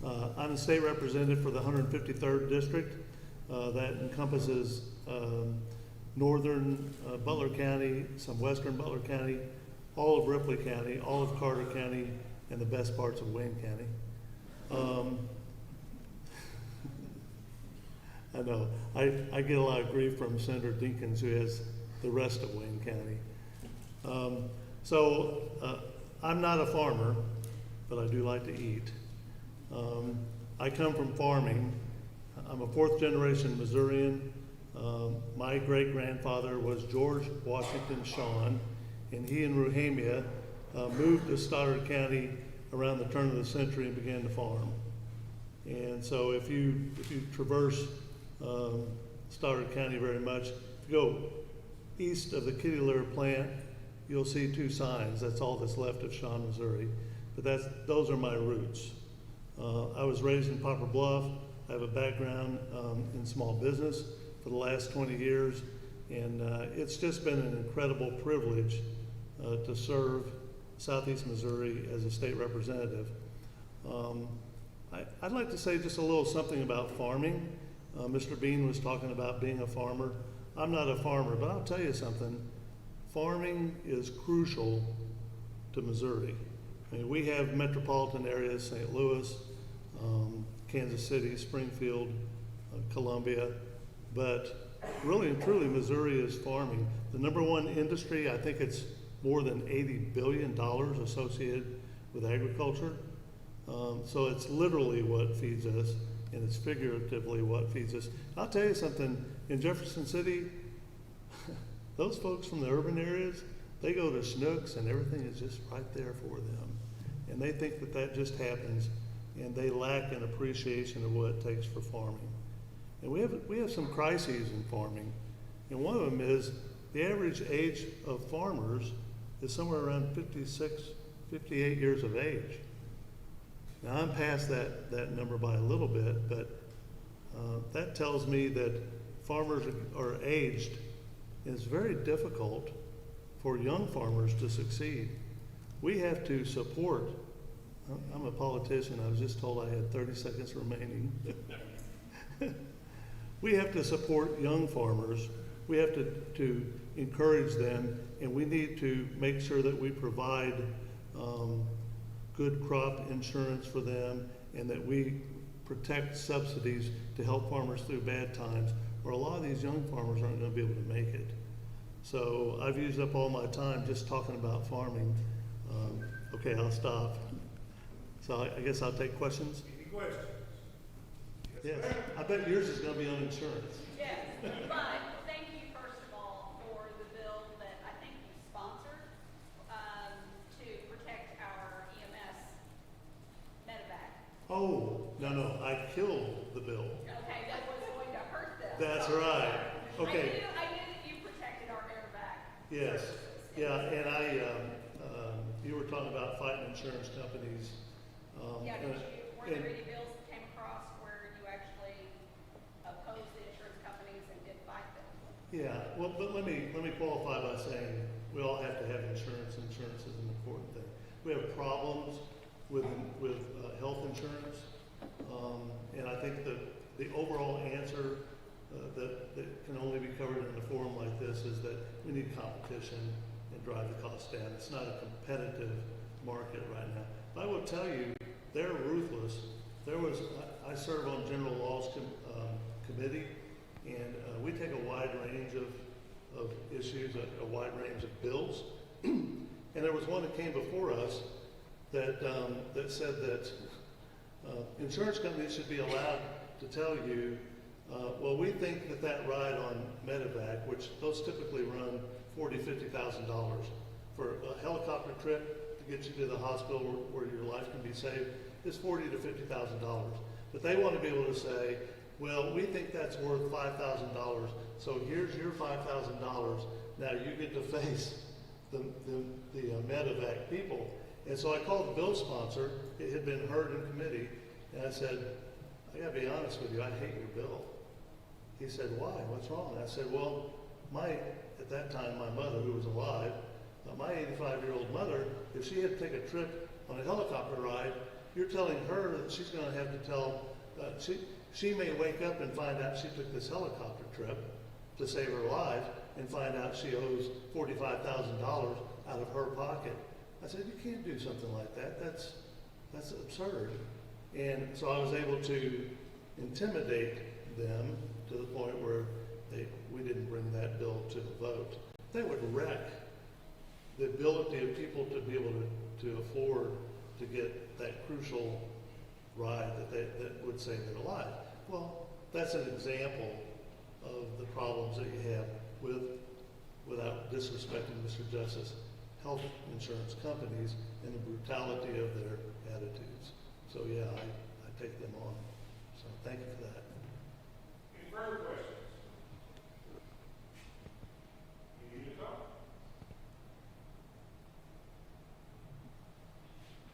I'm a state representative for the 153rd District. That encompasses northern Butler County, some western Butler County, all of Ripley County, all of Carter County, and the best parts of Wayne County. I know, I get a lot of grief from Senator Dinkins, who has the rest of Wayne County. I'm not a farmer, but I do like to eat. I come from farming. I'm a fourth generation Missourian. My great grandfather was George Washington Shawn, and he and Ruhamia moved to Stoddard County around the turn of the century and began to farm. And so if you traverse Stoddard County very much, if you go east of the Kitty Litter plant, you'll see two signs. That's all that's left of Shawn, Missouri. But those are my roots. I was raised in Poplar Bluff. I have a background in small business for the last 20 years, and it's just been an incredible privilege to serve Southeast Missouri as a state representative. I'd like to say just a little something about farming. Mr. Bean was talking about being a farmer. I'm not a farmer, but I'll tell you something. Farming is crucial to Missouri. I mean, we have metropolitan areas, St. Louis, Kansas City, Springfield, Columbia, but really and truly Missouri is farming. The number one industry, I think it's more than $80 billion associated with agriculture. So it's literally what feeds us, and it's figuratively what feeds us. I'll tell you something, in Jefferson City, those folks from the urban areas, they go to Schnucks and everything is just right there for them. And they think that just happens, and they lack an appreciation of what it takes for farming. And we have some crises in farming, and one of them is the average age of farmers is somewhere around 56, 58 years of age. Now I'm past that number by a little bit, but that tells me that farmers are aged, and it's very difficult for young farmers to succeed. We have to support. I'm a politician. I was just told I had 30 seconds remaining. We have to support young farmers. We have to encourage them, and we need to make sure that we provide good crop insurance for them, and that we protect subsidies to help farmers through bad times, or a lot of these young farmers aren't going to be able to make it. So I've used up all my time just talking about farming. Okay, I'll stop. So I guess I'll take questions. Any questions? Yes. I bet yours is going to be on insurance. Yes, but thank you first of all for the bill that I think you sponsored to protect our EMS medevac. Oh, no, I killed the bill. Okay, that was going to hurt them. That's right. Okay. I knew that you protected our medevac. Yes. Yeah, and you were talking about fighting insurance companies. Yeah, were there any bills that came across where you actually opposed the insurance companies and did fight them? Yeah, well, but let me qualify by saying we all have to have insurance. Insurance is an important thing. We have problems with health insurance, and I think the overall answer that can only be covered in a forum like this is that we need competition and drive the cost down. It's not a competitive market right now. But I will tell you, they're ruthless. I serve on General Laws Committee, and we take a wide range of issues, a wide range of bills. And there was one that came before us that said that insurance companies should be allowed to tell you, well, we think that ride on medevac, which those typically run $40,000 to $50,000 for a helicopter trip to get you to the hospital where your life can be saved, is $40,000 to $50,000. But they want to be able to say, well, we think that's worth $5,000, so here's your $5,000. Now you get to face the medevac people. And so I called the bill sponsor. It had been heard in committee, and I said, I gotta be honest with you, I hate your bill. He said, why? What's wrong? I said, well, at that time, my mother, who was alive, my 85-year-old mother, if she had to take a trip on a helicopter ride, you're telling her that she's going to have to tell, she may wake up and find out she took this helicopter trip to save her life and find out she owes $45,000 out of her pocket. I said, you can't do something like that. That's absurd. And so I was able to intimidate them to the point where we didn't bring that bill to the vote. That would wreck the ability of people to be able to afford to get that crucial ride that would save their life. Well, that's an example of the problems that you have without disrespecting Mr. Justice, health insurance companies and the brutality of their attitudes. So yeah, I take them on. So thank you for that. Any further questions? You need to talk.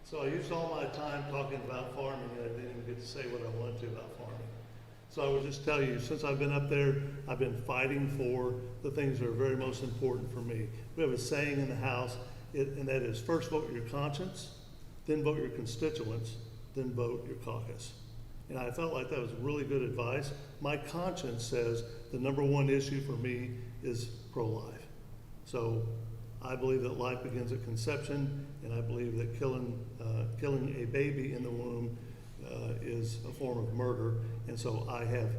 So I used all my time talking about farming, and I didn't even get to say what I wanted to about farming. So I would just tell you, since I've been up there, I've been fighting for the things that are very most important for me. We have a saying in the House, and that is, first vote your conscience, then vote your constituents, then vote your caucus. And I felt like that was really good advice. My conscience says the number one issue for me is pro-life. So I believe that life begins at conception, and I believe that killing a baby in the womb is a form of murder. And so I have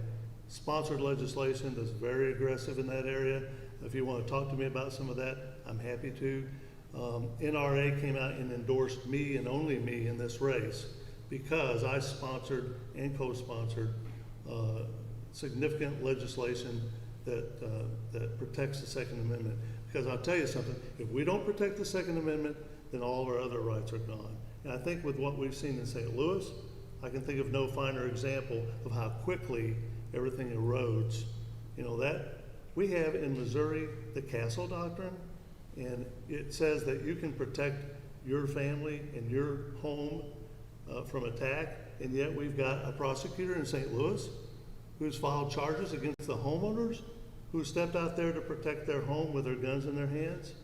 sponsored legislation that's very aggressive in that area. If you want to talk to me about some of that, I'm happy to. NRA came out and endorsed me and only me in this race because I sponsored and co-sponsored significant legislation that protects the Second Amendment. Because I'll tell you something, if we don't protect the Second Amendment, then all of our other rights are gone. And I think with what we've seen in St. Louis, I can think of no finer example of how quickly everything erodes. You know, that we have in Missouri the Castle Doctrine, and it says that you can protect your family and your home from attack, and yet we've got a prosecutor in St. Louis who's filed charges against the homeowners who stepped out there to protect their home with their guns in their hands.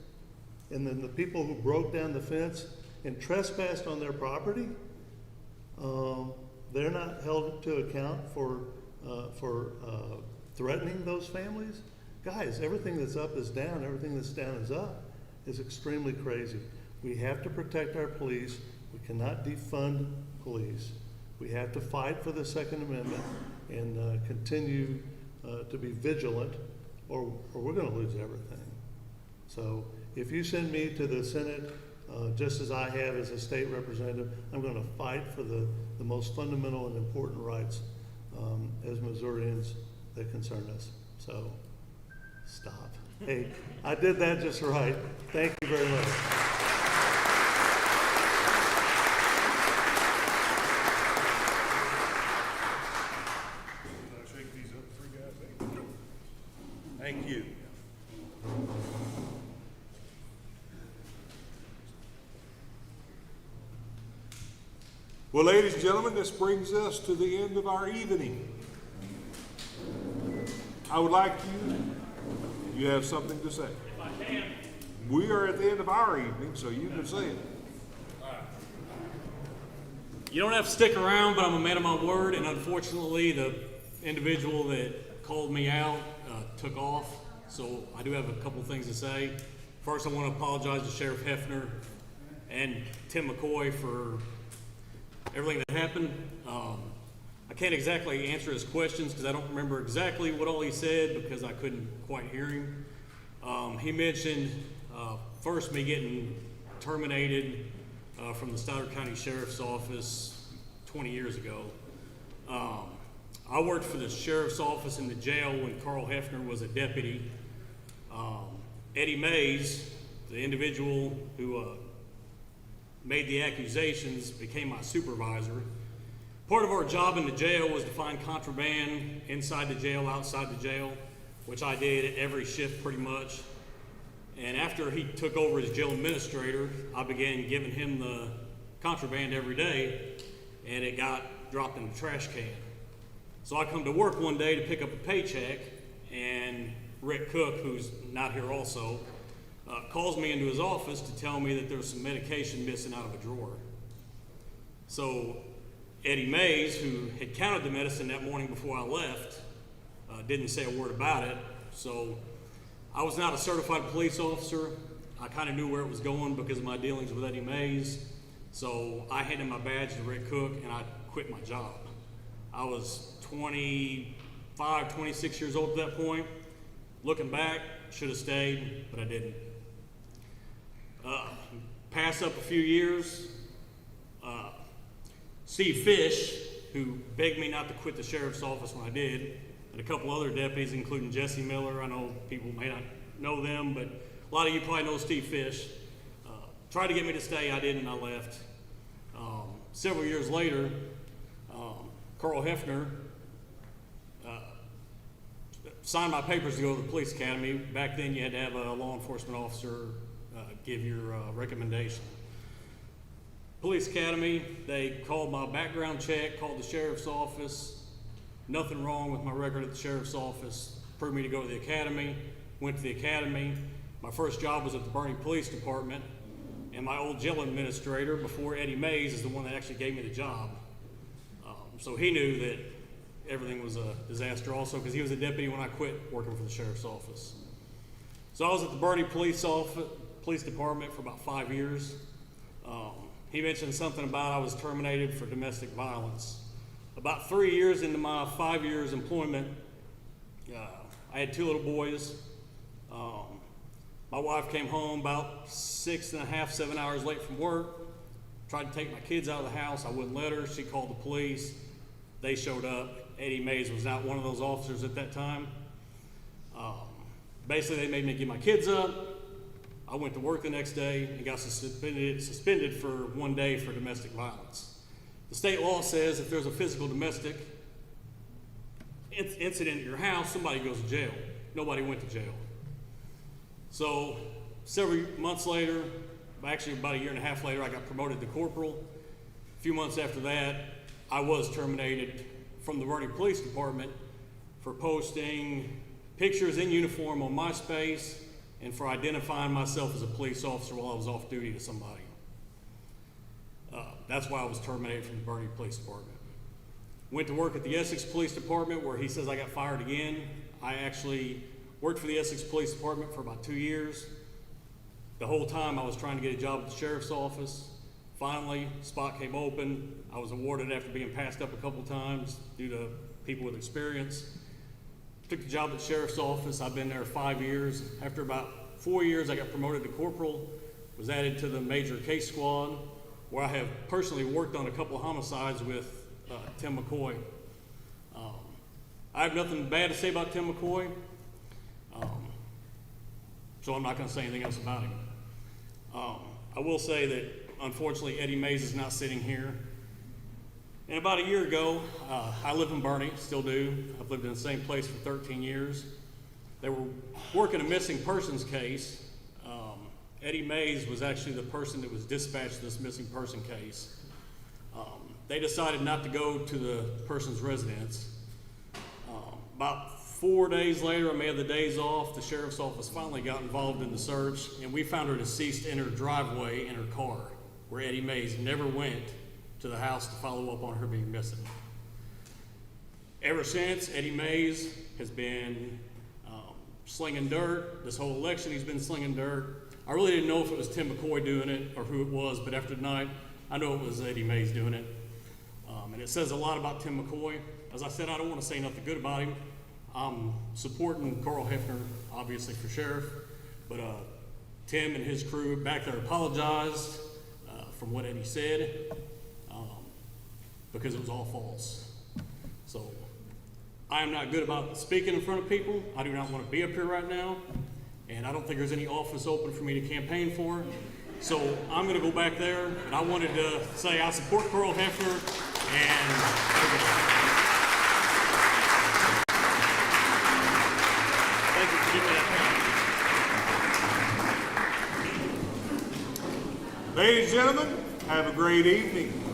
And then the people who broke down the fence and trespassed on their property, they're not held to account for threatening those families. Guys, everything that's up is down, everything that's down is up. Is extremely crazy. We have to protect our police. We cannot defund police. We have to fight for the Second Amendment and continue to be vigilant, or we're going to lose everything. So if you send me to the Senate, just as I have as a state representative, I'm going to fight for the most fundamental and important rights as Missourians that concern us. So stop. Hey, I did that just right. Thank you very much. Shake these up for you guys. Thank you. Well, ladies and gentlemen, this brings us to the end of our evening. I would like you have something to say. If I can. We are at the end of our evening, so you can say it. You don't have to stick around, but I'm a man of my word, and unfortunately, the individual that called me out took off. So I do have a couple things to say. First, I want to apologize to Sheriff Hefner and Tim McCoy for everything that happened. I can't exactly answer his questions because I don't remember exactly what all he said because I couldn't quite hear him. He mentioned first me getting terminated from the Stoddard County Sheriff's Office 20 years ago. I worked for the Sheriff's Office in the jail when Carl Hefner was a deputy. Eddie Mays, the individual who made the accusations, became my supervisor. Part of our job in the jail was to find contraband inside the jail, outside the jail, which I did at every shift pretty much. And after he took over as jail administrator, I began giving him the contraband every day, and it got dropped in the trash can. So I come to work one day to pick up a paycheck, and Rick Cook, who's not here also, calls me into his office to tell me that there's some medication missing out of a drawer. So Eddie Mays, who had counted the medicine that morning before I left, didn't say a word about it. So I was not a certified police officer. I kind of knew where it was going because of my dealings with Eddie Mays. So I handed my badge to Rick Cook and I quit my job. I was 25, 26 years old at that point. Looking back, should have stayed, but I didn't. Pass up a few years. Steve Fish, who begged me not to quit the sheriff's office when I did, and a couple other deputies, including Jesse Miller. I know people may not know them, but a lot of you probably know Steve Fish. Tried to get me to stay, I didn't, I left. Several years later, Carl Hefner signed my papers to go to the police academy. Back then you had to have a law enforcement officer give your recommendation. Police academy, they called my background check, called the sheriff's office. Nothing wrong with my record at the sheriff's office. Approved me to go to the academy. Went to the academy. My first job was at the Bernie Police Department. And my old jail administrator, before Eddie Mays, is the one that actually gave me the job. So he knew that everything was a disaster also, because he was a deputy when I quit working for the sheriff's office. So I was at the Bernie Police Department for about 5 years. He mentioned something about I was terminated for domestic violence. About 3 years into my 5 years employment, I had 2 little boys. My wife came home about 6.5, 7 hours late from work. Tried to take my kids out of the house. I wouldn't let her. She called the police. They showed up. Eddie Mays was not one of those officers at that time. Basically, they made me give my kids up. I went to work the next day and got suspended for 1 day for domestic violence. The state law says if there's a physical domestic incident at your house, somebody goes to jail. Nobody went to jail. So several months later, actually about 1.5 years later, I got promoted to corporal. A few months after that, I was terminated from the Bernie Police Department for posting pictures in uniform on MySpace and for identifying myself as a police officer while I was off duty to somebody. That's why I was terminated from the Bernie Police Department. Went to work at the Essex Police Department, where he says I got fired again. I actually worked for the Essex Police Department for about 2 years. The whole time I was trying to get a job at the sheriff's office. Finally, spot came open. I was awarded after being passed up a couple times due to people with experience. Took the job at the sheriff's office. I've been there 5 years. After about 4 years, I got promoted to corporal, was added to the major case squad, where I have personally worked on a couple of homicides with Tim McCoy. I have nothing bad to say about Tim McCoy, so I'm not going to say anything else about him. I will say that, unfortunately, Eddie Mays is not sitting here. And about 1 year ago, I live in Bernie, still do. I've lived in the same place for 13 years. They were working a missing persons case. Eddie Mays was actually the person that was dispatched to this missing person case. They decided not to go to the person's residence. About 4 days later, I may have the days off, the sheriff's office finally got involved in the search, and we found her deceased in her driveway in her car, where Eddie Mays never went to the house to follow up on her being missing. Ever since, Eddie Mays has been slinging dirt. This whole election, he's been slinging dirt. I really didn't know if it was Tim McCoy doing it or who it was, but after tonight, I know it was Eddie Mays doing it. And it says a lot about Tim McCoy. As I said, I don't want to say nothing good about him. I'm supporting Carl Hefner, obviously, for sheriff, but Tim and his crew back there apologized from what Eddie said because it was all false. So I am not good about speaking in front of people. I do not want to be up here right now, and I don't think there's any office open for me to campaign for. So I'm going to go back there, and I wanted to say I support Carl Hefner. And Thank you for giving me that time. ladies and gentlemen, have a great evening.